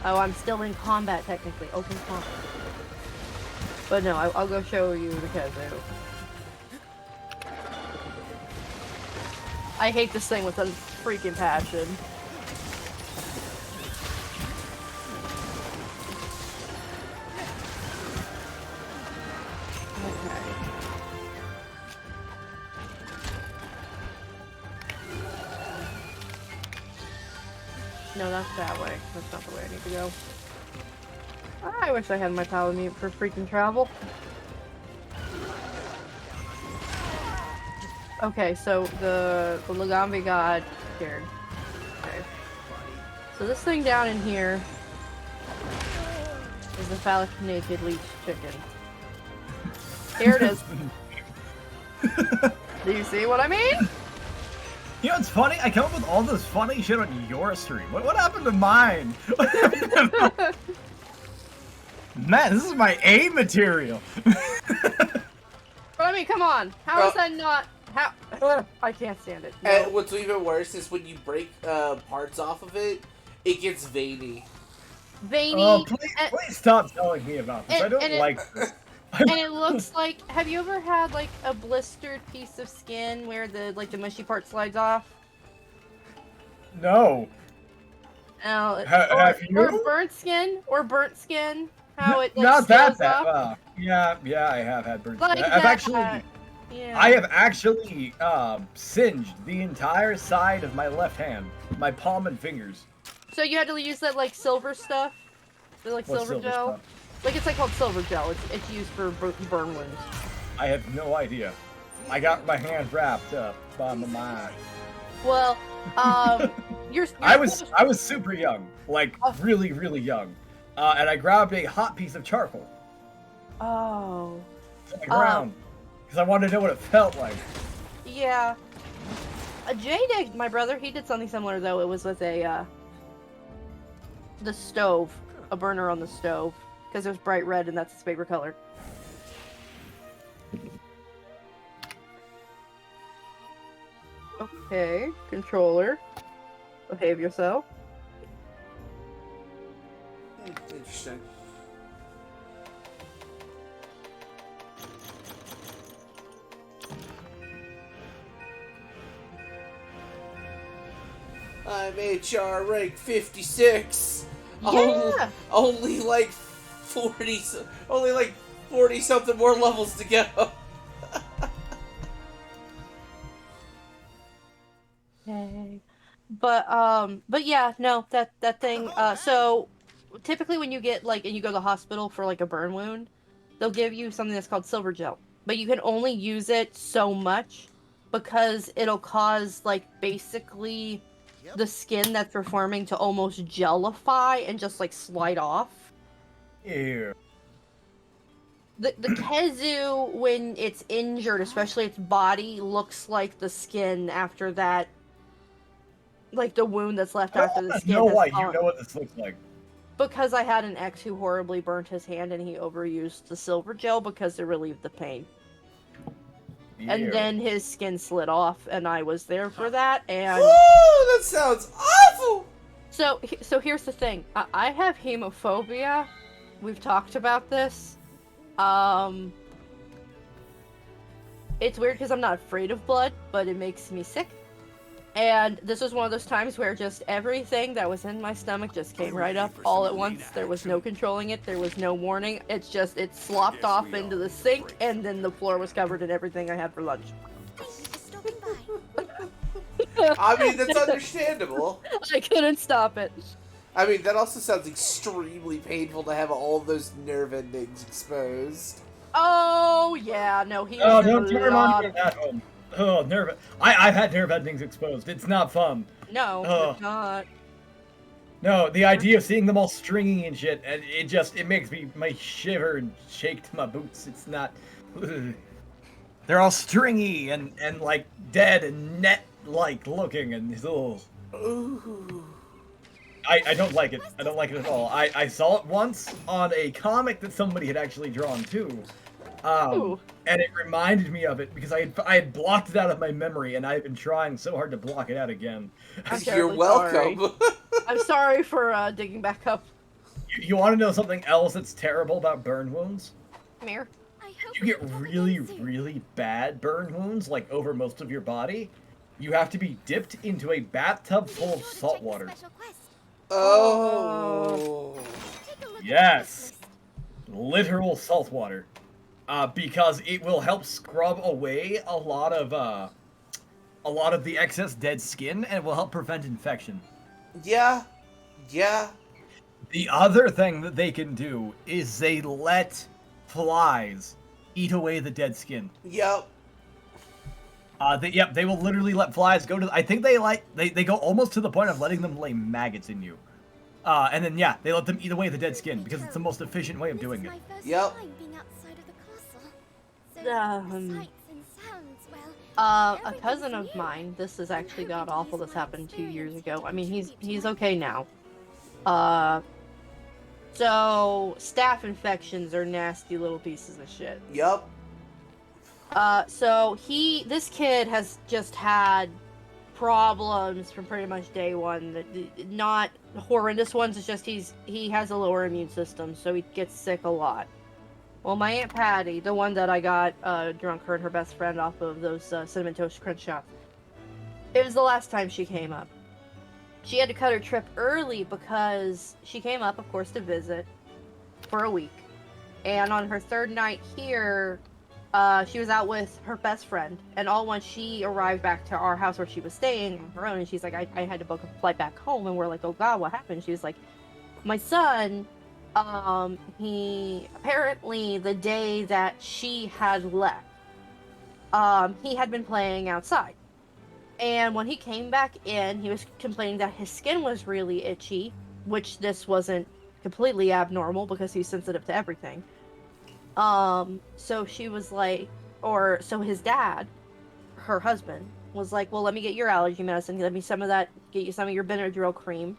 Oh, I'm still in combat, technically. Open combat. But no, I'll go show you the Kezu. I hate this thing with a freaking passion. Okay. No, that's that way. That's not the way I need to go. I wish I had my power mute for freaking travel. Okay, so the Lagambi got scared. Okay. So this thing down in here is the phallic naked leech chicken. Here it is. Do you see what I mean? You know what's funny? I come up with all this funny shit on your stream. What happened to mine? What happened to mine? Man, this is my A material. But I mean, come on. How is that not... How... I can't stand it. No. And what's even worse is when you break parts off of it, it gets veiny. Veiny. Oh, please stop telling me about this. I don't like this. And it looks like... Have you ever had, like, a blistered piece of skin where the mushy part slides off? No. Have you? Or burnt skin? How it, like, not that slows bad. off? Yeah, I have had burnt Like skin. that. I have actually singed the entire side of my left hand, my palm and fingers. So you had to use that, like, silver stuff? The, like, What silver gel? stuff? Like, it's, like, called silver gel. It's used for burn wounds. I have no idea. I got my hand wrapped up by my mind. Well, you're I was super young, like really, really young, and I grabbed a hot piece of charcoal Oh. from the ground because I wanted to know what it felt like. Yeah. Jay did, my brother, he did something similar, though. It was with the stove. A burner on the stove. Because it was bright red, and that's his favorite color. Okay, controller. Behave yourself. Interesting. I'm HR rank 56. Yeah! Only like 40 something more levels to go. Okay. But yeah, no, that thing, so typically when you get, like, and you go to the hospital for, like, a burn wound, they'll give you something that's called silver gel. But you can only use it so much because it'll cause, like, basically the skin that's reforming to almost gelify and just, like, slide off. Ew. The Kezu, when it's injured, especially its body, looks like the skin after that, like the wound that's left after the skin. No, why? has You gone. know what this looks like. Because I had an ex who horribly burnt his hand and he overused the silver gel because it relieved the pain. Ew. And then his skin slid off, and I was there for that. And Oh, that sounds awful. so here's the thing: I have hemophobia. We've talked about this. it's weird because I'm not afraid of blood, but it makes me sick. And this was one of those times where just everything that was in my stomach just came right up all at once. There was no controlling it. There was no warning. It slopped off into the sink, and then the floor was covered in everything I had for lunch. Thank you for stopping by. I mean, that's understandable. I couldn't stop it. I mean, that also sounds extremely painful to have all those nerve endings exposed. Oh yeah, no, he Oh, was in don't a turn lot on of... that home. Oh, nerve. I've had nerve endings exposed. It's not fun. No, Oh. it's not. No, the idea of seeing them all stringy and shit, and it makes my shiver and shake to my boots. It's not. Ugh. They're all stringy and like dead and net-like looking, and ugh. Ooh. I don't like it. I don't like it at all. I saw it once on a comic that somebody had actually drawn too. Ooh. And it reminded me of it because I had blocked it out of my memory, and I've been trying so hard to block it out again. I'm You're terribly welcome. sorry. I'm sorry for digging back up. You want to know something else that's terrible about burn wounds? Come here. I hope You we get can talk really, again soon. really bad burn wounds, like over most of your body. You have to be dipped into a bathtub Be full of sure to salt check the water. special quest. Oh. Take a look at the Yes. quest list. Literal salt water. Because it will help scrub away a lot of the excess dead skin, and it will help prevent infection. Yeah. Yeah. The other thing that they can do is they let flies eat away the dead skin. Yep. They will literally let flies go to. I think they go almost to the point of letting them lay maggots in you. And then yeah, they let them eat away the dead skin because it's the most efficient way of doing it. This is my first Yep. time being outside of the castle. So the sights and sounds, well, A everything's cousin of new. mine, this has I'm actually hoping got to awful. use This my happened 2 years experience ago. to I mean, he's contribute to okay now. So staph infections are nasty little pieces of shit. Yep. So this kid has just had problems from pretty much day one. Not horrendous ones. It's just he has a lower immune system, so he gets sick a lot. Well, my Aunt Patty, the one that I got drunk, her and her best friend off of those Cinnamon Toast Crunch shots, it was the last time she came up. She had to cut her trip early because she came up, of course, to visit for a week. And on her third night here, she was out with her best friend. And all once she arrived back to our house where she was staying on her own, and she's like, I had to book a flight back home. And we're like, oh God, what happened? She was like, my son, he apparently the day that she had left, he had been playing outside. And when he came back in, he was complaining that his skin was really itchy, which this wasn't completely abnormal because he's sensitive to everything. So she was like, so his dad, her husband, was like, well, let me get your allergy medicine, get you some of your Benadryl cream,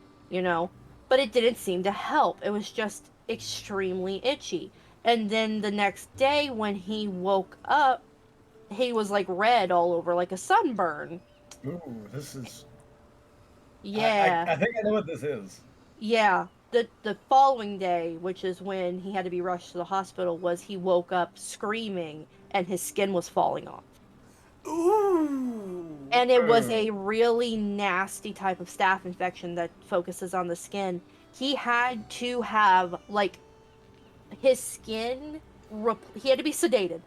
But it didn't seem to help. It was just extremely itchy. And then the next day when he woke up, he was like red all over, like a sunburn. Ooh, this is. Yeah. I think I know what this is. Yeah. The following day, which is when he had to be rushed to the hospital, was he woke up screaming and his skin was falling off. Ooh. And it was a really nasty type of staph infection that focuses on the skin. He had to have, like, his skin, he had to be sedated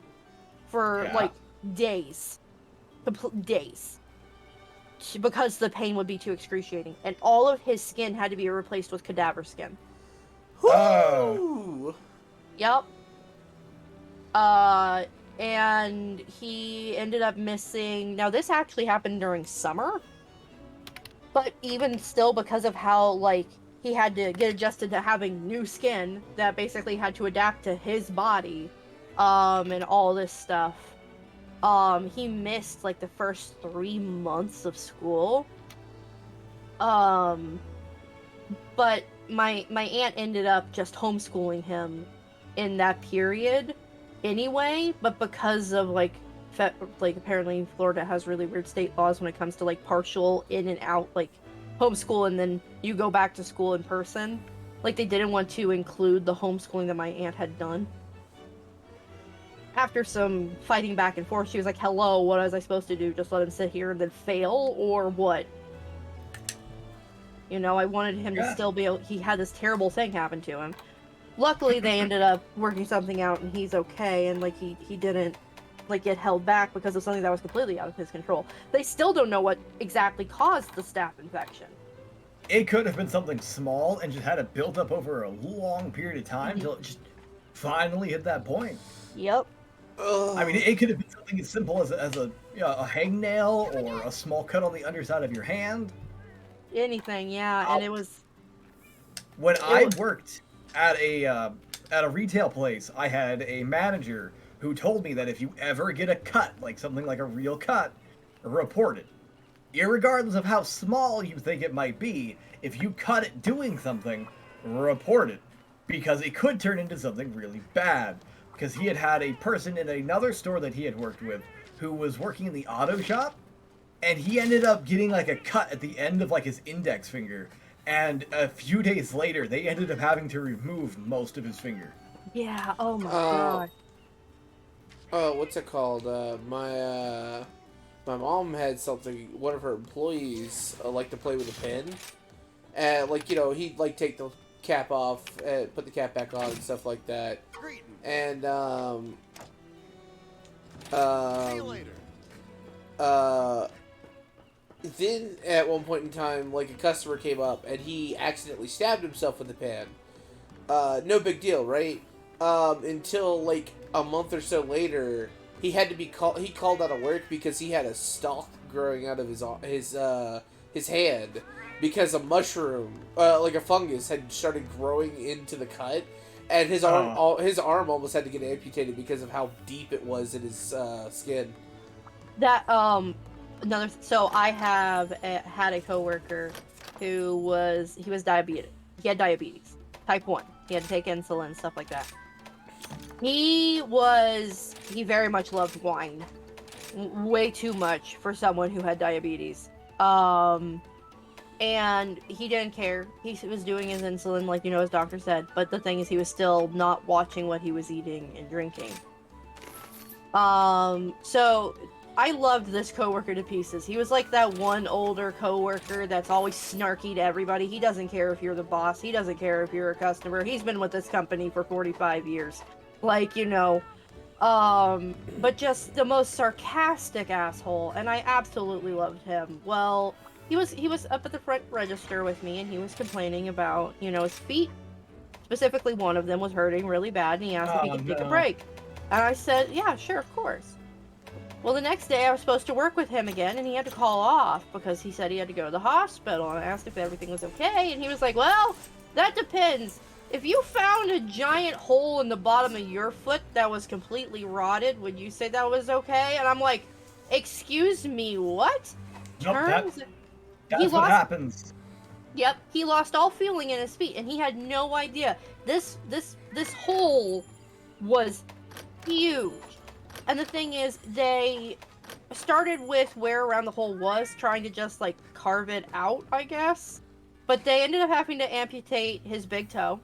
for, like, days. Days. Because the pain would be too excruciating. And all of his skin had to be replaced with cadaver skin. Ooh. Yep. And he ended up missing... Now, this actually happened during summer. But even still, because of how, like, he had to get adjusted to having new skin that basically had to adapt to his body, and all this stuff, he missed, like, the first 3 months of school. But my aunt ended up just homeschooling him in that period anyway, but because of, like, apparently Florida has really weird state laws when it comes to, like, partial in and out, like, homeschool and then you go back to school in person. Like, they didn't want to include the homeschooling that my aunt had done. after some fighting back and forth, she was like, hello, what was I supposed to do? Just let him sit here and then fail, or what? You know, I wanted him to still be able, he had this terrible thing happen to him. Luckily, they ended up working something out, and he's okay, and, like, he didn't, like, get held back because of something that was completely out of his control. They still don't know what exactly caused the staph infection. It could have been something small and just had it built up over a long period of time till it just finally hit that point. Yep. I mean, it could have been something as simple as a hangnail or a small cut on the underside of your hand. Anything, yeah, and it was... When I worked at a retail place, I had a manager who told me that if you ever get a cut, like something like a real cut, report it. Irregardless of how small you think it might be, if you cut it doing something, report it. Because it could turn into something really bad. Because he had a person in another store that he had worked with who was working in the auto shop, and he ended up getting like a cut at the end of like his index finger. And a few days later, they ended up having to remove most of his finger. Yeah, oh my god. What's it called? My mom had something, one of her employees like to play with a pen. And, like, you know, he'd, like, take the cap off and put the cap back on and stuff like that. And, See you later. Then, at one point in time, like, a customer came up and he accidentally stabbed himself with the pan. No big deal, right? Until, like, a month or so later, he had to be he called out of work because he had a stalk growing out of his hand because a mushroom, like a fungus, had started growing into the cut, and his arm almost had to get amputated because of how deep it was in his skin. That so I had a coworker who was diabetic. He had diabetes, type 1. He had to take insulin and stuff like that. He very much loved wine. Way too much for someone who had diabetes. And he didn't care. He was doing his insulin like, you know, his doctor said. But the thing is, he was still not watching what he was eating and drinking. So I loved this coworker to pieces. He was like that one older coworker that's always snarky to everybody. He doesn't care if you're the boss. He doesn't care if you're a customer. He's been with this company for 45 years. Like, you know, but just the most sarcastic asshole, and I absolutely loved him. Well, he was up at the front register with me, and he was complaining about, you know, his feet. Specifically, one of them was hurting really bad, and he asked if he could take a break. And I said, yeah, sure, of course. Well, the next day I was supposed to work with him again, and he had to call off because he said he had to go to the hospital, and I asked if everything was okay, and he was like, well, that depends. If you found a giant hole in the bottom of your foot that was completely rotted, would you say that was okay? And I'm like, excuse me, what? Nope, that's what happens. Yep, he lost all feeling in his feet, and he had no idea. This hole was huge. And the thing is, they started with where around the hole was, trying to just, like, carve it out, I guess. But they ended up having to amputate his big toe.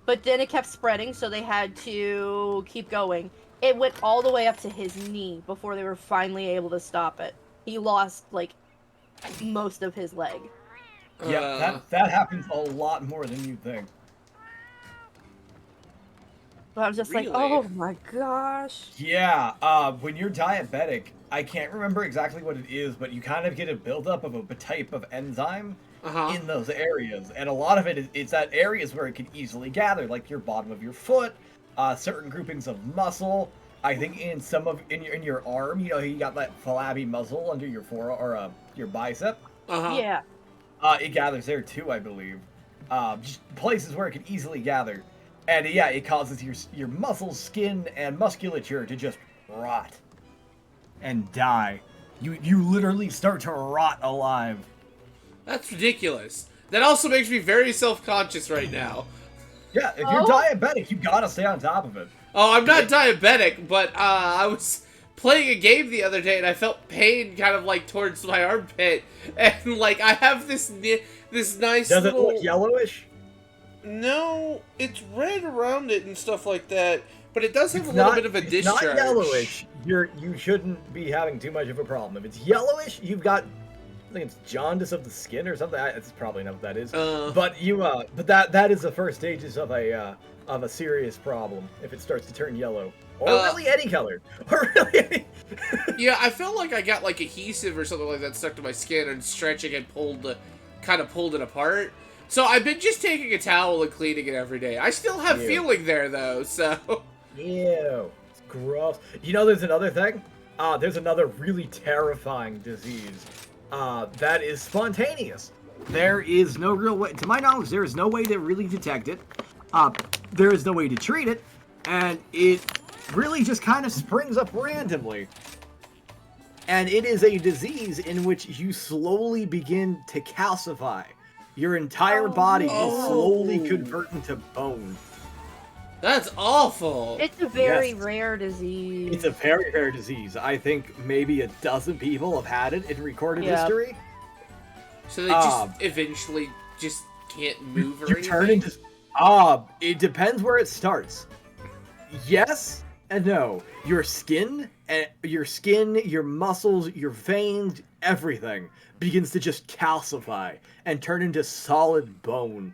But then it kept spreading, so they had to keep going. It went all the way up to his knee before they were finally able to stop it. He lost, like, most of his leg. Yeah, that happens a lot more than you think. But I was just Really? like, oh my gosh. Yeah, when you're diabetic, I can't remember exactly what it is, but you kind of get a buildup of a type of enzyme in those areas, and a lot of it's at areas where it can easily gather, like your bottom of your foot, certain groupings of muscle. I think in your arm, you know, you got that flabby muscle under your forearm or your bicep. Yeah. It gathers there too, I believe. Just places where it can easily gather, and yeah, it causes your muscles, skin, and musculature to just rot and die. You literally start to rot alive. That's ridiculous. That also makes me very self-conscious right now. Yeah, if you're diabetic, you gotta stay on top of it. Oh, I'm not diabetic, but I was playing a game the other day and I felt pain kind of like towards my armpit, and like I have this nice. Does it look yellowish? No, it's red around it and stuff like that. but it does have It's a little not- bit of a it's discharge. not yellowish. You shouldn't be having too much of a problem. If it's yellowish, you've got, I think it's jaundice of the skin or something. That's probably not what that is. But that is the first stages of a serious problem if it starts to turn yellow, or really any color, or really any. Yeah, I felt like I got like adhesive or something like that stuck to my skin and stretching and pulled it apart. So I've been just taking a towel and cleaning it every day. I still have feeling there though, so. Ew, it's gross. You know, there's another thing. There's another really terrifying disease. That is spontaneous. There is no real way, to my knowledge, there is no way to really detect it. There is no way to treat it, and it really just kind of springs up randomly. And it is a disease in which you slowly begin to calcify. Your entire body will slowly convert into bone. That's awful. It's a very rare disease. It's a very rare disease. I think maybe a dozen people have had it in recorded history. So they just eventually just can't move or you anything? turn into... it depends where it starts. Yes and no. Your skin, your muscles, your veins, everything begins to just calcify and turn into solid bone.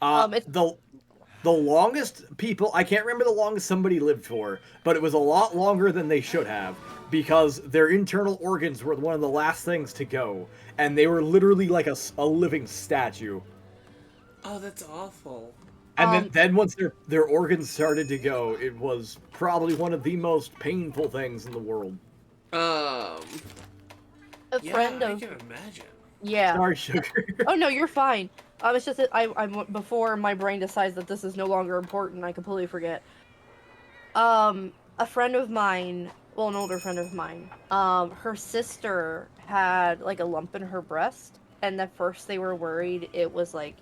The longest people, I can't remember the longest somebody lived for, but it was a lot longer than they should have, because their internal organs were one of the last things to go, and they were literally like a living statue. Oh, that's awful. And then once their organs started to go, it was probably one of the most painful things in the world. A friend I of... can imagine. Yeah. Sorry, Sugar. Oh, no, you're fine. It's just that before my brain decides that this is no longer important, I completely forget. A friend of mine, well, an older friend of mine, her sister had, like, a lump in her breast, and at first they were worried it was, like,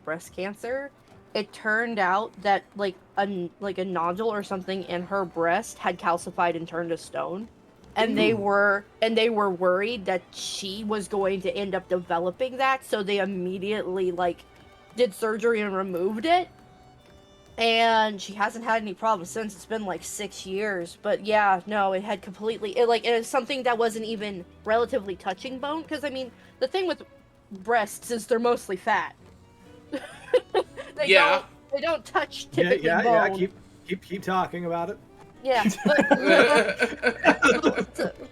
breast cancer. It turned out that, like a nodule or something in her breast had calcified and turned to stone. And they were worried that she was going to end up developing that, so they immediately did surgery and removed it. And she hasn't had any problems since. It's been 6 years, but yeah, no, it had completely it's something that wasn't even relatively touching bone. Because I mean, the thing with breasts is they're mostly fat. They don't touch typically bone. Keep talking about it. Yeah, but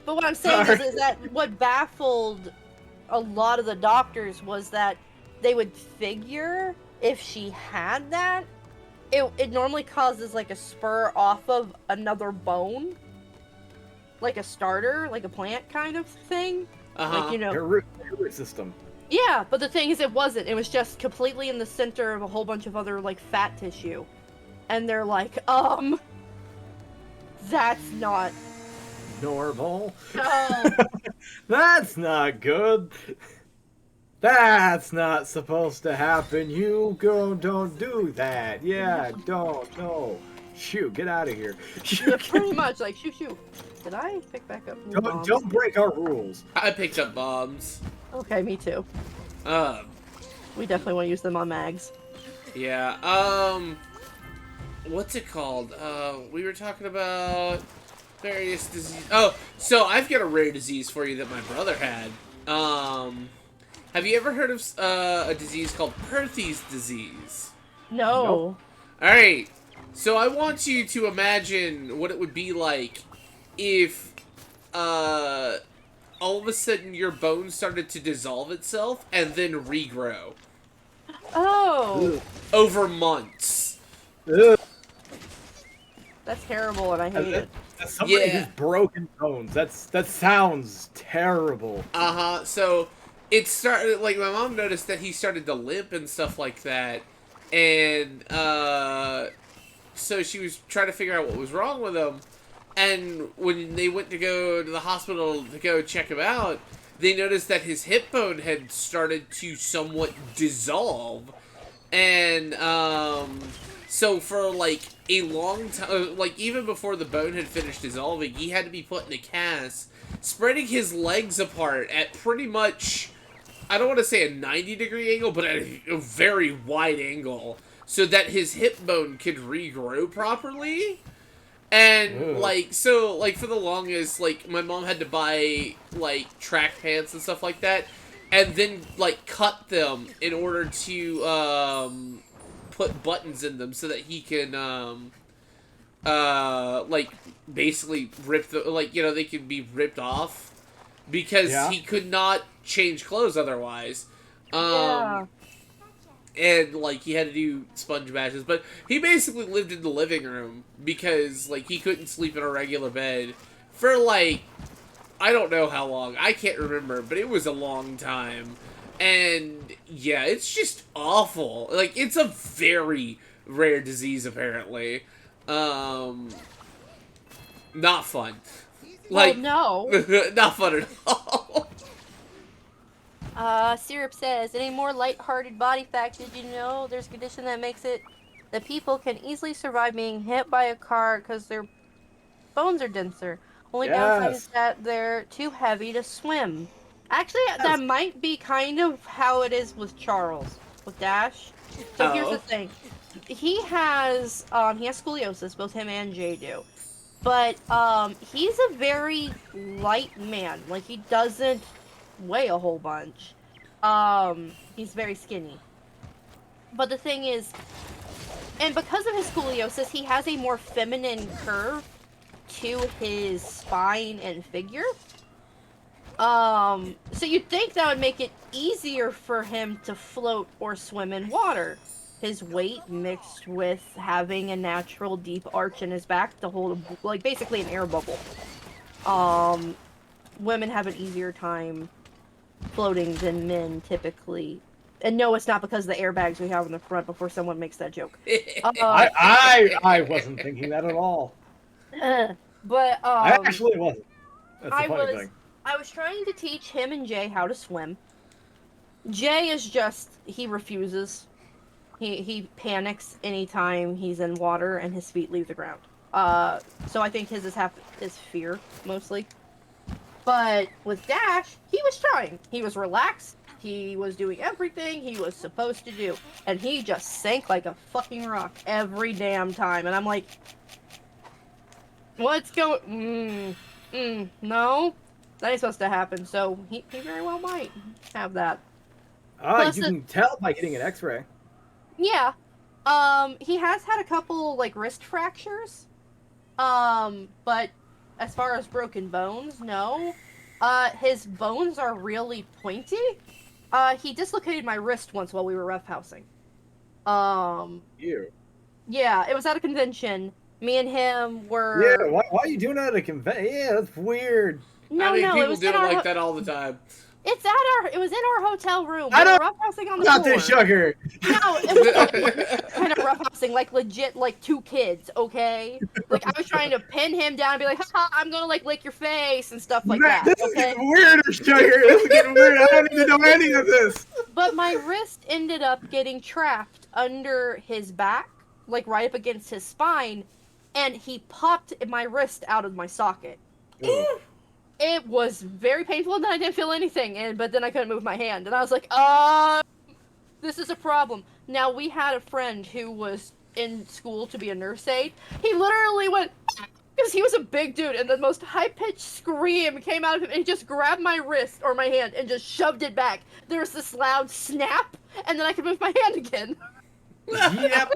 what I'm saying is that what baffled a lot of the doctors was that they would figure if she had that, it normally causes a spur off of another bone, like a starter, like a plant kind of thing. Her root system. Yeah, but the thing is, it wasn't. It was just completely in the center of a whole bunch of other fat tissue, and they're like, that's not normal. No. That's not good. That's not supposed to happen. You don't do that. Yeah, don't. No. Shoot, get out of here. Yeah, pretty much, shoot. Did I pick back up new bombs? Don't break our rules. I picked up bombs. Okay, me too. We definitely want to use them on mags. Yeah, what's it called? We were talking about various diseases. Oh, so I've got a rare disease for you that my brother had. Have you ever heard of a disease called Perthes disease? No. Nope. Alright, so I want you to imagine what it would be like if, all of a sudden your bone started to dissolve itself and then regrow. Oh! Ugh. Over months. Ugh. That's terrible, and I hate it. As somebody who's broken bones, that sounds terrible. So it started, my mom noticed that he started to limp and stuff like that, and so she was trying to figure out what was wrong with him. And when they went to go to the hospital to go check him out, they noticed that his hip bone had started to somewhat dissolve. And, so for, a long time, even before the bone had finished dissolving, he had to be put in a cast, spreading his legs apart at pretty much, I don't want to say a 90-degree angle, but at a very wide angle. so that his hip bone could regrow properly. And, like, so, like, for the longest, like, my mom had to buy, like, track pants and stuff like that, and then, like, cut them in order to, put buttons in them so that he can, like, basically rip the, like, you know, they could be ripped off, because he could not change clothes otherwise. And, like, he had to do sponge bashes. But he basically lived in the living room because, like, he couldn't sleep in a regular bed for, like, I don't know how long. I can't remember, but it was a long time. And, yeah, it's just awful. Like, it's a very rare disease, apparently. Not fun. Like, well, no. not fun at all. Syrup says, in a more light-hearted body fact, did you know there's a condition that makes it that people can easily survive being hit by a car because their bones are denser. Only downside is that they're too heavy to swim. Actually, that might be kind of how it is with Charles, with Dash. So here's the thing. He has scoliosis, both him and Jay do. But, he's a very light man. Like, he doesn't weigh a whole bunch. He's very skinny. But the thing is, and because of his scoliosis, he has a more feminine curve to his spine and figure. So you'd think that would make it easier for him to float or swim in water. His weight mixed with having a natural deep arch in his back to hold, like, basically an air bubble. Women have an easier time floating than men typically. And no, it's not because of the airbags we have in the front before someone makes that joke. I wasn't thinking that at all. But, I actually wasn't. That's the funny thing. I was trying to teach him and Jay how to swim. Jay is just, he refuses. He panics anytime he's in water and his feet leave the ground. So I think his is fear, mostly. But with Dash, he was trying. He was relaxed. He was doing everything he was supposed to do. And he just sank like a fucking rock every damn time. And I'm like, what's going... no? That ain't supposed to happen. So he very well might have that. You can tell by getting an x-ray. Yeah. He has had a couple, like, wrist fractures. But as far as broken bones, no. His bones are really pointy. He dislocated my wrist once while we were roughhousing. You? Yeah, it was at a convention. Me and him were... Yeah, why are you doing that at a convention? Yeah, that's weird. No, People do it like that all the time. It was in our hotel room. We were roughhousing on the floor. Not this sugar. No, it was kind of roughhousing, like legit, like 2 kids, okay? Like, I was trying to pin him down and be like, haha, I'm gonna, like, lick your face and stuff like that, This okay? is getting weirder, sugar. This is getting weird. I don't even know any of this. But my wrist ended up getting trapped under his back, like, right up against his spine, and he popped my wrist out of my socket. It was very painful, and then I didn't feel anything, but then I couldn't move my hand, and I was like, this is a problem. Now, we had a friend who was in school to be a nurse aide. He literally went, because he was a big dude, and the most high-pitched scream came out of him, and he just grabbed my wrist, or my hand, and just shoved it back. There was this loud snap, and then I could move my hand again. Yep.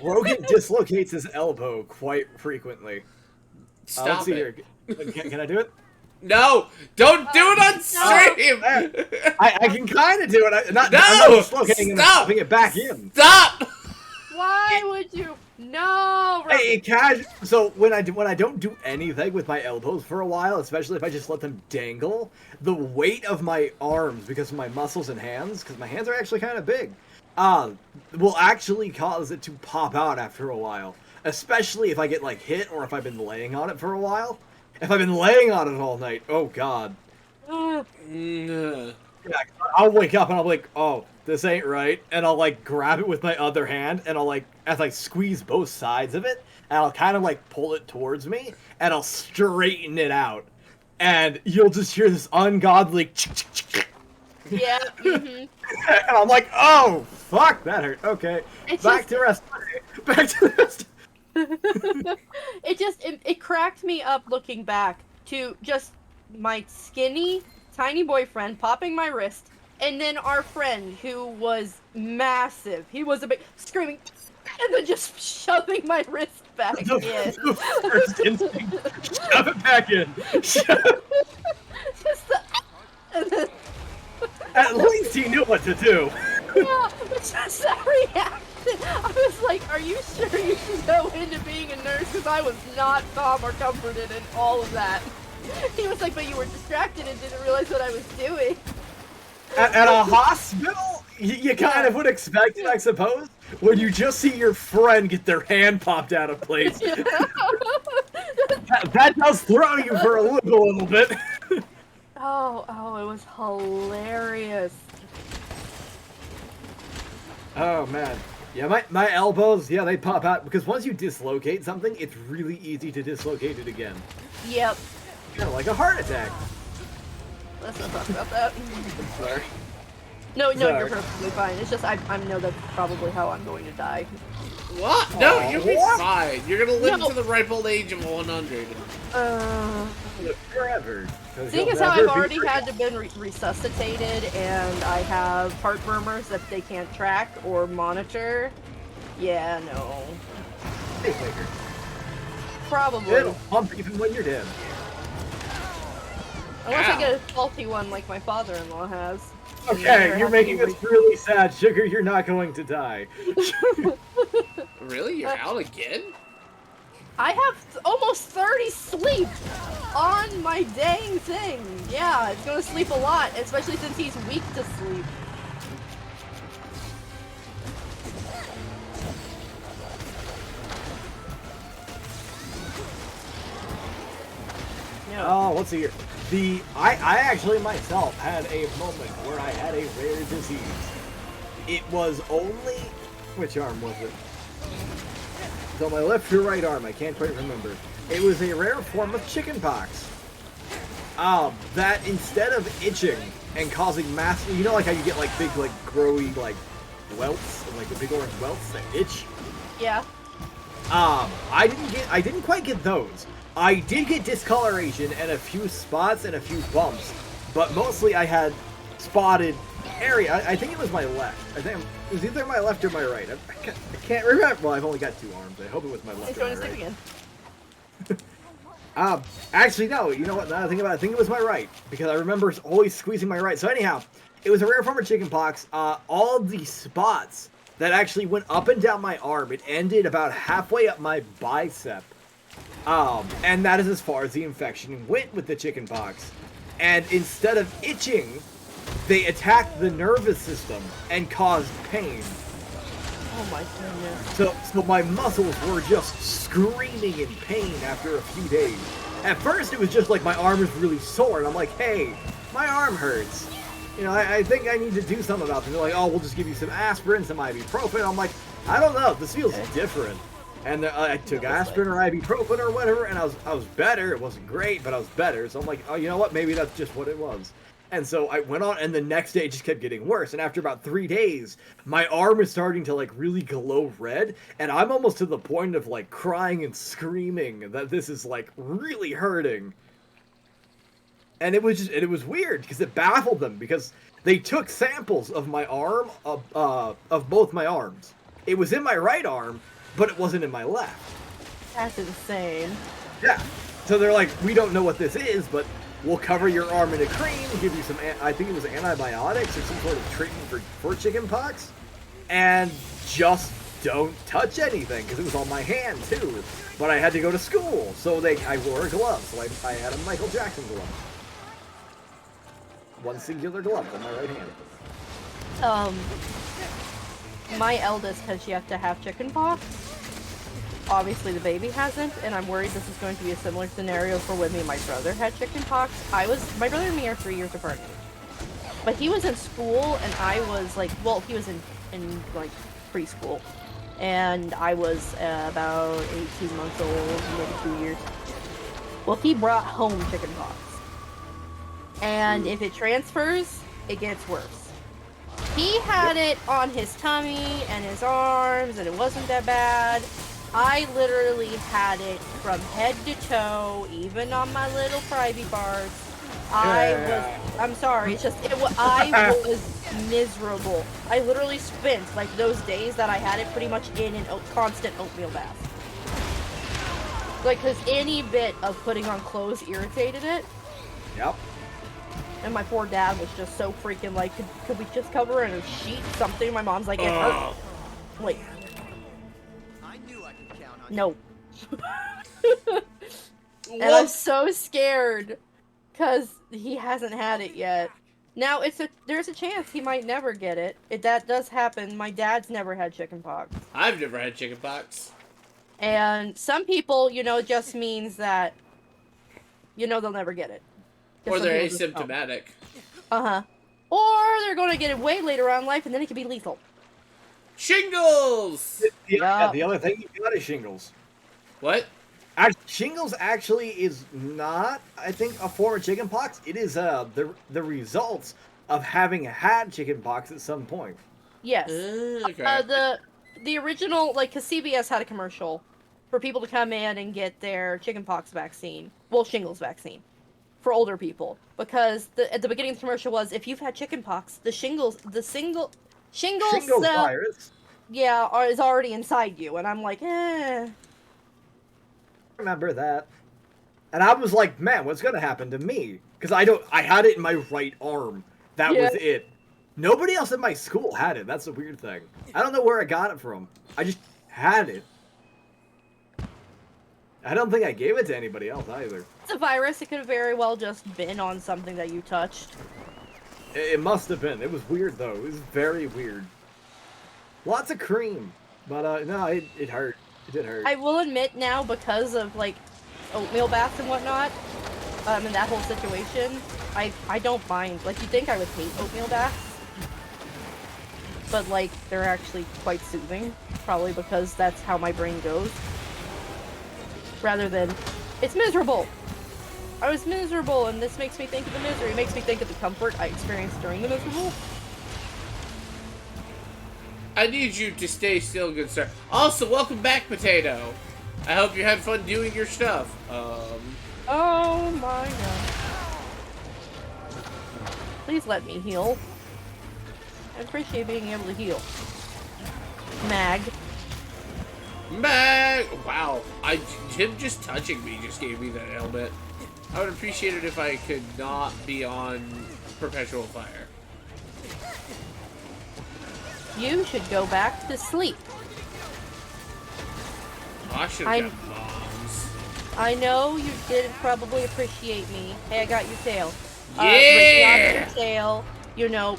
Rogan dislocates his elbow quite frequently. Stop let's see it. Here. Can I do it? No! Don't do it on stream! I can kind of do it. I'm not dislocating and popping it back in. Stop! Why would you? No! Hey, so when I don't do anything with my elbows for a while, especially if I just let them dangle, the weight of my arms, because of my muscles and hands, because my hands are actually kind of big, will actually cause it to pop out after a while. Especially if I get, like, hit or if I've been laying on it for a while. If I've been laying on it all night, oh god. Yeah, I'll wake up and I'll be like, oh, this ain't right. And I'll, like, grab it with my other hand and I'll, like, as I squeeze both sides of it, and I'll kind of, like, pull it towards me and I'll straighten it out. And you'll just hear this ungodly Yeah. And I'm like, oh, fuck, that hurt. Okay, It's back just- to rest. Back to rest. it cracked me up looking back to just my skinny, tiny boyfriend popping my wrist, and then our friend who was massive. He was a big screaming, and then just shoving my wrist back in. The first instinct, shove it back in. Just the, and then, At least he knew what to do. yeah, it's just that reaction. I was like, are you sure you should go into being a nurse? Because I was not calm or comforted in all of that. He was like, but you were distracted and didn't realize what I was doing. At a hospital, you kind of would expect it, I suppose, when you just see your friend get their hand popped out of place. that does throw you for a little bit. Oh, it was hilarious. Oh, man. Yeah, my elbows, yeah, they pop out, because once you dislocate something, it's really easy to dislocate it again. Yep. Kind of like a heart attack. Let's not talk about that. Sorry. No, Sorry. you're perfectly fine. It's just I know that's probably how I'm going to die. What? No, Aw, you'll be what? fine. You're gonna live No. to the ripe old age of 100. Forever. 'Cause Seeing you'll as how never I've be already free. had to been resuscitated and I have heart murmurs that they can't track or monitor, yeah, no. Pacemaker. Probably. It'll pump even when you're dead. Unless Ow. I get a faulty one like my father-in-law has. And Okay, never you're has making to this really sad, Sugar. You're not going to die. Really? You're out again? I have almost 30 sleep on my dang thing. Yeah, it's gonna sleep a lot, especially since he's weak to sleep. Yeah. Oh, let's see here. I actually myself had a moment where I had a rare disease. It was only, which arm was it? So my left or right arm, I can't quite remember. It was a rare form of chickenpox. That instead of itching and causing massive, you know, like how you get like big, like growy, like welts, like the big orange welts that itch. Yeah. I didn't quite get those. I did get discoloration and a few spots and a few bumps, but mostly I had spotted area. I think it was my left. I think it was either my left or my right. I can't remember. Well, I've only got two arms. I hope it was my left He's or going my to sleep right. again. Actually, no. You know what? Now that I think about it, I think it was my right because I remember always squeezing my right. So anyhow, it was a rare form of chickenpox. All of the spots that actually went up and down my arm, it ended about halfway up my bicep. And that is as far as the infection went with the chickenpox. And instead of itching, they attacked the nervous system and caused pain. Oh my goodness. So my muscles were just screaming in pain after a few days. At first, it was just like my arm was really sore, and I'm like, hey, my arm hurts. You know, I think I need to do something about this. They're like, oh, we'll just give you some aspirin, some ibuprofen. I'm like, I don't know, this feels different. And I took aspirin or ibuprofen or whatever, and I was better. It wasn't great, but I was better. So I'm like, oh, you know what? Maybe that's just what it was. And so I went on, and the next day it just kept getting worse. And after about 3 days, my arm is starting to like really glow red, and I'm almost to the point of like crying and screaming that this is like really hurting. And it was weird because it baffled them because they took samples of my arm of both my arms. It was in my right arm, but it wasn't in my left. That's insane. Yeah. So they're like, we don't know what this is, but we'll cover your arm in a cream, give you some, I think it was antibiotics or some sort of treatment for chickenpox, and just don't touch anything, because it was on my hand, too. But I had to go to school, so I wore a glove, so I had a Michael Jackson glove. One singular glove on my right hand. My eldest has yet to have chickenpox. Obviously the baby hasn't, and I'm worried this is going to be a similar scenario for when me and my brother had chickenpox. My brother and me are 3 years apart. But he was in school, and I was like, well, he was in like preschool. And I was about 18 months old, maybe 2 years. Well, he brought home chickenpox. And if it transfers, it gets worse. He had it on his tummy and his arms, and it wasn't that bad. I literally had it from head to toe, even on my little private parts. I'm sorry, it's just, I was miserable. I literally spent, like, those days that I had it pretty much in an constant oatmeal bath. Like, because any bit of putting on clothes irritated it. Yep. And my poor dad was just so freaking like, could we just cover it in a sheet, something? My mom's like, it hurts. Like, I knew I could count on no. And I'm so scared because he hasn't had it yet. Now there's a chance he might never get it. That does happen. My dad's never had chickenpox. I've never had chickenpox. And some people, you know, it just means that, you know, they'll never get it. Or they're asymptomatic. Uh-huh. Or they're going to get it way later on in life, and then it can be lethal. Shingles! Yeah, the other thing you got is shingles. What? Shingles actually is not, I think, a form of chickenpox. It is the results of having had chickenpox at some point. Yes. Okay. The original, like, because CBS had a commercial for people to come in and get their chickenpox vaccine. Well, shingles vaccine. For older people. Because at the beginning of the commercial was, if you've had chickenpox, shingles Shingles virus. Yeah, is already inside you. And I'm like, eh. Remember that. And I was like, man, what's gonna happen to me? Because I had it in my right arm. That was it. Nobody else in my school had it. That's the weird thing. I don't know where I got it from. I just had it. I don't think I gave it to anybody else either. It's a virus. It could have very well just been on something that you touched. It must have been. It was weird, though. It was very weird. Lots of cream. But, no, it hurt. It did hurt. I will admit now, because of, like, oatmeal baths and whatnot, and that whole situation, I don't mind. Like, you'd think I would hate oatmeal baths. But, like, they're actually quite soothing. Probably because that's how my brain goes. Rather than, it's miserable! I was miserable, and this makes me think of the misery. It makes me think of the comfort I experienced during the miserable. I need you to stay still, good sir. Also, welcome back, Potato. I hope you had fun doing your stuff. Oh my god. Please let me heal. I appreciate being able to heal. Mag. Wow. Him just touching me just gave me that helmet. I would appreciate it if I could not be on perpetual fire. You should go back to sleep. I should have got bombs. I know you didn't probably appreciate me. Hey, I got your tail. Yeah! Got your tail. You know,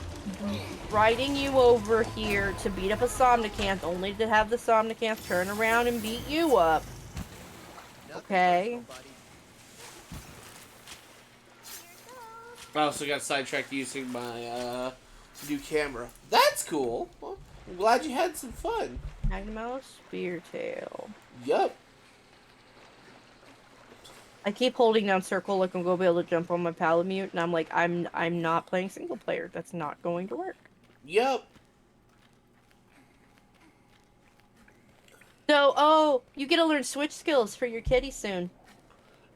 riding you over here to beat up a Somnicanth, only to have the Somnicanth turn around and beat you up. Okay. I also got sidetracked using my new camera. That's cool. Well, I'm glad you had some fun. Magmo Speartail. Yup. I keep holding down circle like I'm gonna be able to jump on my Palamute, and I'm like, I'm not playing single player. That's not going to work. Yup. So, you get to learn switch skills for your kitty soon.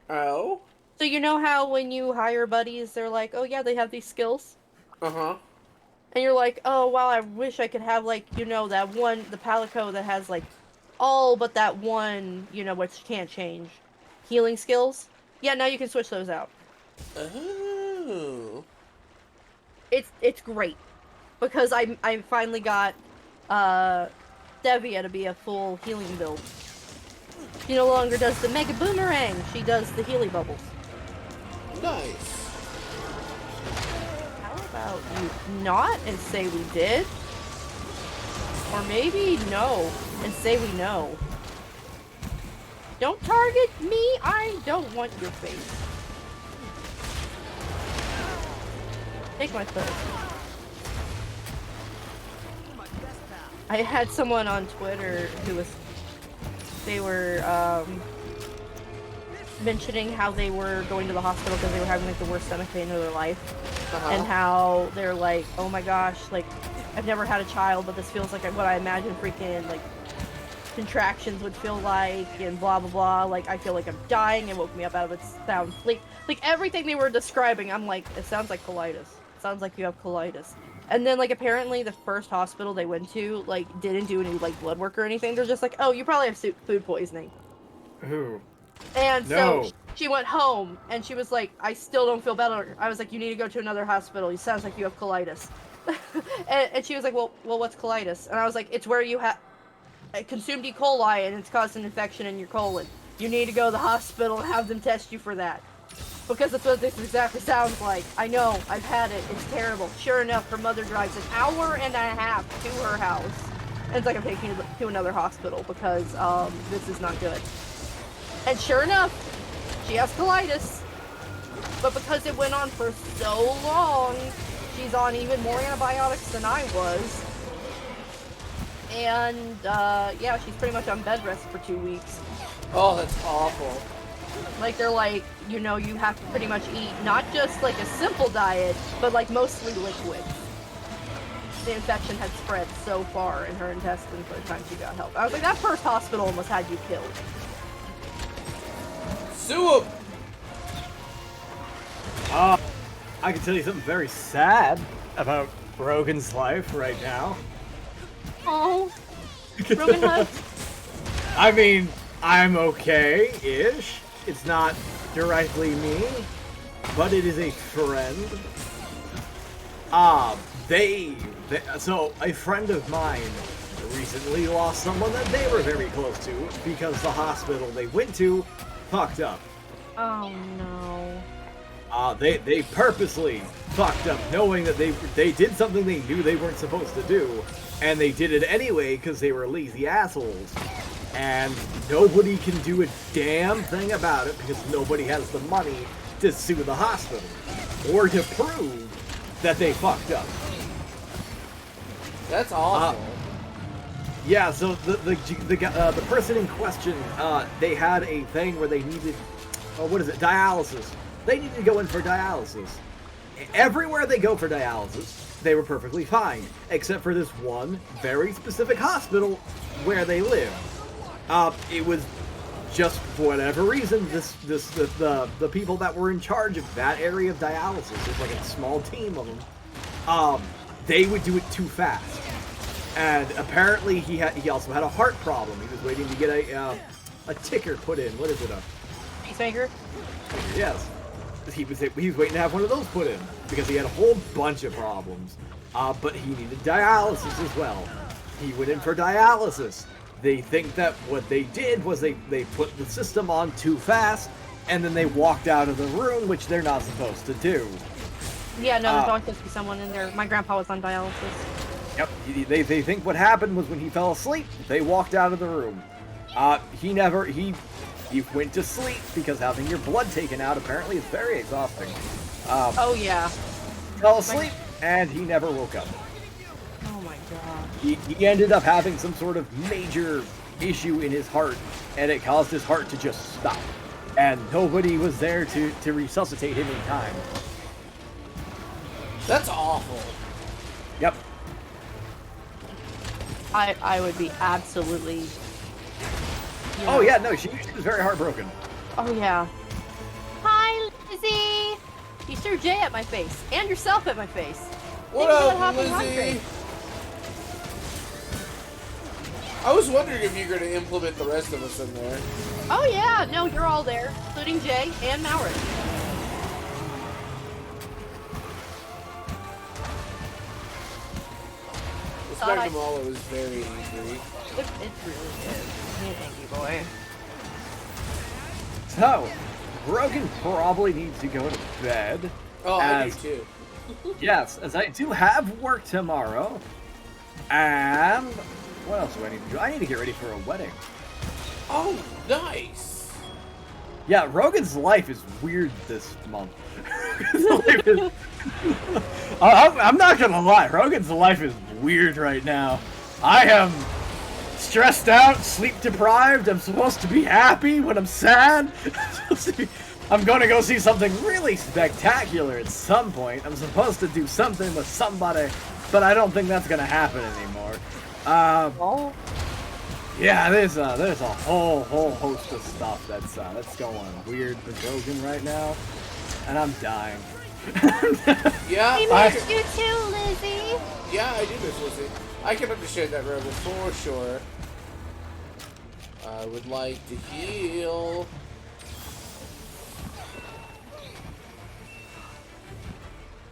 Oh? So you know how when you hire buddies, they're like, oh yeah, they have these skills? Uh-huh. And you're like, oh wow, I wish I could have, like, you know, that one, the Palico that has, like, all but that one, you know, which can't change. Healing skills? Yeah, now you can switch those out. Oh. It's great. Because I finally got, Devia to be a full healing build. She no longer does the Mega Boomerang, she does the Healy Bubbles. Nice. How about you not and say we did? Or maybe no and say we know. Don't target me, I don't want your face. Take my foot. I had someone on Twitter who was, they were, mentioning how they were going to the hospital because they were having like the worst stomach pain of their life, and how they're like, oh my gosh, like I've never had a child, but this feels like what I imagine freaking like contractions would feel like, and blah blah blah. Like I feel like I'm dying. It woke me up out of its sound sleep. Like everything they were describing, I'm like, it sounds like colitis. It sounds like you have colitis. And then like apparently the first hospital they went to like didn't do any like blood work or anything. They're just like, oh, you probably have food poisoning. Ooh. And No. so she went home and she was like, I still don't feel better. I was like, you need to go to another hospital. It sounds like you have colitis. and she was like, well, what's colitis? And I was like, it's where you have consumed E. coli and it's caused an infection in your colon. You need to go to the hospital and have them test you for that. Because that's what this exactly sounds like. I know, I've had it. It's terrible. Sure enough, her mother drives an hour and a half to her house. And it's like, I'm taking you to another hospital because this is not good. And sure enough, she has colitis. But because it went on for so long, she's on even more antibiotics than I was. And, yeah, she's pretty much on bed rest for 2 weeks. Oh, that's awful. Like, they're like, you know, you have to pretty much eat not just, like, a simple diet, but, like, mostly liquids. The infection had spread so far in her intestines by the time she got help. I was like, that first hospital almost had you killed. Sue him! I can tell you something very sad about Brogan's life right now. Oh, Brogan Hut. I mean, I'm okay-ish. It's not directly me, but it is a friend. So a friend of mine recently lost someone that they were very close to because the hospital they went to fucked up. Oh no. They purposely fucked up, knowing that they did something they knew they weren't supposed to do, and they did it anyway because they were lazy assholes. And nobody can do a damn thing about it because nobody has the money to sue the hospital or to prove that they fucked up. That's awful. Yeah, so the person in question, they had a thing where they needed, dialysis. They needed to go in for dialysis. Everywhere they go for dialysis, they were perfectly fine, except for this one very specific hospital where they live. It was just for whatever reason, the people that were in charge of that area of dialysis, there's like a small team of them, they would do it too fast. And apparently he also had a heart problem. He was waiting to get a ticker put in. What is it? Pacemaker? Yes. He was waiting to have one of those put in because he had a whole bunch of problems. But he needed dialysis as well. He went in for dialysis. They think that what they did was they put the system on too fast, and then they walked out of the room, which they're not supposed to do. Yeah, no, there's always supposed to be someone in there. My grandpa was on dialysis. Yep, they think what happened was when he fell asleep, they walked out of the room. He went to sleep because having your blood taken out apparently is very exhausting. Oh yeah. Fell asleep, and he never woke up. Oh my god. He ended up having some sort of major issue in his heart, and it caused his heart to just stop. And nobody was there to resuscitate him in time. That's awful. Yep. I would be absolutely... Oh yeah, no, she was very heartbroken. Oh yeah. Hi, Lizzie! You threw Jay at my face, and yourself at my face. What up, Lizzie? I was wondering if you're going to implement the rest of us in there. Oh yeah, no, you're all there, including Jay and Maury. This Magdamala was very angry. It really is. He's an angry boy. So, Brogan probably needs to go to bed. Oh, I do too. Yes, as I do have work tomorrow. And what else do I need to do? I need to get ready for a wedding. Oh, nice. Yeah, Rogan's life is weird this month. I'm not gonna lie, Rogan's life is weird right now. I am stressed out, sleep deprived. I'm supposed to be happy when I'm sad. I'm gonna go see something really spectacular at some point. I'm supposed to do something with somebody, but I don't think that's gonna happen anymore. Oh. Yeah, there's a whole host of stuff that's going weird and broken right now, and I'm dying. Yeah, We missed you too, Lizzie. yeah, I do miss Lizzie. I can understand that, Rebel, for sure. I would like to heal.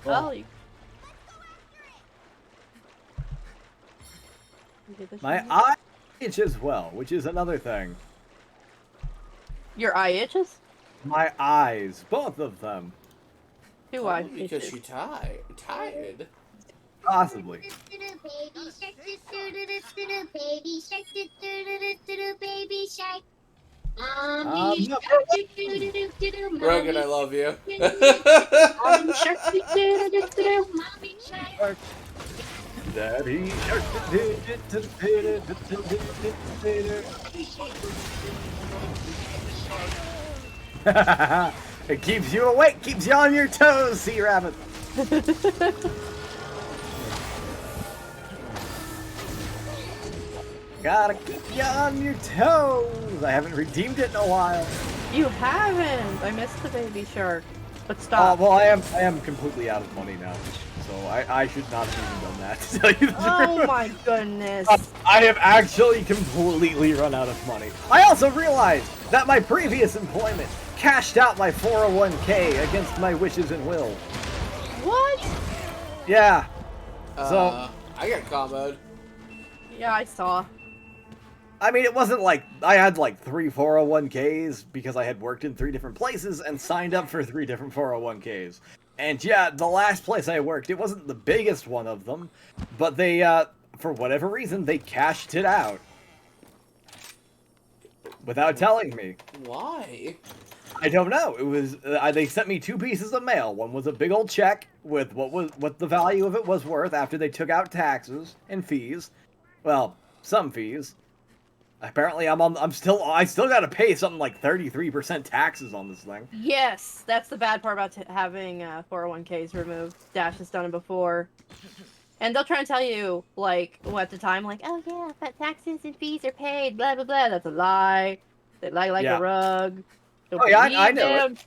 Oh, you did this My one? eye itch as well, which is another thing. Your eye itches? My eyes, both of them, Two eye Probably because itches. she tired. possibly. Baby shark, baby shark, baby shark. Mommy No. shark, Rogan, I love you. mommy shark, mommy shark. Daddy shark. It keeps you awake, keeps you on your toes, Sea Rabbit. Gotta keep you on your toes. I haven't redeemed it in a while. You haven't. I missed the baby shark. But stop. Well, I am completely out of money now, so I should not have even done that. To tell you the Oh truth. my goodness. I have actually completely run out of money. I also realized that my previous employment cashed out my 401k against my wishes and will. What? Yeah. So, I got comboed. Yeah, I saw. I mean, it wasn't like I had like 3 401ks because I had worked in 3 different places and signed up for 3 different 401ks. And yeah, the last place I worked, it wasn't the biggest one of them, but they, for whatever reason, they cashed it out. Without telling me. Why? I don't know. It was they sent me 2 pieces of mail. One was a big old check with what the value of it was worth after they took out taxes and fees. Well, some fees. Apparently, I still got to pay something like 33% taxes on this thing. Yes, that's the bad part about having 401ks removed. Dash has done it before. And they'll try and tell you, like, at the time, like, oh yeah, but taxes and fees are paid, blah, blah, blah. That's a lie. They lie like Yeah. a rug. Don't Oh, yeah, I believe know it. them.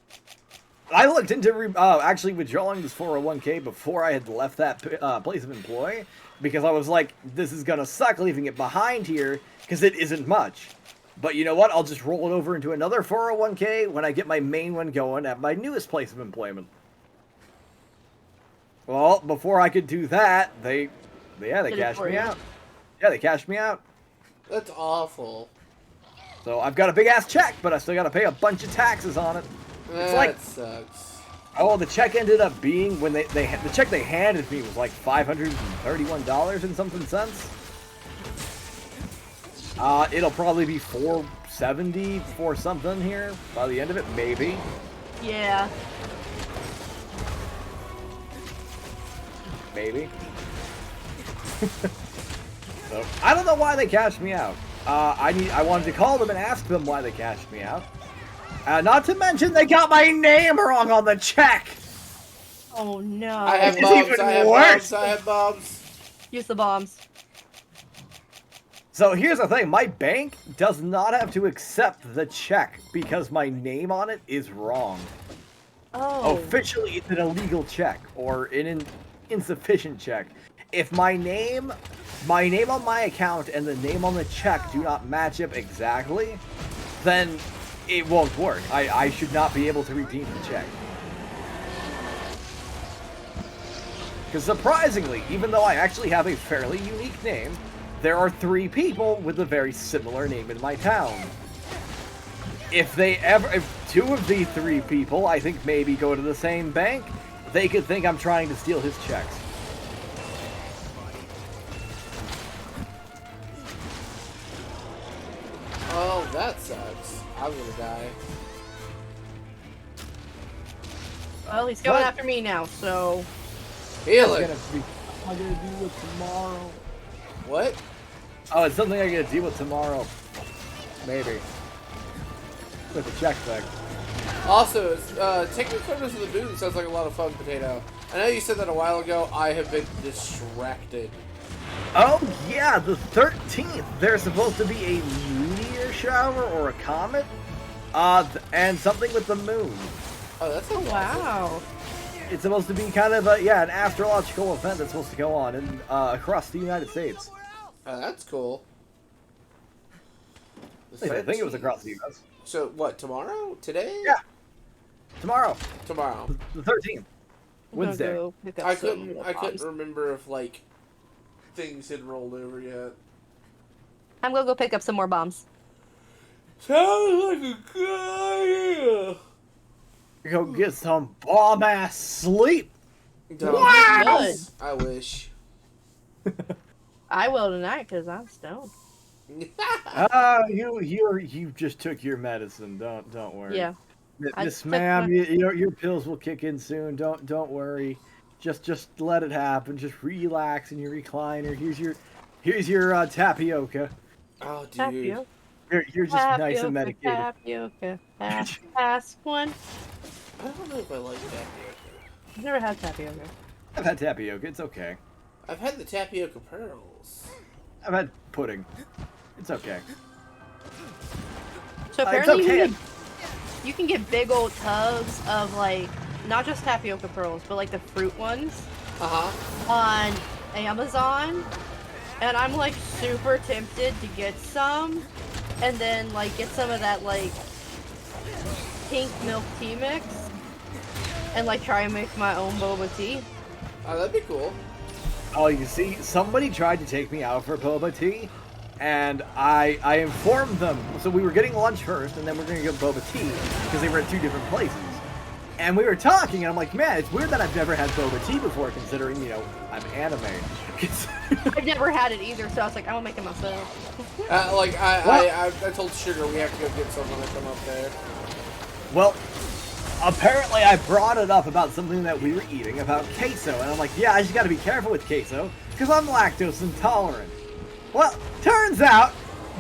I looked into actually withdrawing this 401k before I had left that place of employ because I was like, this is gonna suck leaving it behind here because it isn't much. But you know what? I'll just roll it over into another 401k when I get my main one going at my newest place of employment. Well, before I could do that, they Did it cashed for me you? out. Yeah, they cashed me out. That's awful. So I've got a big ass check, but I still got to pay a bunch of taxes on it. It's That like, sucks. oh, the check ended up being when the check they handed me was like $531 and something cents. It'll probably be $470 for something here by the end of it, maybe. Yeah. Maybe. So I don't know why they cashed me out. I wanted to call them and ask them why they cashed me out. Not to mention they got my name wrong on the check. Oh no. I have It's bombs, even I have worse. bombs, I have bombs. Use the bombs. So here's the thing, my bank does not have to accept the check because my name on it is wrong. Oh. Officially, it's an illegal check or an insufficient check. If my name on my account and the name on the check do not match up exactly, then it won't work. I should not be able to redeem the check. Because surprisingly, even though I actually have a fairly unique name, there are 3 people with a very similar name in my town. If 2 of the 3 people, I think, maybe go to the same bank, they could think I'm trying to steal his checks. Oh, that sucks. I'm gonna die. Well, he's going What? after me now, so... Healing. I'm gonna do it tomorrow. What? Oh, it's something I gotta deal with tomorrow. Maybe. With a check thing. Also, taking photos of the booth sounds like a lot of fun, Potato. I know you said that a while ago. I have been distracted. Oh, yeah, the 13th. There's supposed to be a meteor shower or a comet. And something with the moon. Oh, that's awesome. Wow. It's supposed to be kind of an astrological event that's supposed to go on in, across the United States. Oh, that's cool. I think it was across the U.S. So, what, tomorrow? Today? Yeah. Tomorrow. Tomorrow. The 13th. Wednesday. Go pick up I some couldn't bombs. remember if, like, things had rolled over yet. I'm gonna go pick up some more bombs. Sounds like a good idea. Go get some bomb-ass sleep. Don't. Good. I wish. I will tonight because I'm stoned. You just took your medicine. Don't worry. Yeah. I Miss took ma'am, my- your pills will kick in soon. Don't worry. Just let it happen. Just relax in your recliner. Here's your tapioca. Oh, dude. Tapioca. You're just nice and medicated. Tapioca. Ask one. I don't know if I like tapioca. I've never had tapioca. I've had tapioca. It's okay. I've had the tapioca pearls. I've had pudding. It's okay. So It's apparently okay. you can get big old tubs of like not just tapioca pearls, but like the fruit ones on Amazon. And I'm like super tempted to get some and then like get some of that like pink milk tea mix and like try and make my own boba tea. Oh, that'd be cool. Oh, you see, somebody tried to take me out for boba tea, and I informed them. So we were getting lunch first, and then we're gonna get boba tea because they were at two different places. And we were talking, and I'm like, man, it's weird that I've never had boba tea before, considering I'm anime. I've never had it either, so I was like, I'll make it myself. I told Sugar we have to go get some when I come up there. Well, apparently I brought it up about something that we were eating, about queso, and I'm like, yeah, I just gotta be careful with queso, because I'm lactose intolerant. Well, turns out,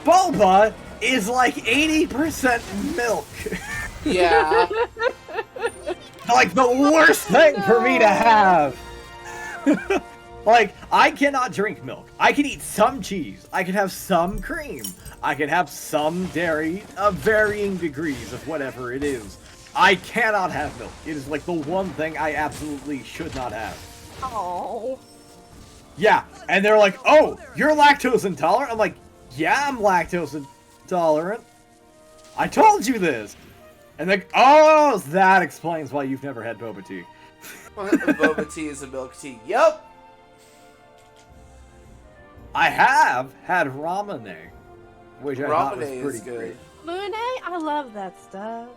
boba is like 80% milk. Yeah. Like, the worst thing for me to have. Like, I cannot drink milk. I can eat some cheese. I can have some cream. I can have some dairy of varying degrees of whatever it is. I cannot have milk. It is like the one thing I absolutely should not have. Oh. Yeah, and they're like, oh, you're lactose intolerant? I'm like, yeah, I'm lactose intolerant. I told you this. And they're like, oh, that explains why you've never had boba tea. Boba tea is a milk tea. Yup. I have had ramune, which I thought was Ramune pretty is good. great. Monet, I love that stuff.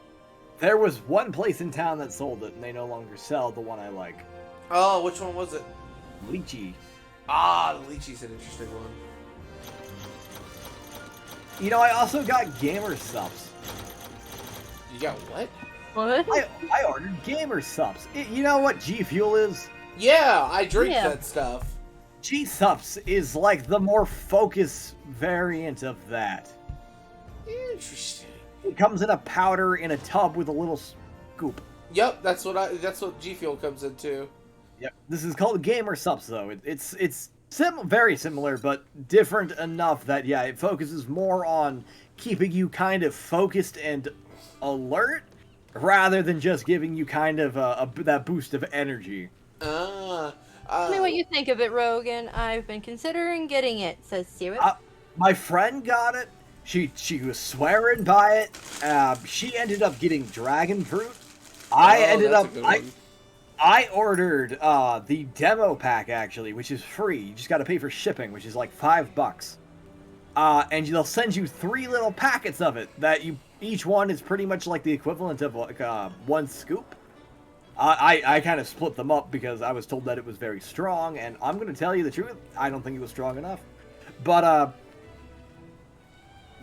There was one place in town that sold it, and they no longer sell the one I like. Oh, which one was it? Lychee. Ah, the lychee's an interesting one. You know, I also got gamer subs. You got what? What? I ordered gamer subs. You know what G Fuel is? Yeah, I drink Yeah. that stuff. G Subs is like the more focused variant of that. Interesting. It comes in a powder in a tub with a little scoop. Yep, that's what G Fuel comes into. Yep. This is called gamer subs though. It's very similar but different enough that yeah, it focuses more on keeping you kind of focused and alert rather than just giving you kind of that boost of energy. Tell me what you think of it, Rogan. I've been considering getting it, says Stuart. My friend got it. She was swearing by it. She ended up getting dragon fruit. I ordered the demo pack actually, which is free. You just got to pay for shipping, which is like $5. And they'll send you 3 little packets of it that each one is pretty much like the equivalent of like one scoop. I kind of split them up because I was told that it was very strong, and I'm going to tell you the truth, I don't think it was strong enough. But,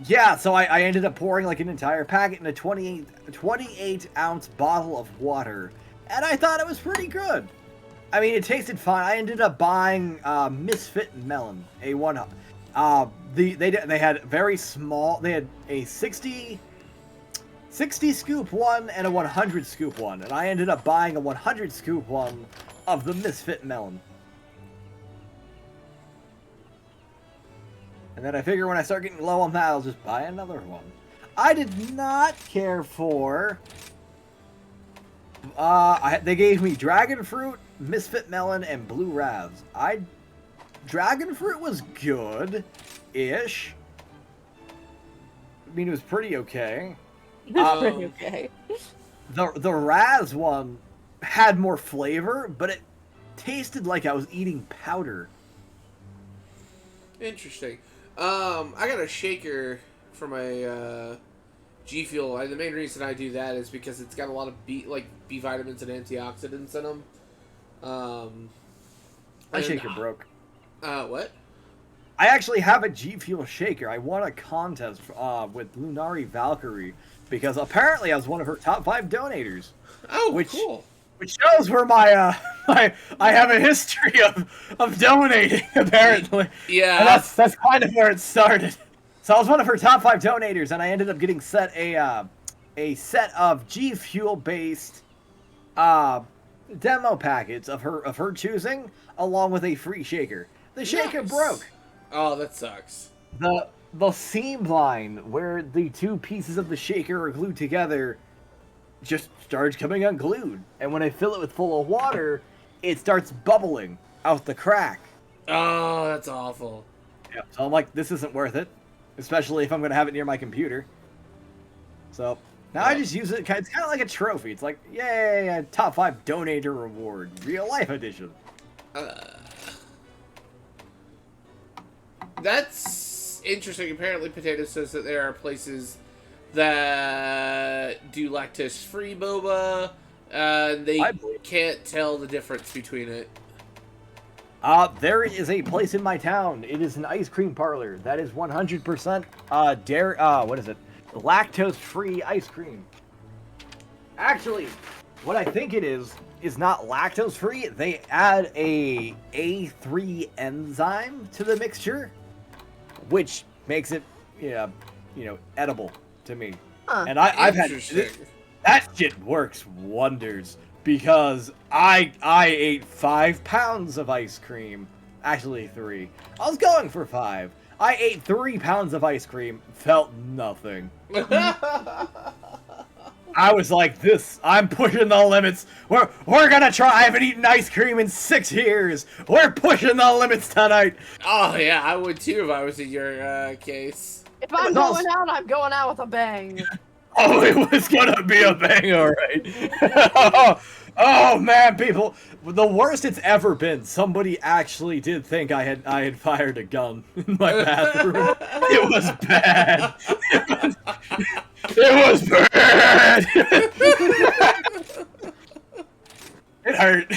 yeah, so I ended up pouring like an entire packet in a 28-ounce bottle of water, and I thought it was pretty good. I mean, it tasted fine. I ended up buying Misfit Melon, they had very small. They had a 60 scoop one and a 100 scoop one, and I ended up buying a 100 scoop one of the Misfit Melon. And then I figure when I start getting low on that, I'll just buy another one. I did not care for. They gave me Dragon Fruit, Misfit Melon, and Blue Raz. Dragon Fruit was good-ish. I mean, it was pretty okay. Pretty okay. The Raz one had more flavor, but it tasted like I was eating powder. Interesting. I got a shaker for my G Fuel. The main reason I do that is because it's got a lot of B vitamins and antioxidants in them. My shaker broke. What? I actually have a G Fuel shaker. I won a contest with Lunari Valkyrie because apparently I was one of her top 5 donators. Oh, cool. Which shows where my I have a history of donating, apparently. Yeah. And that's kind of where it started. So I was one of her top 5 donators, and I ended up getting set a set of G Fuel based demo packets of her choosing, along with a free shaker. The shaker broke. Oh, that sucks. The seam line where the 2 pieces of the shaker are glued together just starts coming unglued, and when I fill it with full of water, it starts bubbling out the crack. Oh, that's awful. Yeah, so I'm like, this isn't worth it, especially if I'm gonna have it near my computer. So now I just use it. It's kind of like a trophy. It's like, yay, a top 5 donator reward, real life edition. That's interesting. Apparently, Potato says that there are places that do lactose-free boba, and they can't tell the difference between it. There is a place in my town. It is an ice cream parlor that is 100% dairy. What is it? Lactose-free ice cream. Actually, what I think it is not lactose-free. They add a A3 enzyme to the mixture, which makes it, edible to me. And I've had that shit works wonders because I ate 5 pounds of ice cream. Actually 3. I was going for 5. I ate 3 pounds of ice cream, felt nothing. I was like, I'm pushing the limits. We're gonna try. I haven't eaten ice cream in 6 years. We're pushing the limits tonight. Oh yeah, I would too if I was in your case. If I'm going out, I'm going out with a bang. Oh, it was gonna be a bang, alright. Oh man, people, the worst it's ever been. Somebody actually did think I had fired a gun in my bathroom. It was bad. It was bad. It hurt.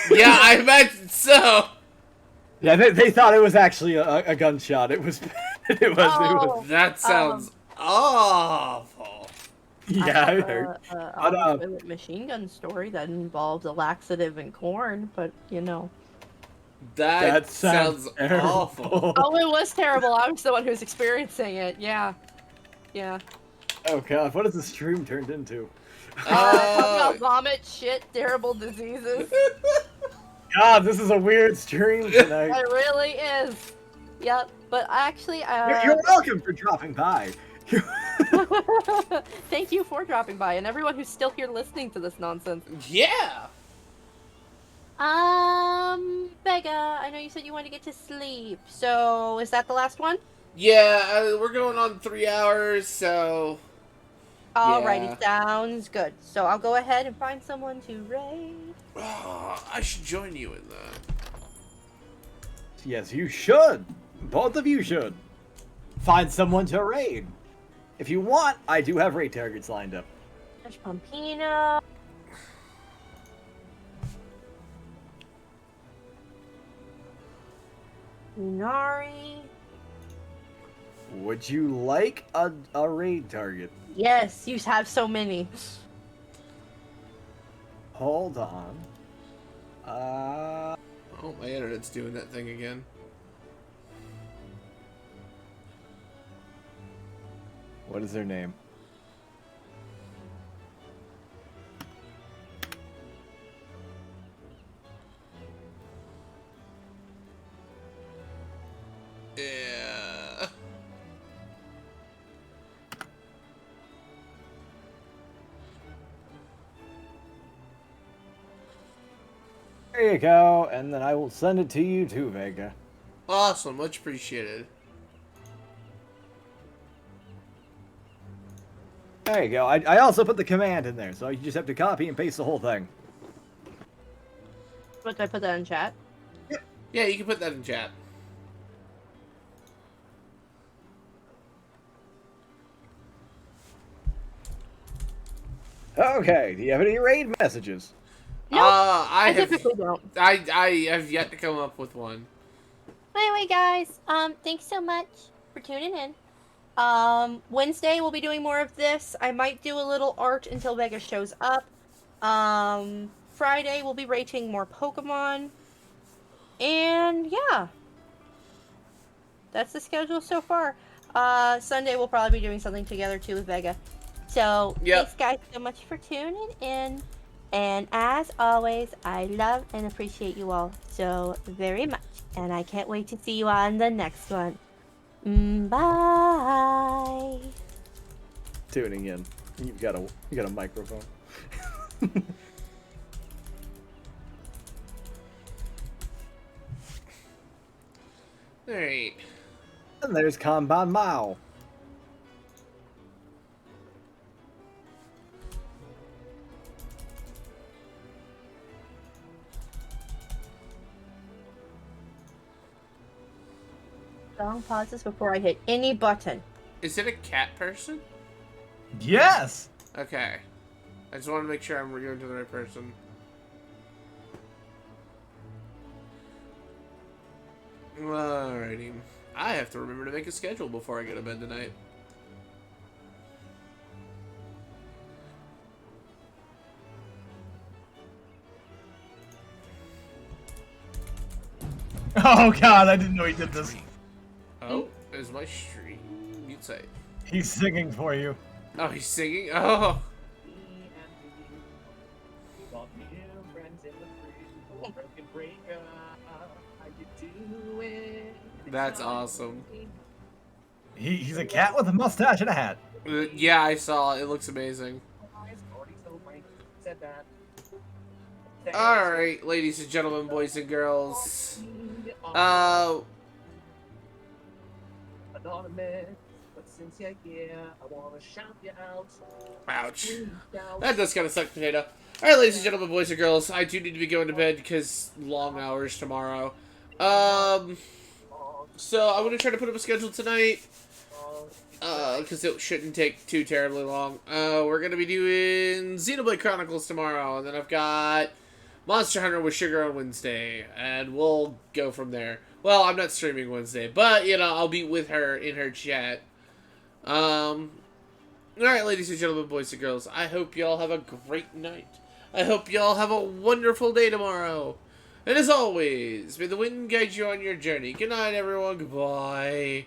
Yeah, I imagine so. Yeah, they thought it was actually a gunshot. It was. It was. That sounds awful. Yeah, it hurt. A machine gun story that involved a laxative and corn, but That sounds awful. Oh, it was terrible. I was the one who was experiencing it. Yeah. Oh god, what has the stream turned into? Talking about vomit, shit, terrible diseases. God, this is a weird stream tonight. It really is. Yep, but actually, You're welcome for dropping by. Thank you for dropping by, and everyone who's still here listening to this nonsense. Yeah. Vega, I know you said you wanted to get to sleep, so is that the last one? Yeah, we're going on 3 hours, so. Alrighty, sounds good. So I'll go ahead and find someone to raid. Oh, I should join you in that. Yes, you should. Both of you should. Find someone to raid. If you want, I do have raid targets lined up. There's Pompino. Lunari. Would you like a raid target? Yes, you have so many. Hold on. Oh, my internet's doing that thing again. What is their name? Yeah. There you go, and then I will send it to you too, Vega. Awesome. Much appreciated. There you go. I also put the command in there, so you just have to copy and paste the whole thing. What, did I put that in chat? Yeah, you can put that in chat. Okay, do you have any raid messages? Nope, I have. typically don't. I have yet to come up with one. Anyway, guys, thanks so much for tuning in. Wednesday we'll be doing more of this. I might do a little art until Vega shows up. Friday we'll be rating more Pokemon. And yeah. That's the schedule so far. Sunday we'll probably be doing something together too with Vega. So, Yep. thanks guys so much for tuning in. And as always, I love and appreciate you all so very much. And I can't wait to see you on the next one. Bye. Tuning in. You got a microphone. Alright. And there's Kanban Mao. Long pauses before I hit any button. Is it a cat person? Yes! Okay. I just want to make sure I'm going to the right person. Alrighty. I have to remember to make a schedule before I go to bed tonight. Oh god, I didn't know he did this. Oh, is my stream? You'd say. He's singing for you. Oh, he's singing? Oh. That's awesome. He's a cat with a mustache and a hat. Yeah, I saw. It looks amazing. Alright, ladies and gentlemen, boys and girls. Ouch. That does kind of suck, Potato. Alright, ladies and gentlemen, boys and girls, I do need to be going to bed because long hours tomorrow. So I'm going to try to put up a schedule tonight. Because it shouldn't take too terribly long. We're going to be doing Xenoblade Chronicles tomorrow, and then I've got Monster Hunter with Sugar on Wednesday, and we'll go from there. Well, I'm not streaming Wednesday, but, you know, I'll be with her in her chat. Alright, ladies and gentlemen, boys and girls, I hope y'all have a great night. I hope y'all have a wonderful day tomorrow. And as always, may the wind guide you on your journey. Good night, everyone. Goodbye.